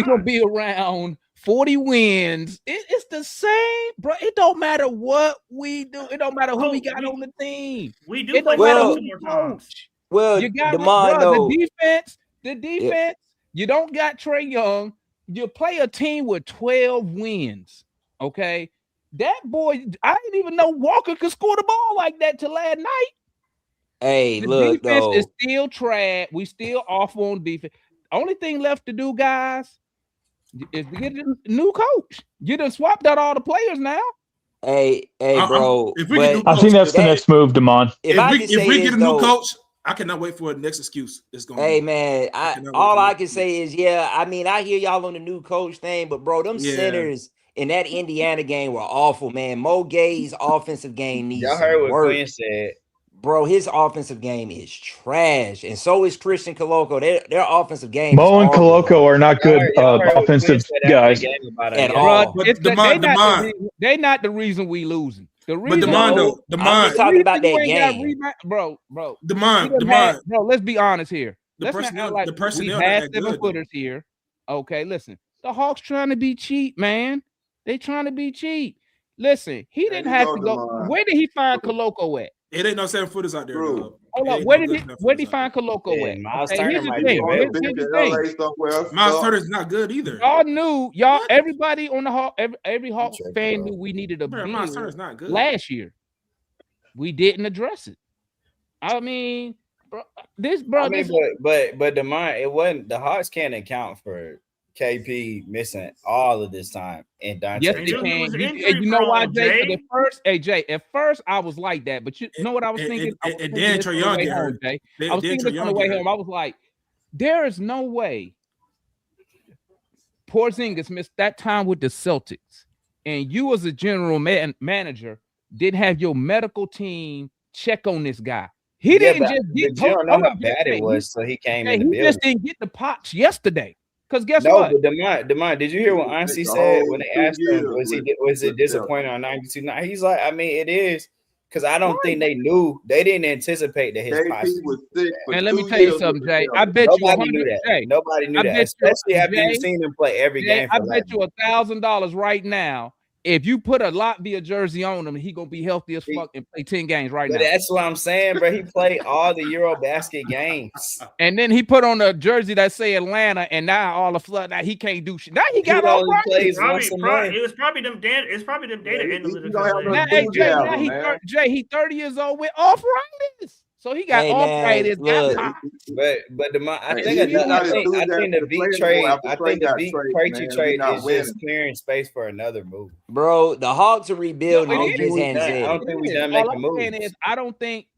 gonna be around 40 wins. It's the same, bro. It don't matter what we do. It don't matter who we got on the team. We do it play don't some more times. Well, you got the defense. You don't got Trey Young. You play a team with 12 wins. Okay. That boy, I didn't even know Walker could score the ball like that till last night. Hey, the look, defense though. is still trash. We still off on defense. Only thing left to do, guys, is to get a new coach. You done swapped out all the players now. Hey, bro. I think that's the next move, Damon. If we get a new coach, I cannot wait for the next excuse. It's going. Hey, man, all I can say is, I mean, I hear y'all on the new coach thing, but bro, them centers in that Indiana game were awful, man. Mo Gay's offensive game needs y'all heard what work. Quinn said. Bro, his offensive game is trash, and so is Christian Coloco. Their offensive game. Mo and Coloco are not good offensive guys at all. They're not the reason we losing. The reason, I'm just talking about that game, bro. Demond, bro. Let's be honest here. The personnel we had 7-footers here. Okay, listen. The Hawks trying to be cheap, man. They trying to be cheap. Listen, he didn't have to go. Where did he find Coloco at? It ain't no 7-footers out there. Hold on. Where did he find Coloco at? Miles Here's the thing. Miles Turner's not good either. Y'all knew, everybody on the Hawk, every Hawk fan knew we needed a Miles Turner's not good last year. We didn't address it. I mean, bro, but Demar, it wasn't the Hawks can't account for KP missing all of this time and Dante. Yes, they can. You know why, Jay? At first I was like that, but you know what I was thinking? And then Trey Young got hurt. I was thinking on the way home. I was like, there is no way Porzingis missed that time with the Celtics, and you as a general manager didn't have your medical team check on this guy. He didn't just get. You don't know how bad it was, so he came in the building. He just didn't get the pops yesterday. Because guess what? But Demar, did you hear what Ansi said when they asked him, was it disappointing on 92? He's like, I mean, it is, because I don't think they knew, they didn't anticipate that his posture was sick. And let me tell you something, Jay. I bet nobody knew that. Nobody knew that, especially after you've seen him play every game. I bet you $1,000 right now. If you put a Latvia jersey on him, he gonna be healthy as fuck and play 10 games right now. That's what I'm saying, bro. He played all the EuroBasket games, and then he put on a jersey that say Atlanta, and now all the flood. Now he can't do shit. Now he got all right. It was probably them data. It's probably them data analytics. Jay, he 30 years old with arthritis. So he got arthritis. But I think the beat trade, I think the beat Krejci trade is just clearing space for another move. Bro, the Hawks are rebuilding. I don't think we done making moves.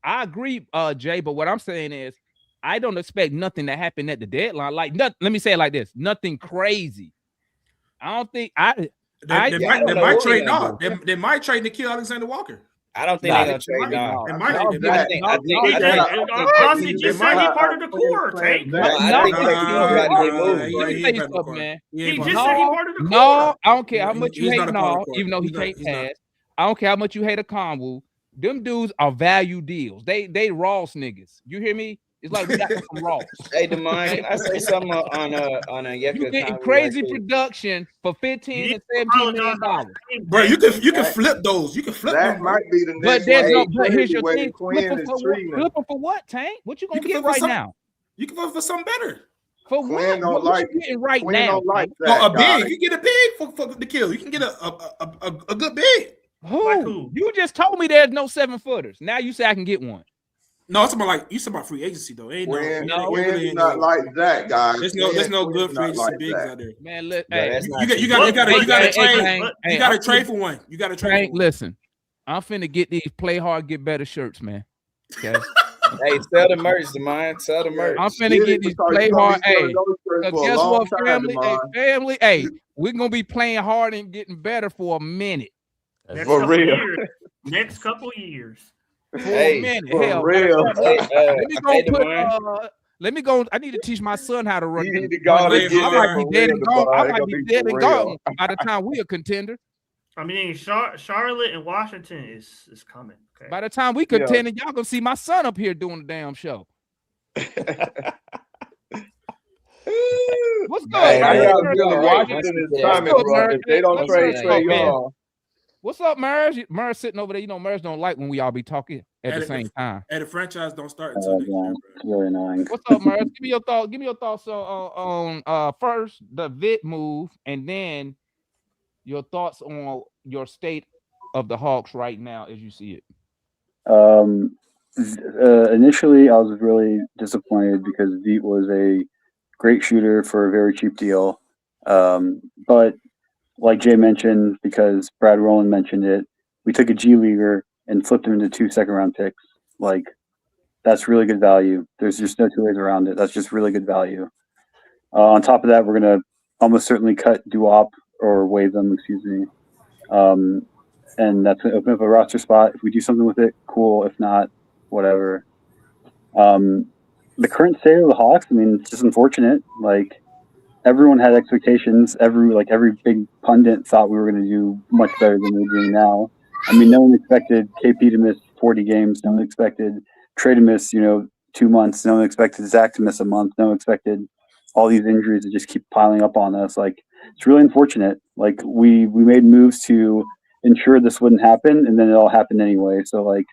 I agree, Jay, but what I'm saying is I don't expect nothing to happen at the deadline. Let me say it like this: nothing crazy. I don't think They might trade Nard. They might trade Nikhil Alexander Walker. I don't think they're gonna trade Nard. Honestly, just said he part of the core, Tank. I think let me tell you something, man. He just said he part of the core. No, I don't care how much you hate Nard, even though he can't pass. I don't care how much you hate a Conwu. Them dudes are value deals. They Ross niggas. You hear me? It's like we got them from Ross. Hey, Demond, can I say something on a You getting crazy production for $15 and $17 million. Bro, you can flip those. You can flip that them. Might be the next but there's no. one. But here's your thing. Flip them for what, Tank? What you gonna get right now? You can flip for something better. For what? What you getting right now? A big. You get a big for the kill. You can get a good big. Who? You just told me there's no 7-footers. Now you say I can get one. No, it's about you said about free agency though. Ain't Quinn's not like that, guys. There's no good free agency bigs out there. Man, look, you gotta trade for one. You gotta trade. Listen, I'm finna get these play hard, get better shirts, man. Okay. Hey, sell the merch, man. Sell the merch. I'm finna get these play hard. Hey, guess what, family? Family. Hey, we're gonna be playing hard and getting better for a minute. For real. Next couple years. For a minute. Hell, real. Let me go. I need to teach my son how to run. You need to go. I might be dead and gone. I might be dead and gone by the time we a contender. I mean, Charlotte and Washington is coming. Okay. By the time we contend, y'all gonna see my son up here doing the damn show. What's good? Washington is coming, bro. If they don't trade Trae Young. What's up, Murs? Murs sitting over there. You know, Murs don't like when we all be talking at the same time. And the franchise don't start until next year. Very annoying. What's up, Murs? Give me your thoughts. Give me your thoughts on first the Vitt move, and then your thoughts on your state of the Hawks right now as you see it. Initially, I was really disappointed because Vitt was a great shooter for a very cheap deal, but like Jay mentioned, because Brad Rowland mentioned it, we took a G Leaguer and flipped him into 2 second-round picks. Like, that's really good value. There's just no two ways around it. That's just really good value. On top of that, we're going to almost certainly cut Duop or waive them, excuse me. And that's going to open up a roster spot. If we do something with it, cool. If not, whatever. The current state of the Hawks, I mean, it's just unfortunate. Like, everyone had expectations. Every big pundit thought we were going to do much better than we're doing now. I mean, no one expected KP to miss 40 games. No one expected Trae to miss, 2 months. No one expected Zach to miss a month. No one expected all these injuries to just keep piling up on us. Like, it's really unfortunate. Like, we made moves to ensure this wouldn't happen, and then it all happened anyway. So, like,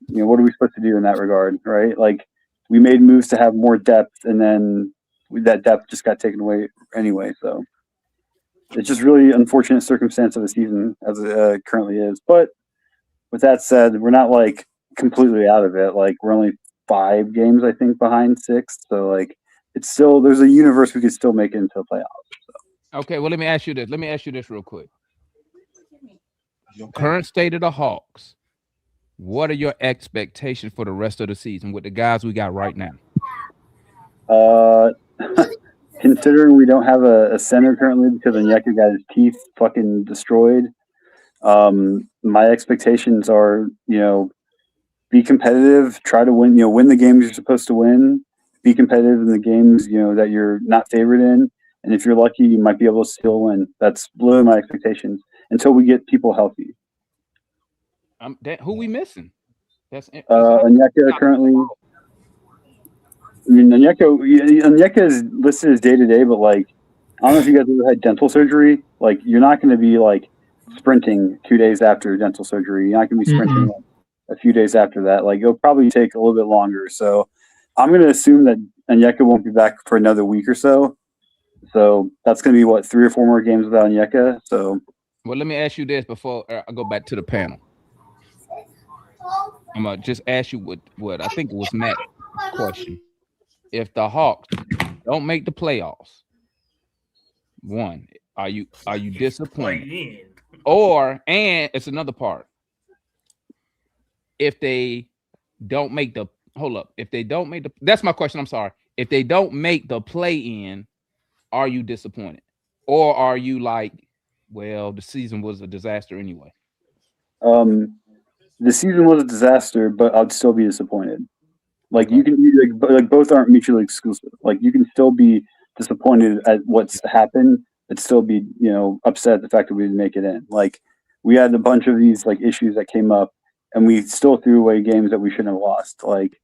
what are we supposed to do in that regard, right? Like, we made moves to have more depth, and then that depth just got taken away anyway. So it's just really unfortunate circumstance of the season as it currently is. But with that said, we're not like completely out of it. Like, we're only 5 games, I think, behind 6. So like, it's still, there's a universe we could still make it into the playoffs. So. Okay. Well, let me ask you this real quick. Current state of the Hawks. What are your expectations for the rest of the season with the guys we got right now? Considering we don't have a center currently because Onyeka got his teeth fucking destroyed, my expectations are, be competitive, try to win, win the games you're supposed to win, be competitive in the games, that you're not favored in. And if you're lucky, you might be able to still win. That's literally my expectations until we get people healthy. Who we missing? That's Onyeka currently. I mean, Onyeka is listed as day-to-day, but, like, I don't know if you guys ever had dental surgery. Like, you're not going to be, like, sprinting 2 days after dental surgery. You're not going to be sprinting a few days after that. Like, it'll probably take a little bit longer. So I'm going to assume that Onyeka won't be back for another week or so. So that's going to be, 3 or 4 more games without Onyeka. So, well, let me ask you this before I go back to the panel. I'm going to just ask you what I think it was Matt's question. If the Hawks don't make the playoffs, one, are you disappointed? And it's another part. If they don't make the that's my question. I'm sorry. If they don't make the play in, are you disappointed? Or are you like, well, the season was a disaster anyway? The season was a disaster, but I'd still be disappointed. Like Okay. you can like both aren't mutually exclusive. Like you can still be disappointed at what's happened, but still be upset at the fact that we didn't make it in. Like we had a bunch of these like issues that came up, and we still threw away games that we shouldn't have lost. Like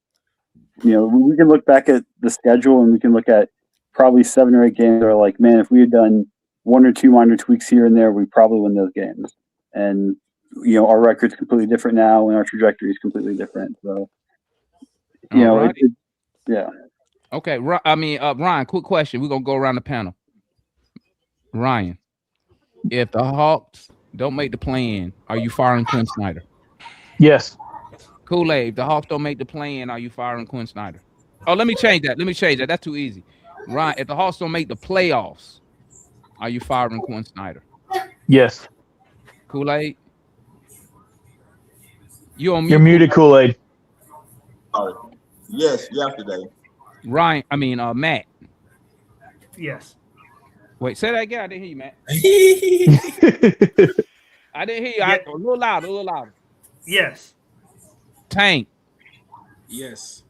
we can look back at the schedule and we can look at probably 7 or 8 games that are like, man, if we had done 1 or 2 minor tweaks here and there, we probably win those games. And our record's completely different now, and our trajectory is completely different. So. Right. Yeah. Okay. Ryan, quick question. We're going to go around the panel. Ryan, if the Hawks don't make the play-in, are you firing Quinn Snyder? Yes. Kool-Aid, if the Hawks don't make the play-in, are you firing Quinn Snyder? Oh, let me change that. That's too easy. Ryan, if the Hawks don't make the playoffs, are you firing Quinn Snyder? Yes. Kool-Aid? You're muted, Kool-Aid. Yes, yesterday. Ryan, Matt. Yes. Wait, say that again. I didn't hear you, Matt. I didn't hear you. Yeah. A little louder. Yes. Tank. Yes.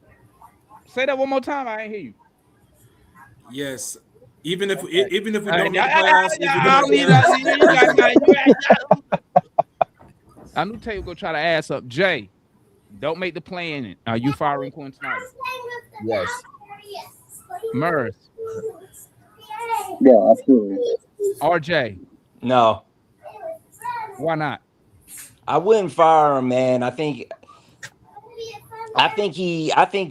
Say that one more time. I didn't hear you. Yes. Even if we don't make the I knew Tay was gonna try to ass up. Jay, don't make the play in it. Are you firing Quinn Snyder? Yes. Murs. Yeah, absolutely. RJ. No. Why not? I wouldn't fire him, man. I think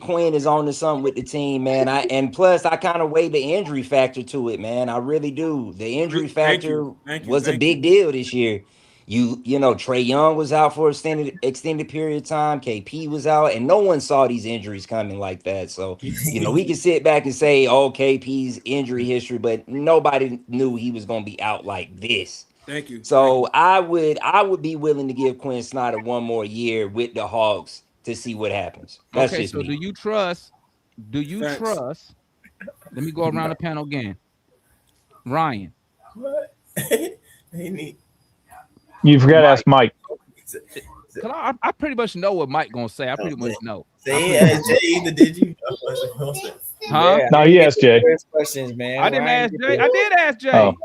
Quinn is on to something with the team, man. And plus I kind of weigh the injury factor to it, man. I really do. The injury factor was a big deal this year. Trae Young was out for extended period of time. KP was out, and no one saw these injuries coming like that. So, we can sit back and say, oh, KP's injury history, but nobody knew he was going to be out like this. Thank you. So I would be willing to give Quinn Snyder one more year with the Hawks to see what happens. That's okay, just so me. do you trust? Let me go around the panel again. Ryan. What? You forgot to ask Mike. I pretty much know what Mike gonna say. I pretty much know. Say ask Jay either, did you? Huh? Yeah, no, you asked Jay. Questions, man. I didn't ask Jay. I did ask Jay. Oh.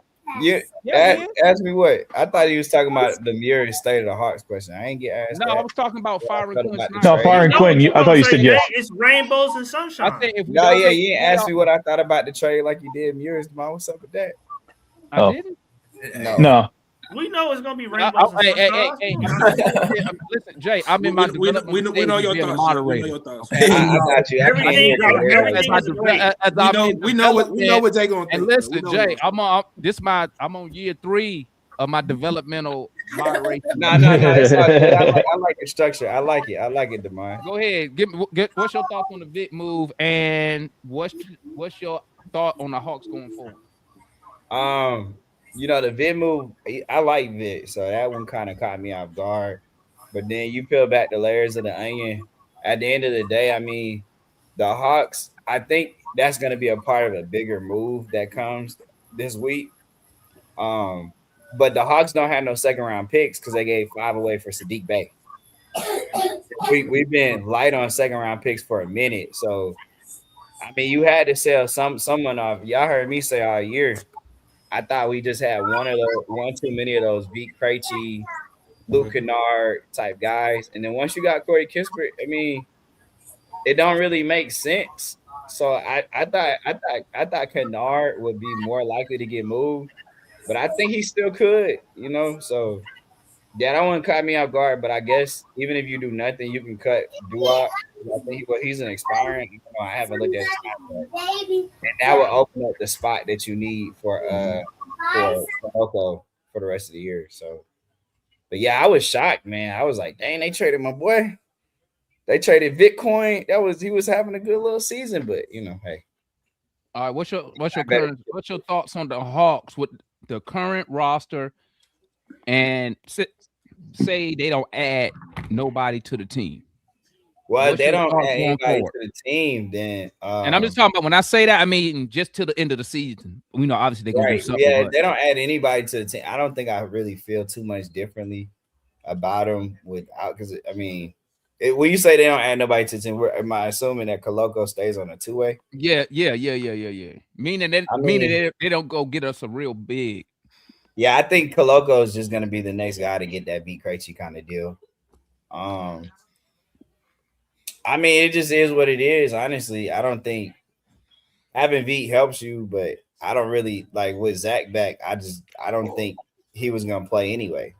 Ask me what? I thought he was talking about the mirror state of the Hawks question. I ain't get asked. No, that. I was talking about firing Quinn Snyder. No, firing Quinn. I thought you said yes. It's rainbows and sunshine. I think if No, yeah, you didn't ask me what I thought about the trade like you did mirrors, man. What's up with that? I didn't. No. We know it's gonna be rainbows and sunshine. Listen, Jay, I'm in my development. We know your thoughts. Moderator. We know your thoughts. Okay, I got you. We know what Jay going to do. And listen, Jay, I'm on year 3 of my developmental moderation. No. It's all good. I like the structure. I like it, Demar. Go ahead. What's your thoughts on the Vic move, and what's your thought on the Hawks going forward? The Vid move, I like Vid, so that one kind of caught me off guard. But then you peel back the layers of the onion. At the end of the day, the Hawks, I think that's going to be a part of a bigger move that comes this week. But the Hawks don't have no second round picks because they gave 5 away for Sadiq Bey. We've been light on second round picks for a minute, so you had to sell someone off. Y'all heard me say all year. I thought we just had one too many of those Vic Krejci, Luke Kennard type guys, and then once you got Corey Kispert, it don't really make sense. So I thought Kennard would be more likely to get moved, but I think he still could, So yeah, that one caught me off guard. But I guess even if you do nothing, you can cut Duop. I think he's an expiring. I haven't looked at his contract, and that will open up the spot that you need for Oko for the rest of the year. So, but yeah, I was shocked, man. I was like, dang, they traded my boy. They traded Bitcoin. He was having a good little season, but hey. All right, what's your thoughts on the Hawks with the current roster, and say they don't add nobody to the team? Well, if they don't thoughts add going anybody forward? to the team, then And I'm just talking about when I say that, I mean just to the end of the season. We know obviously they're gonna do right. something. Yeah, But if they don't add anybody to the team, I don't think I really feel too much differently about them without because I mean, when you say they don't add nobody to the team, am I assuming that Coloco stays on a two-way? yeah. Meaning they don't go get us a real big. Yeah, I think Coloco is just gonna be the next guy to get that B Krejci kind of deal. I mean, it just is what it is. Honestly, I don't think having Veet helps you, but I don't really like with Zach back. I don't think he was gonna play anyway.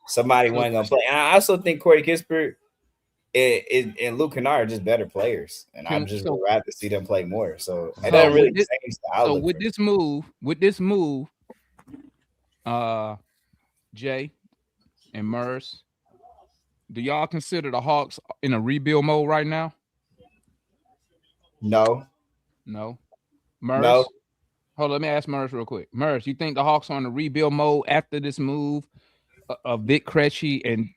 Somebody wasn't gonna play. And I also think Corey Kispert and Luke Kennard are just better players, and I'm just would rather see them play more. So it doesn't really change the outlook. So with this move, Jay and Murs, do y'all consider the Hawks in a rebuild mode right now? No. Murs? No. Hold on, let me ask Murs real quick. Murs, you think the Hawks are in a rebuild mode after this move of Vic Krejci and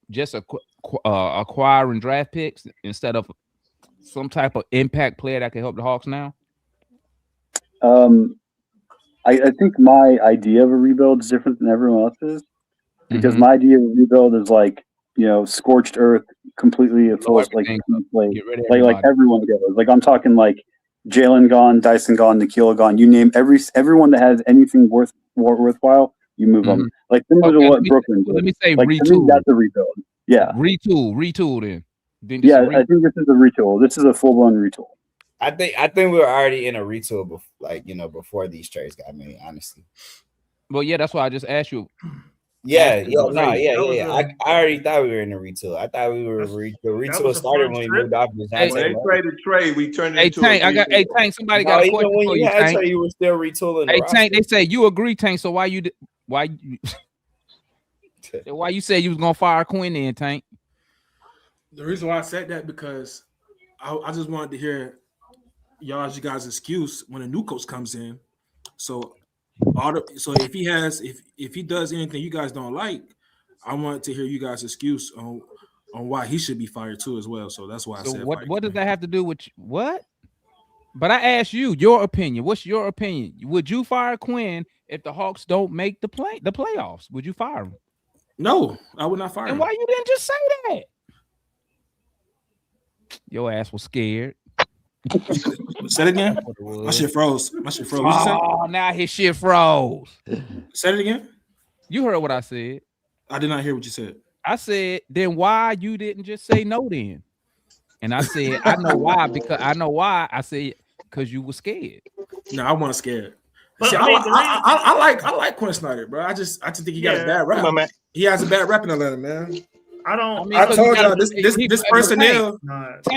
just acquiring draft picks instead of some type of impact player that can help the Hawks now? I think my idea of a rebuild is different than everyone else's because my idea of a rebuild is like, scorched earth, completely full, like everyone goes. Like I'm talking like Jalen gone, Dyson gone, Nikhil gone. You name everyone that has anything worthwhile, you move them. Like similar to what Brooklyn did. Let me say like, retool. That's a rebuild. Yeah. Retool then. I think this is a retool. This is a full blown retool. I think we were already in a retool before these trades got made, honestly. Well, yeah, that's why I just asked you. Yeah. I already thought we were in a retool. I thought we were the retool started when we moved off the When they traded Trey, we turned it into Tank, a retool. Tank, somebody got a question when for you you, had Tank. Trey, you were still retooling. Hey, Tank, they say you agree, Tank. So why you said you was gonna fire Quinn in, Tank? The reason why I said that because I just wanted to hear you guys' excuse when a new coach comes in. So if he does anything you guys don't like, I wanted to hear you guys' excuse on why he should be fired too as well. So that's why I said. What does that have to do with what? But I asked you your opinion. What's your opinion? Would you fire Quinn if the Hawks don't make the playoffs? Would you fire him? No, I would not fire him. And why you didn't just say that? Your ass was scared. Say it again. My shit froze. Oh, now his shit froze. Say it again. You heard what I said. I did not hear what you said. I said, then why you didn't just say no then? And I said, I know why. I said, because you were scared. No, I wasn't scared. But See, I like Quinn Snyder, bro. I just think he got a bad rap. Come on, man. He has a bad rap in Atlanta, man. I told y'all this personnel,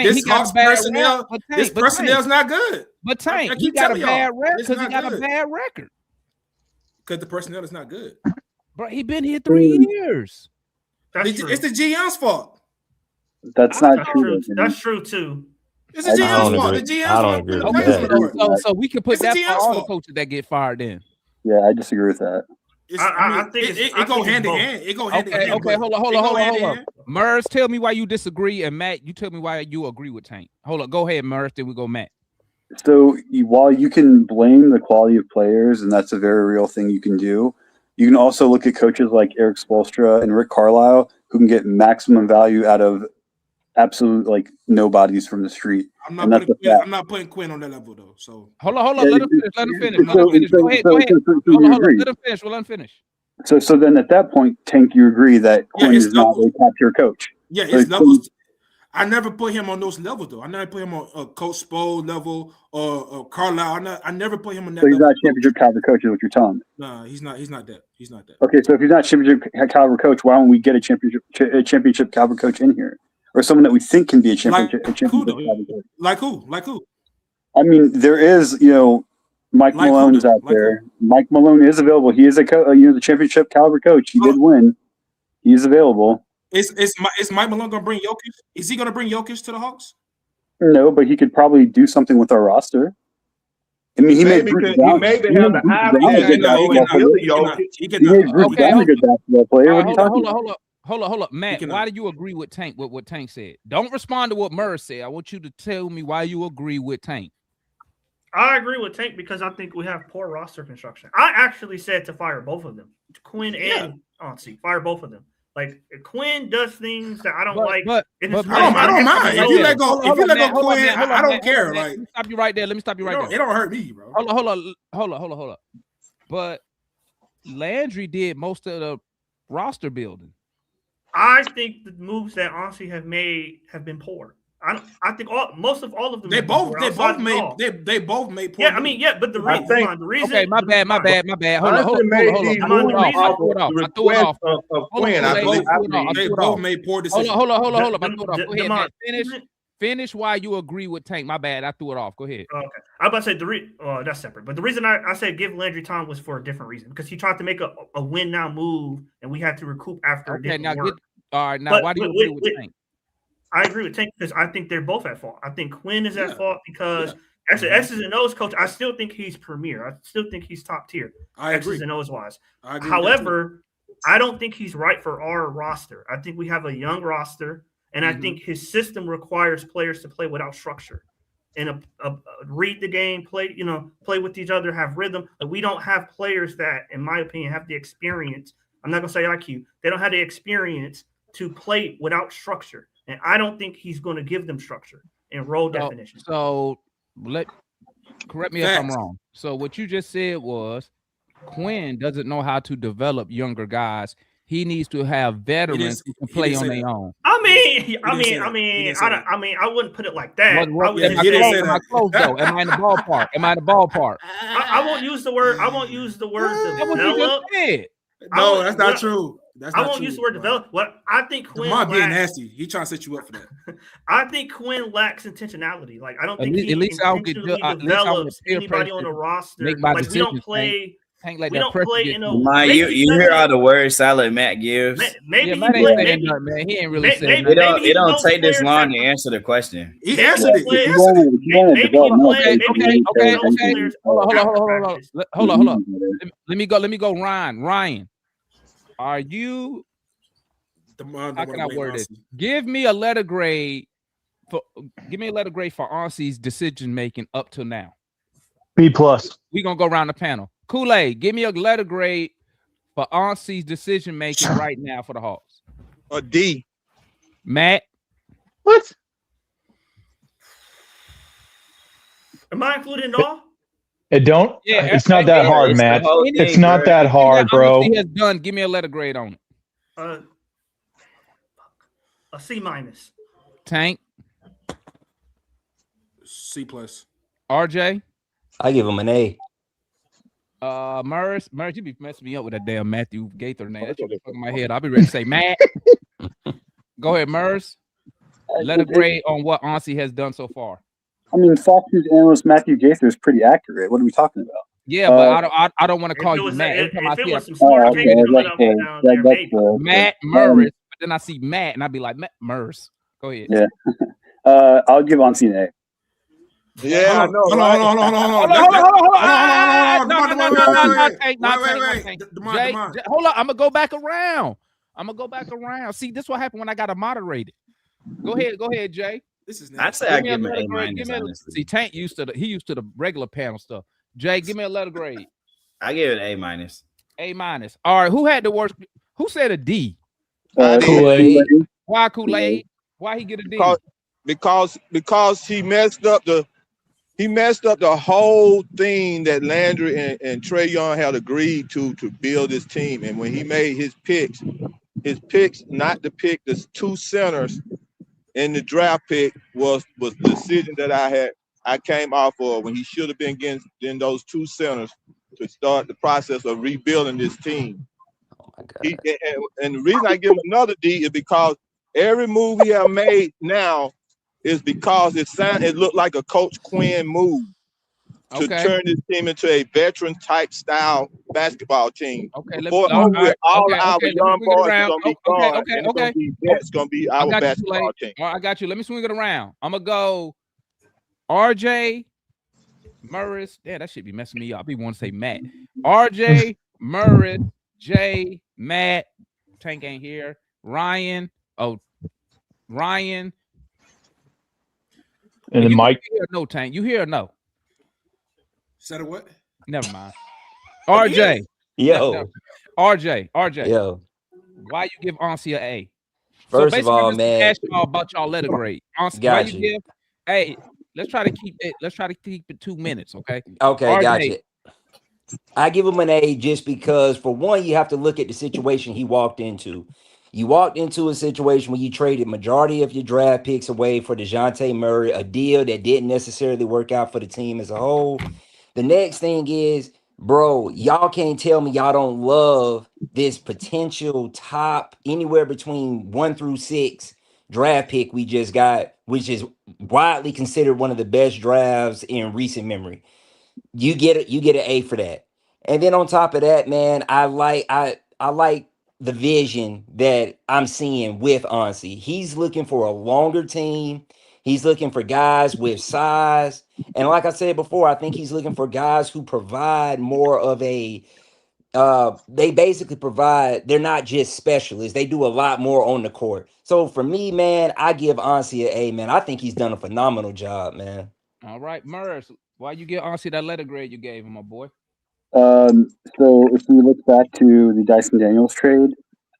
this Hawks personnel, this personnel's not good. But Tank, he got a bad rep because he got a bad record. Because the personnel is not good. Bro, he been here 3 years. It's the GM's fault. That's not true. That's true too. It's the GM's fault. The GM's fault. Okay, so we can put that for all the coaches that get fired then. Yeah, I disagree with that. I think it go hand in hand. It go hand in hand. Okay, hold on. Murs, tell me why you disagree, and Matt, you tell me why you agree with Tank. Hold on, go ahead, Murs. Then we go Matt. So while you can blame the quality of players, and that's a very real thing you can do, you can also look at coaches like Eric Spoelstra and Rick Carlisle who can get maximum value out of absolute nobodies from the street. I'm not putting Quinn on that level though. So hold on. Let him finish. Go ahead. Go ahead. Hold on. Let him finish. So then at that point, Tank, you agree that Quinn is not a top tier coach. Yeah, his levels. I never put him on those levels though. I never put him on Coach Spo level or Carlisle. I never put him on that. So he's not championship caliber coach, is what you're telling me. No, he's not that. He's not that. Okay, so if he's not championship caliber coach, why don't we get a championship caliber coach in here, or someone that we think can be a championship caliber coach? Like who? I mean, there is, Mike Malone's out there. Mike Malone is available. He is the championship caliber coach. He did win. He's available. Is Mike Malone going to bring Jokic? Is he going to bring Jokic to the Hawks? No, but he could probably do something with our roster. I mean, he made Bruce Brown a good basketball player. What are you talking about? Hold on. Hold up, Matt. Why do you agree with Tank? With what Tank said? Don't respond to what Murr said. I want you to tell me why you agree with Tank. I agree with Tank because I think we have poor roster construction. I actually said to fire both of them, Quinn and Ansi. Fire both of them. Like Quinn does things that I don't like. I don't mind. If you let go Quinn, I don't care. Like, let me stop you right there. It don't hurt me, bro. Hold up. But Landry did most of the roster building. I think the moves that Ansi have made have been poor. I think most of them. They both made poor. Yeah, I mean, but the reason. Okay, my bad. Hold on. They both made poor decisions. Hold on. Go ahead, finish why you agree with Tank. My bad. I threw it off. Go ahead. Okay. I'm about to say that's separate. But the reason I said give Landry time was for a different reason because he tried to make a win now move and we had to recoup after it didn't work. All right, now why do you agree with Tank? I agree with Tank because I think they're both at fault. I think Quinn is at fault because as an X's and O's coach, I still think he's premier. I still think he's top tier. I agree. X's and O's wise. However, I don't think he's right for our roster. I think we have a young roster, and I think his system requires players to play without structure and read the game, play with each other, have rhythm. But we don't have players that, in my opinion, have the experience. I'm not gonna say IQ. They don't have the experience to play without structure. And I don't think he's going to give them structure and role definition. So correct me if I'm wrong. So what you just said was Quinn doesn't know how to develop younger guys. He needs to have veterans who can play on their own. I wouldn't put it like that. Am I in the ballpark? I won't use the word. Develop. No, that's not true. I won't use the word develop. What I think Quinn being nasty. He trying to set you up for that. I think Quinn lacks intentionality. Like I don't think he develops anybody on the roster. Like we don't play. Like we don't play in a. You hear all the words salad Matt gives. Maybe Matt ain't saying nothing, man. He ain't really saying nothing. It don't take this long to answer the question. He answered it. Okay. Hold on. Let me go. Ryan. Are you? How can I word it? Give me a letter grade for Aussie's decision making up till now. B+. We're gonna go around the panel. Kool-Aid, give me a letter grade for Aussie's decision making right now for the Hawks. A D. Matt. What? Am I including all? It don't. Yeah, it's not that hard, Matt. It's not that hard, bro. He has done. Give me a letter grade on it. A C-. Tank. C+. RJ. I give him an A. Murs, you be messing me up with that damn Matthew Gaither name. That's what in my head. I'll be ready to say Matt. Go ahead, Murs. Letter grade on what Ansi has done so far. I mean, Fox News analyst Matthew Gaither is pretty accurate. What are we talking about? Yeah, but I don't want to call you Matt. If it was some smart Matt Murris, but then I see Matt and I'd be like, Matt Murs. Go ahead. Yeah. I'll give Ansi an A. Yeah, no. Hold on. I'm gonna go back around. See, this is what happened when I got a moderated. Go ahead, Jay. This is I'd say I give him an A-. See, Tank used to the regular panel stuff. Jay, give me a letter grade. I give it an A-. A-. All right, who had the worst? Who said a D? Kool-Aid. Why Kool-Aid? Why he get a D? Because he messed up the whole thing that Landry and Trae Young had agreed to build this team. And when he made his picks not to pick the two centers in the draft pick was the decision that I came off of when he should have been getting those two centers to start the process of rebuilding this team. Oh my God. And the reason I give him another D is because every move he have made now is because it looked like a Coach Quinn move to turn this team into a veteran type style basketball team. Okay, our young boys are gonna be gone. It's gonna be our basketball team. All right, I got you. Let me swing it around. I'm gonna go RJ Murris. Yeah, that should be messing me up. I want to say Matt. RJ Murris, Jay, Matt. Tank ain't here. Ryan. Oh, Ryan. And then you Mike. Hear no, Tank. You hear or no? Said what? Never mind. RJ. Yo. RJ. Yo. Why you give Ansi an A? So First of basically, I'm all, just man, asking y'all about y'all letter grade. Why got you you. give? Hey, let's try to keep it 2 minutes, okay? Okay, RJ. got you. I give him an A just because, for one, you have to look at the situation he walked into. You walked into a situation where you traded majority of your draft picks away for DeJounte Murray, a deal that didn't necessarily work out for the team as a whole. The next thing is, bro, y'all can't tell me y'all don't love this potential top anywhere between 1 through 6 draft pick we just got, which is widely considered one of the best drafts in recent memory. You get it, you get an A for that. And then on top of that, man, I like the vision that I'm seeing with Ansi. He's looking for a longer team. He's looking for guys with size. And like I said before, I think he's looking for guys who provide more of a they basically provide, they're not just specialists, they do a lot more on the court. So for me, man, I give Ansi an A, man. I think he's done a phenomenal job, man. All right, Murs. Why you give Ansi that letter grade you gave him, my boy? So if we look back to the Dyson Daniels trade,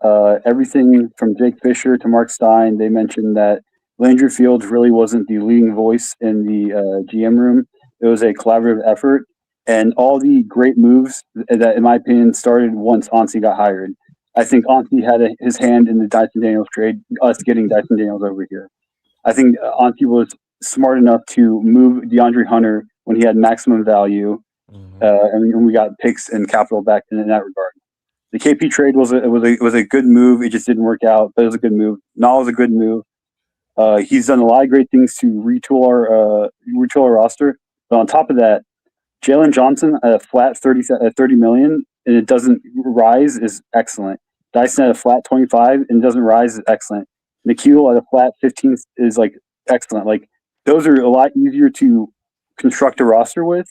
everything from Jake Fisher to Mark Stein, they mentioned that Landry Fields really wasn't the leading voice in the GM room. It was a collaborative effort, and all the great moves that, in my opinion, started once Ansi got hired. I think Ansi had his hand in the Dyson Daniels trade, us getting Dyson Daniels over here. I think Ansi was smart enough to move DeAndre Hunter when he had maximum value, and we got picks and capital back in that regard. The KP trade was a good move. It just didn't work out, but it was a good move. Nall was a good move. He's done a lot of great things to retool our roster. But on top of that, Jalen Johnson at a flat 30 million and it doesn't rise is excellent. Dyson at a flat 25 and doesn't rise is excellent. Nikhil at a flat 15 is like excellent. Like those are a lot easier to construct a roster with.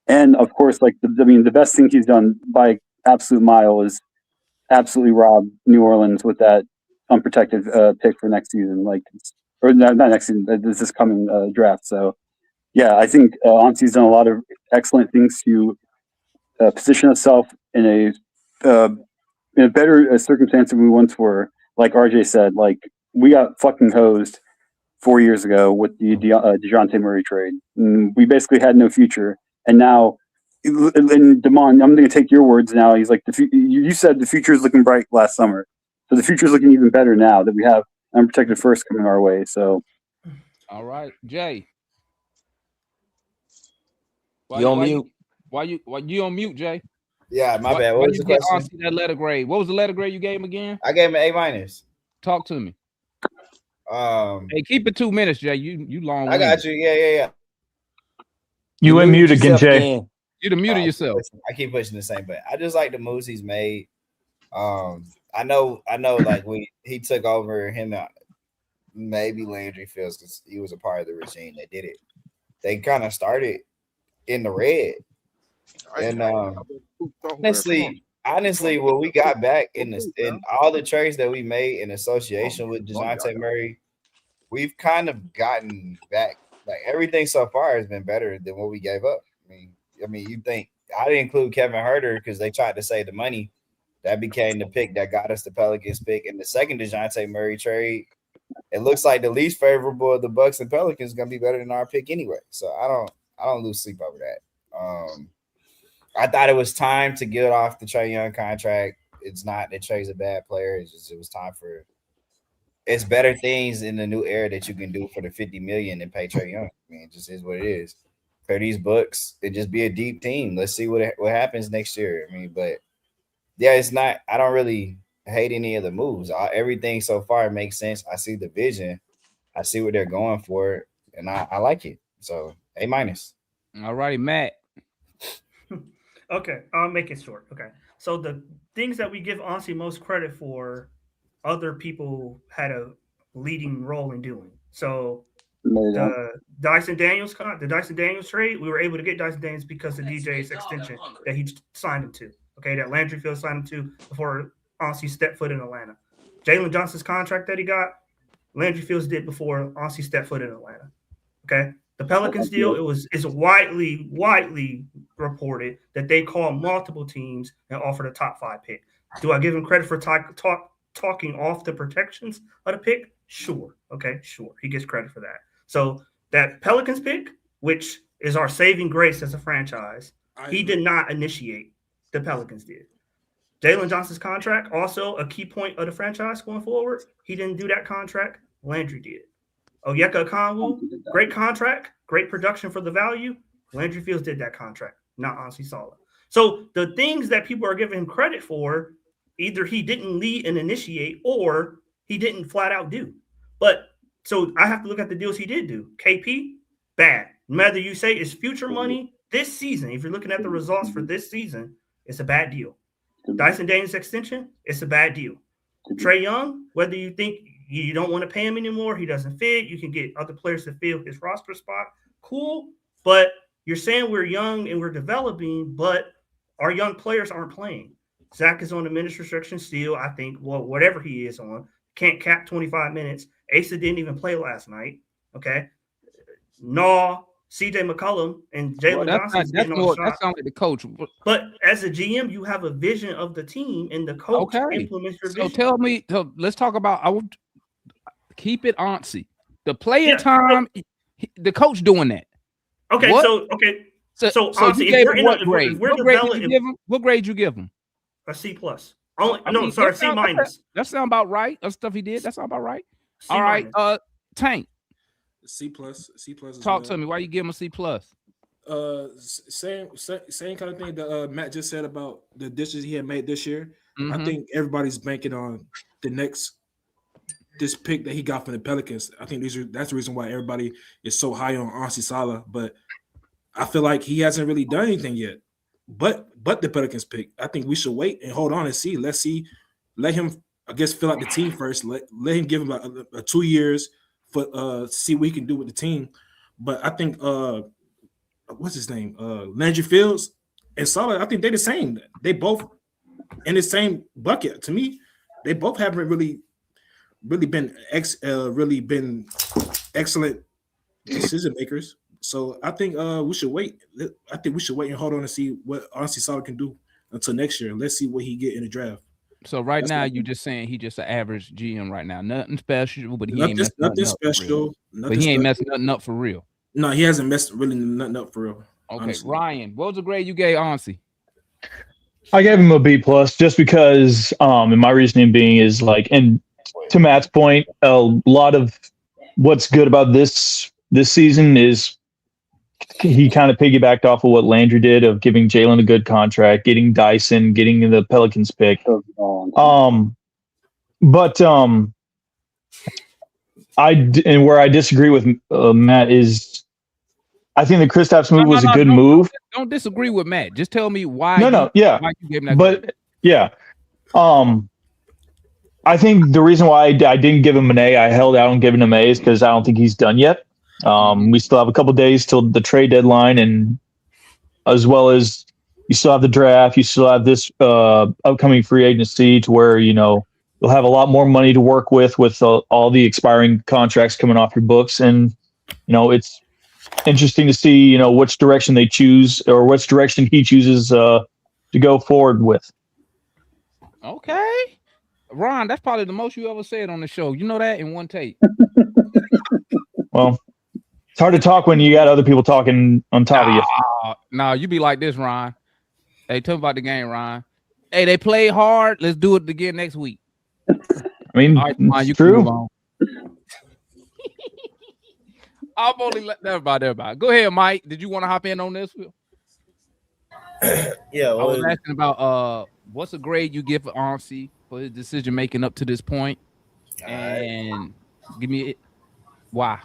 And of course, like the best thing he's done by absolute mile is absolutely rob New Orleans with that unprotected pick for next season. Like, or not next season, this coming draft. So, yeah, I think Ansi's done a lot of excellent things to position itself in a better circumstance than we once were. Like RJ said, like we got fucking hosed 4 years ago with the DeJounte Murray trade. We basically had no future, and now. And Damon, I'm going to take your words now. He's like, you said the future is looking bright last summer, so the future is looking even better now that we have unprotected first coming our way. So, all right, Jay. You on mute? Why you on mute, Jay? Yeah, my bad. What was the question? Ansi that letter grade. What was the letter grade you gave him again? I gave him an A minus. Talk to me. Hey, keep it 2 minutes, Jay. You long. I got you. Yeah. You unmute again, Jay. You muted yourself. I keep pushing the same button. I just like the moves he's made. I know. Like he took over him. Maybe Landry Fields because he was a part of the regime that did it. They kind of started in the red, and honestly, when we got back in all the trades that we made in association with DeJounte Murray, we've kind of gotten back. Like everything so far has been better than what we gave up. I mean, you think I didn't include Kevin Huerter because they tried to save the money. That became the pick that got us the Pelicans pick. In the second DeJounte Murray trade, it looks like the least favorable of the Bucks and Pelicans is gonna be better than our pick anyway. So I don't lose sleep over that. I thought it was time to get off the Trae Young contract. It's not that Trae's a bad player. It's just it was time for it's better things in the new era that you can do for the $50 million than pay Trae Young. I mean, it just is what it is. For these books, it just be a deep team. Let's see what happens next year. I mean, but yeah, it's not. I don't really hate any of the moves. Everything so far makes sense. I see the vision. I see what they're going for, and I like it. So A minus. All righty, Matt. Okay, I'll make it short. Okay, so the things that we give Ansi most credit for, other people had a leading role in doing. So the Dyson Daniels trade, we were able to get Dyson Daniels because of DJ's extension that he signed him to. Okay, that Landry Fields signed him to before Ansi stepped foot in Atlanta. Jalen Johnson's contract that he got, Landry Fields did before Aussie stepped foot in Atlanta. Okay. The Pelicans deal, it's widely reported that they called multiple teams and offered a top 5 pick. Do I give him credit for talking off the protections of the pick? Sure. Okay, sure. He gets credit for that. So that Pelicans pick, which is our saving grace as a franchise, he did not initiate. The Pelicans did. Jalen Johnson's contract, also a key point of the franchise going forward. He didn't do that contract. Landry did. Onyeka Okongwu, great contract, great production for the value. Landry Fields did that contract, not Ansi Sala. So the things that people are giving him credit for, either he didn't lead and initiate or he didn't flat out do. But so I have to look at the deals he did do. KP, bad. Whether you say it's future money this season, if you're looking at the results for this season, it's a bad deal. Dyson Daniels extension, it's a bad deal. Trae Young, whether you think you don't want to pay him anymore, he doesn't fit, you can get other players to fill his roster spot, cool. But you're saying we're young and we're developing, but our young players aren't playing. Zach is on the minutes restriction still, I think, well, whatever he is on, can't cap 25 minutes. Asa didn't even play last night, okay? CJ McCollum and Jalen Johnson. That sounds like the coach. But as a GM, you have a vision of the team, and the coach implements your vision. So tell me, let's talk about. I would keep it Ansi. The player time, the coach doing that. Okay, what? So Ansi, you gave him what grade? What grade you give him? A C plus. C minus. That sound about right. That stuff he did. That sound about right. All right, Tank. C plus. Talk to me. Why you give him a C plus? Same kind of thing that Matt just said about the dishes he had made this year. Mm-hmm. I think everybody's banking on this pick that he got from the Pelicans. I think that's the reason why everybody is so high on Ansi Sala. But I feel like he hasn't really done anything yet. But the Pelicans pick, I think we should wait and hold on and see. Let's see. Let him, I guess, fill out the team first. Let him give him a 2 years for see what he can do with the team. But I think what's his name? Landry Fields and Sala, I think they're the same. They both in the same bucket. To me, they both haven't really been excellent decision makers. So I think we should wait. I think we should wait and hold on and see what Ansi Sala can do until next year. Let's see what he get in the draft. So that's now you just saying he just an average GM right now. Nothing special, but he ain't messing nothing special. But he ain't messing nothing up for real. No, he hasn't messed really nothing up for real. Okay, honestly. Ryan, what was the grade you gave Ansi? I gave him a B plus just because, and my reasoning being is like, and to Matt's point, a lot of what's good about this season is he kind of piggybacked off of what Landry did of giving Jalen a good contract, getting Dyson, getting the Pelicans pick. And where I disagree with Matt is, I think the Kristaps move was a good move. Don't disagree with Matt. Just tell me why. Why you gave him that grade. Yeah. I think the reason why I didn't give him an A, I held out on giving him A, is because I don't think he's done yet. We still have a couple days till the trade deadline, and as well as you still have the draft, you still have this upcoming free agency to where, you'll have a lot more money to work with all the expiring contracts coming off your books. And, it's interesting to see, which direction they choose or which direction he chooses to go forward with. Okay. Ron, that's probably the most you ever said on the show. You know that in one take. Well, it's hard to talk when you got other people talking on top of you. No, you be like this, Ron. Hey, tell me about the game, Ron. Hey, they played hard. Let's do it again next week. I mean, all right, Ron, you true. Can move on. I'm only letting everybody. Go ahead, Mike. Did you want to hop in on this? Yeah, I was asking about what's the grade you give for Ansi for his decision making up to this point, and give me it. Why?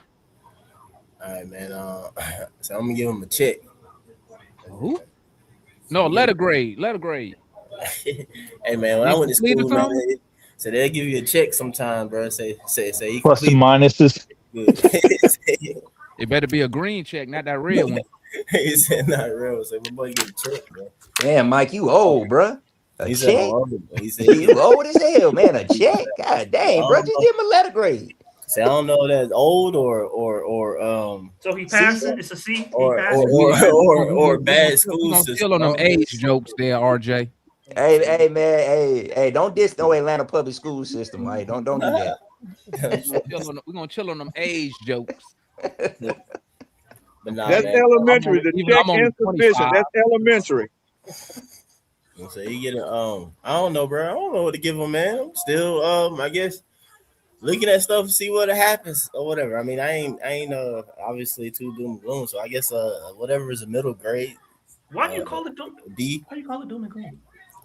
All right, man. So I'm gonna give him a check. Who? No, letter grade. Hey, man, when I went to school, man, so they'll give you a check sometime, bro. Say you plus and minuses. Good. It better be a green check, not that red one. He said not real. So my boy get a check, bro. Damn, Mike, you old, bro. A He said, check? he said, You old as hell, man. A check? God dang, bro. Just give him a letter grade. Say, I don't know if that's old or So he passing. It's a C. He or passing. bad school We're gonna system. chill on them age jokes there, RJ. Hey, man. Hey, don't diss no Atlanta public school system. Hey, don't do that. We're gonna chill on them age jokes. But nah, That's man. elementary. The even check I'm only insufficient. 25. That's elementary. So he get a I don't know, bro. I don't know what to give him, man. I'm still I guess looking at stuff to see what happens or whatever. I mean, I ain't obviously too doom and gloom. So I guess whatever is a middle grade. Why do you call it doom? D? Why do you call it doom and gloom?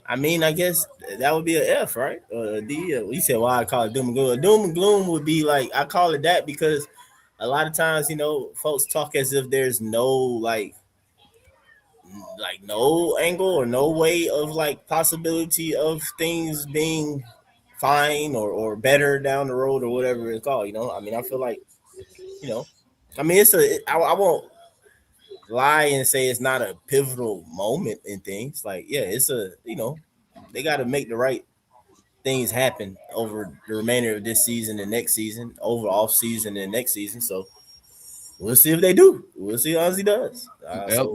I mean, I guess that would be an F, right? A D. You said why I call it doom and gloom. Doom and gloom would be like I call it that because a lot of times, folks talk as if there's no like no angle or no way of like possibility of things being fine or better down the road or whatever it's called. I mean, I feel like, I mean, I won't lie and say it's not a pivotal moment in things. Like, yeah, it's they got to make the right things happen over the remainder of this season and next season, over off season and next season. So we'll see if they do. We'll see how he does.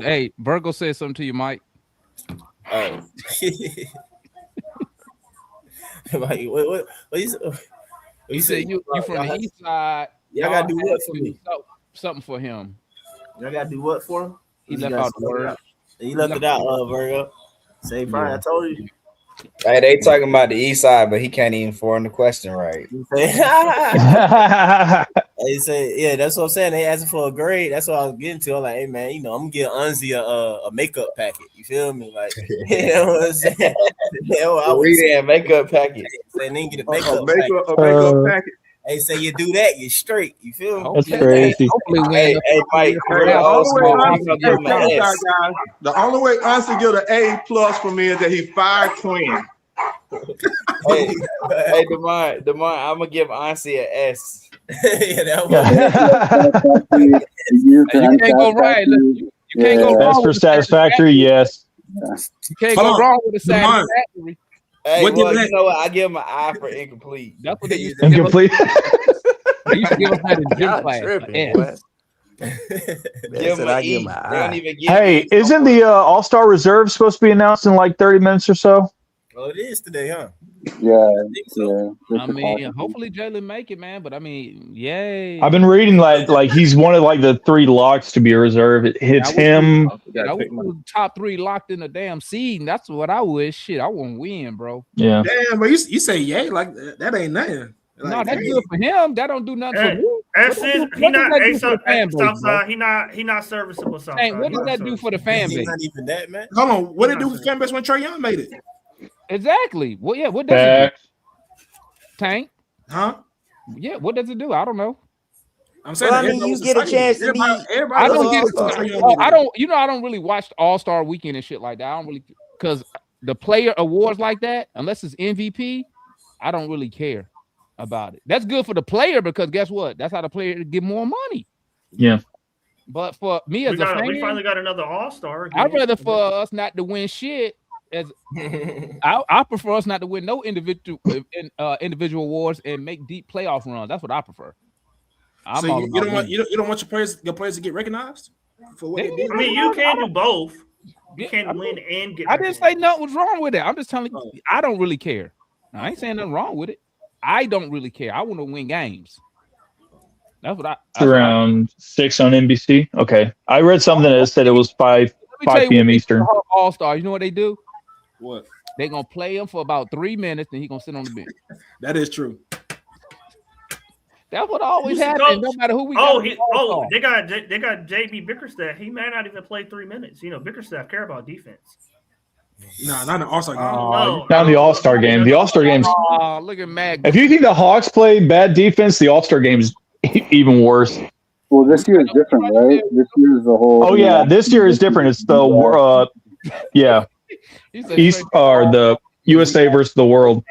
Hey, Virgo said something to you, Mike. Oh. Like, what you said you from the east side. Y'all gotta do what for me? Something for him. Y'all gotta do what for him? He left out the word. He left it out, Virgo. Say, Brian, I told you. Hey, they talking about the east side, but he can't even form the question right. They say, yeah, that's what I'm saying. They asking for a grade. That's what I was getting to. I'm like, hey man, I'm gonna get Unzi a makeup packet. You feel me? Like, you know what I'm saying? Read that makeup packet. Say, then get a makeup packet. Hey, say you do that, you're straight. You feel me? That's crazy. Hey, Mike. The only way Unzi get an A+ for me is that he fired Quinn. Hey, Demar, I'm gonna give Ansi an S. You can't go right. You can't go wrong. S for satisfactory, yes. You can't go wrong with a satisfactory. Hey, you know what? I give him an I for incomplete. That's what they used to incomplete. They used to give us that in gym class. Hey, isn't the All-Star Reserve supposed to be announced in like 30 minutes or so? Well, it is today, huh? Yeah. I mean, hopefully Jalen make it, man. But I mean, yay. I've been reading like he's one of like the 3 locks to be a reserve. It's him. I wish the top 3 locked in the damn seed. And that's what I wish. Shit, I want to win, bro. Yeah. Damn, but you say yay like that ain't nothing. Like, no, that's good for him. That don't do nothing for me. He not serviceable. Hey, what does that do for the fan base? Not even that, man. Hold on, what did it do for the fan base when Trae Young made it? Exactly. Well, yeah. What does it do? Tank? Huh? Yeah. What does it do? I don't know. I'm saying, well, I mean, you get a chance to be. I don't get. I don't. You know, I don't really watch All-Star Weekend and shit like that. I don't really, because the player awards like that, unless it's MVP, I don't really care about it. That's good for the player because guess what? That's how the player get more money. Yeah. But for me as a fan, we finally got another All-Star. I'd rather for us not to win shit. As I prefer us not to win no individual awards and make deep playoff runs. That's what I prefer. So you don't want your players to get recognized for what they did. I mean, you can do both. You can win and get. I didn't say nothing was wrong with it. I'm just telling you, I don't really care. I ain't saying nothing wrong with it. I don't really care. I want to win games. That's what around 6 on NBC. Okay, I read something that said it was 5 p.m. Eastern. All-Star. You know what they do? What? They're gonna play him for about 3 minutes, and he's gonna sit on the bench. That is true. That's what always happens. No matter who we got. They got JB Bickerstaff. He may not even play 3 minutes. You know, Bickerstaff care about defense. Nah, not the All-Star game. Not in the All-Star game. The All-Star game's. Look at Mag. If you think the Hawks play bad defense, the All-Star game's even worse. Well, this year is different, right? This year is the whole. Oh yeah, this year is different. It's the East or the USA versus the world.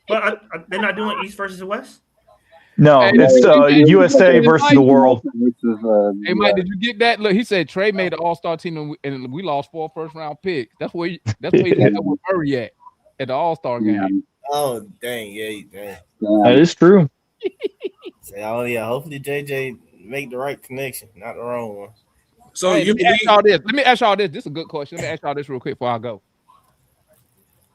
But they're not doing East versus the West. No, Hey, it's USA hey, versus Mike, the world. Hey, Mike, did you get that? Look, he said Trey made the All-Star team and we lost 4 first-round picks. That's where he's at with Murray at the All-Star game. Oh dang, yeah, dang. That is true. So, oh yeah, hopefully JJ make the right connection, not the wrong one. So Hey, you let me ask y'all this. This is a good question. Let me ask y'all this real quick before I go.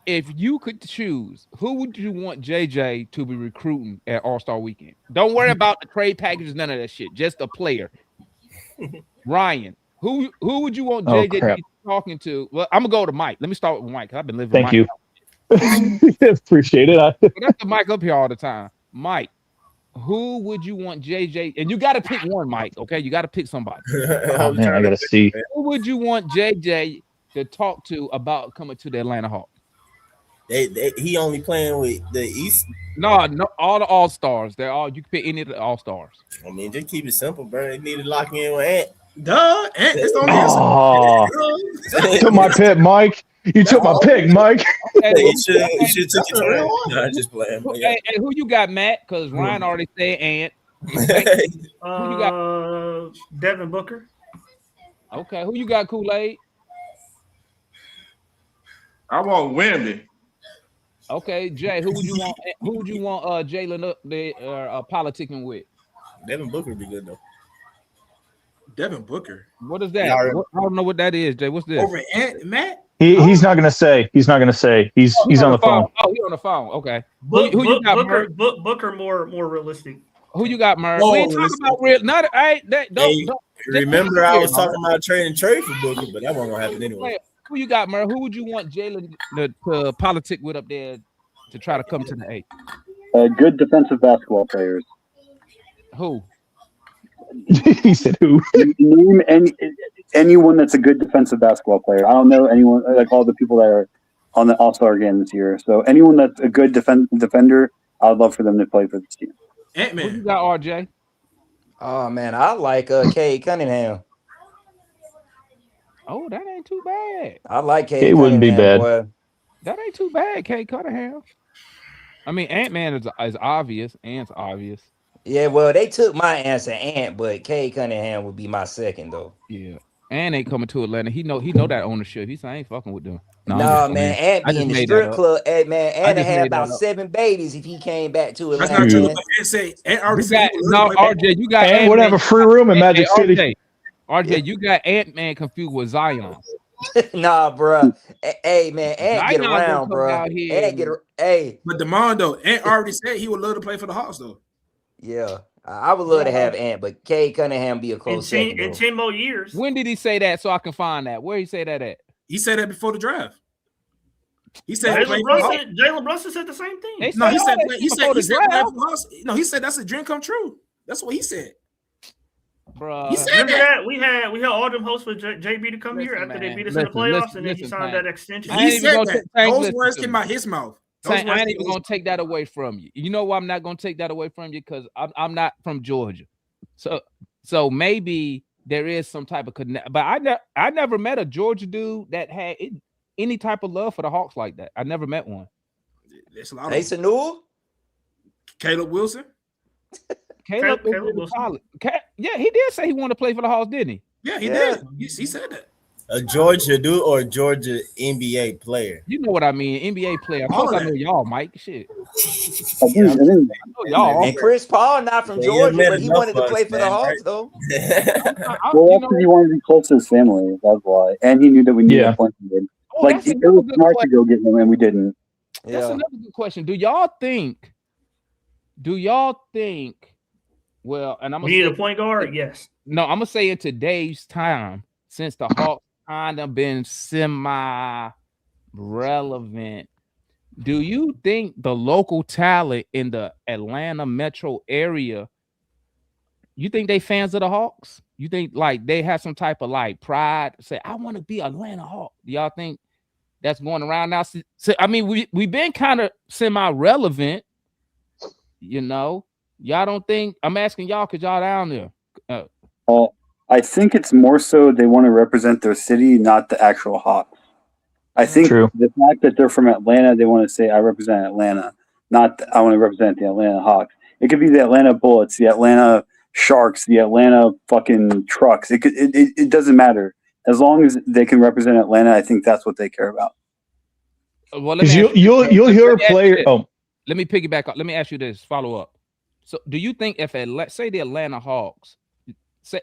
If you could choose, who would you want JJ to be recruiting at All-Star Weekend? Don't worry about the trade packages, none of that shit. Just a player. Ryan, who would you want JJ to be talking to? Well, I'm gonna go to Mike. Let me start with Mike because I've been living. Thank you. Appreciate it. But that's the Mike up here all the time. Mike, who would you want JJ? And you got to pick one, Mike. Okay, you got to pick somebody. Oh man, I gotta see. Who would you want JJ to talk to about coming to the Atlanta Hawks? He only playing with the East. No, all the All-Stars. They're all you can pick any of the All-Stars. I mean, just keep it simple, bro. They need to lock in with Ant. Duh, Ant is on Oh, took my pick, Mike. You took my pick, Mike. Okay, you should took it to No, I'm just playing. Hey, who you got, Matt? Because Ryan already said Ant. Who you got? Devin Booker. Okay, who you got, Kool-Aid? I want Wemby. Okay, Jay, who would you want? Who would you want? Jalen up there politicking with? Devin Booker would be good though. Devin Booker. What is that? I don't know what that is, Jay. What's this? Over Ant Matt. He's not gonna say. He's not gonna say. He's on the phone. Oh, he's on the phone. Okay. Who you got, Booker? Murray? Booker more realistic. Who you got, Murray? We ain't talking about real. Not remember, I was talking about trade for Booker, but that wasn't gonna happen anyway. Who you got, Murray? Who would you want Jalen to politic with up there to try to come to the A? Good defensive basketball players. Who? He said who? Name anyone that's a good defensive basketball player. I don't know anyone, like all the people that are on the All-Star game this year. So anyone that's a good defender, I'd love for them to play for this team. Ant-Man. Who you got, RJ? Oh man, I like Cade Cunningham. Oh, that ain't too bad. I like Cade. It wouldn't be bad. Boy. That ain't too bad, Cade Cunningham. I mean, Ant-Man is obvious. Ant's obvious. Yeah, well, they took my answer, Ant, but Cade Cunningham would be my second though. Yeah, Ant ain't coming to Atlanta. He know that ownership. He said I ain't fucking with them. No, man, Ant be in the strip club. Hey, man, Ant had about 7 babies if he came back to Atlanta. That's not true. Ant said Ant already said. RJ, you got Ant would have a free room in Magic City. RJ, you got Ant-Man confused with Zion. Nah, bro. Hey, man, Ant get around, bro. Ant get But Demond though, Ant already said he would love to play for the Hawks though. Yeah, I would love to have Ant, but Cade Cunningham be a close second. In 10 more years. When did he say that so I can find that? Where he say that at? He said that before the draft. He said Jalen Brunson said the same thing. He said that's a dream come true. That's what he said. Bro, he said remember that we had all them hosts for JB to come here after they beat us in the playoffs, and then he signed that extension. He said that. Those words came out his mouth. I ain't even gonna take that away from you. You know why I'm not gonna take that away from you? Because I'm not from Georgia, so maybe there is some type of connect. But I never met a Georgia dude that had any type of love for the Hawks like that. I never met one. There's a lot of Asa Newell, Caleb Wilson. Caleb Wilson. Yeah, he did say he wanted to play for the Hawks, didn't he? Yeah, he did. He said that. A Georgia dude or a Georgia NBA player? You know what I mean, NBA player. Of course I know y'all, Mike. Shit. I know y'all. And Chris Paul not from Georgia, but he wanted to play for the Hawks, though. Well, that's because he wanted to be close to his family. That's why. And he knew that we needed a point guard. Like, it was smart to go get him, and we didn't. That's another good question. Do y'all think? Well, and I'm gonna need a point guard. Yes. No, I'm gonna say in today's time, since the Hawks kind of been semi-relevant, do you think the local talent in the Atlanta metro area, you think they fans of the Hawks? You think like they have some type of like pride? Say, I want to be Atlanta Hawk. Do y'all think that's going around now? So, I mean, we've been kind of semi-relevant, you know. Y'all don't think? I'm asking y'all because y'all down there. I think it's more so they want to represent their city, not the actual Hawks. I think the fact that they're from Atlanta, they want to say, I represent Atlanta, not I want to represent the Atlanta Hawks. It could be the Atlanta Bullets, the Atlanta Sharks, the Atlanta fucking Trucks. It doesn't matter. As long as they can represent Atlanta, I think that's what they care about. Well, you'll hear a player. Oh, let me piggyback up. Let me ask you this. Follow up. So, do you think if say the Atlanta Hawks, say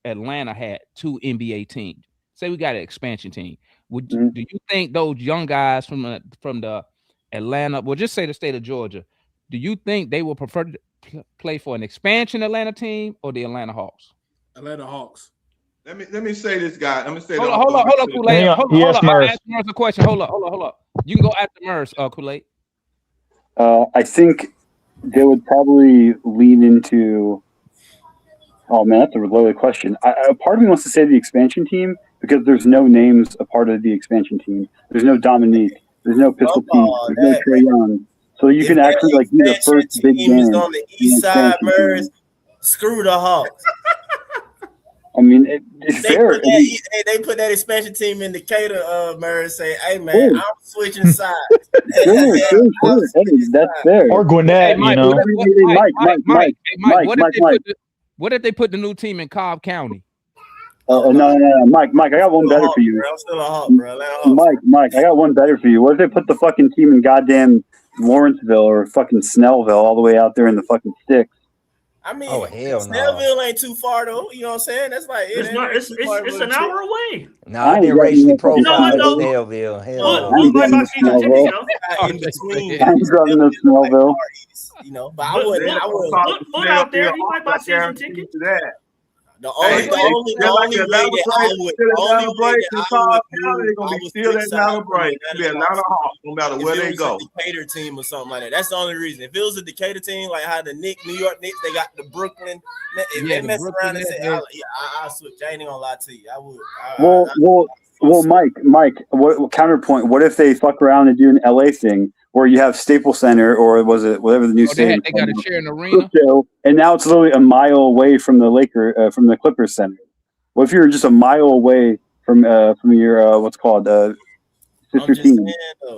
Atlanta had 2 NBA teams, say we got an expansion team, do you think those young guys from the Atlanta, well, just say the state of Georgia, do you think they would prefer to play for an expansion Atlanta team or the Atlanta Hawks? Atlanta Hawks. Let me say this, guy. Let me say Hold on, Kool-Aid. Hold on. I'm asking Murs a question. Hold up. You can go after Murs, Kool-Aid. I think they would probably lean into. Oh man, that's a loaded question. Part of me wants to say the expansion team because there's no names a part of the expansion team. There's no Dominique. There's no Pistol Pete. There's no Trae Young. So you can actually like be the first big game on the east side, Murs. Screw the Hawks. I mean, it's fair. They put that expansion team in Decatur, Murs, say, hey, man, I'm switching sides. Sure. Hey, that's fair. Or Gwinnett, Mike, you know. Mike, what if they put the new team in Cobb County? Oh, no. Mike, I got one better for you. I'm still a Hawk, bro. Mike, I got one better for you. What if they put the fucking team in goddamn Lawrenceville or fucking Snellville all the way out there in the fucking sticks? I mean, Snellville ain't too far though. You know what I'm saying? That's like it's an hour away. No, I didn't racially profile Snellville. Hell, I'm driving to Snellville. You know, but I would put out there. You might buy season tickets. The only way that I would still Atlanta break. Be Atlanta Hawks, no matter where they go. Decatur team or something like that. That's the only reason. If it was a Decatur team, like how the New York Knicks, they got the Brooklyn. If they mess around and say, I'll switch. I ain't gonna lie to you. I would. Well, Mike. What counterpoint? What if they fuck around and do an LA thing? Where you have Staples Center, or was it whatever the new stadium? They got to share an arena, and now it's literally a mile away from the from the Clippers Center. What if you're just a mile away from your what's called sister team?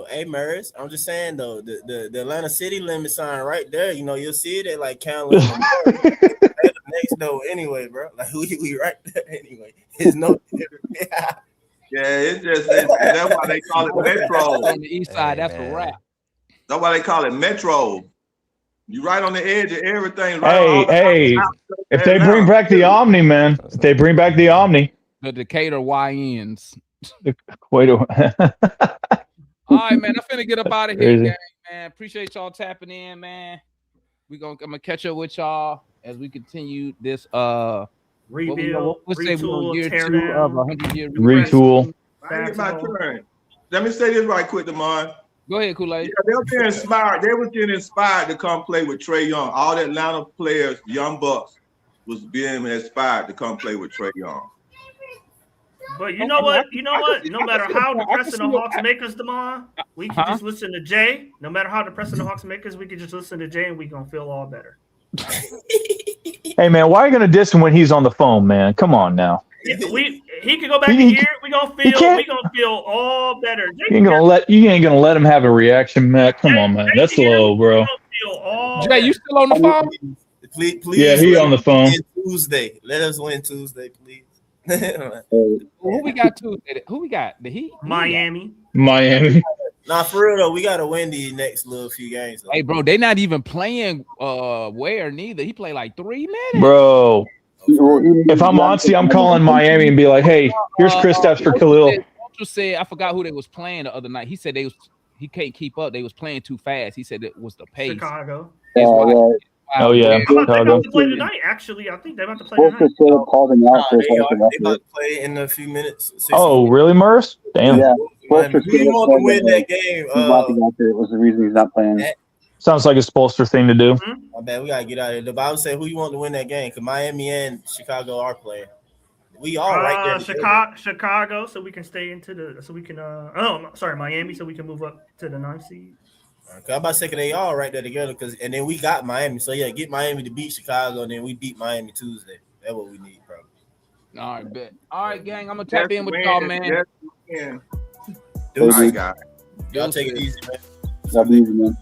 Hey, Murs, I'm just saying though, the Atlanta city limit sign right there. You know, you'll see it at like County. Next though, anyway, bro. Like we right there anyway. It's no. Yeah, it's just that's why they call it Metro. On the east side, that's a wrap. That's why they call it Metro. You right on the edge of everything. Hey, if they bring back the Omni, man. If they bring back the Omni. The Decatur YNs. Wait a All right, man. I'm finna get up out of here, gang, man. Appreciate y'all tapping in, man. I'm gonna catch up with y'all as we continue this rebuild, retool, year 2 of 100-year retool. I get my turn. Let me say this right quick, Damon. Go ahead, Kool-Aid. Yeah, they were getting inspired. They were getting inspired to come play with Trae Young. All the Atlanta players, young bucks, was being inspired to come play with Trae Young. But you know what? No matter how depressing the Hawks make us, Damon, we can just listen to Jay. No matter how depressing the Hawks make us, we can just listen to Jay and we gonna feel all better. Hey man, why are you gonna diss him when he's on the phone, man? Come on now. He can go back in here. We gonna feel all better. You ain't gonna let him have a reaction, Matt. Come on, man. That's low, bro. Jay, you still on the phone? Please. Yeah, he on the phone. Tuesday. Let us win Tuesday, please. Who we got Tuesday? Who we got? The Heat? Miami. Nah, for real though, we gotta win these next little few games. Though. Hey, bro, they not even playing Ware neither. He played like 3 minutes. Bro. If I'm Monty, I'm calling Miami and be like, hey, here's Kristaps for Khalil. Ultra said, I forgot who they was playing the other night. He said he can't keep up. They was playing too fast. He said it was the pace. Chicago. Oh yeah, they about to play tonight. Actually, I think they're about to play tonight. They about to play in a few minutes. Oh, really, Murs? Damn. Yeah. We want to win that game. It was the reason he's not playing. Sounds like a Spolster thing to do. I bet we gotta get out of here. The Bible say who you want to win that game? Because Miami and Chicago are playing. We all right there. Chicago, so we can stay into the. So we can. Miami, so we can move up to the 9th seed. I'm about to say they all right there together, and then we got Miami. So yeah, get Miami to beat Chicago, and then we beat Miami Tuesday. That's what we need, probably. All right, bet. All right, gang. I'm gonna tap in with y'all, man. Yes, all right, guys. Y'all take it easy, man. Y'all be easy, man.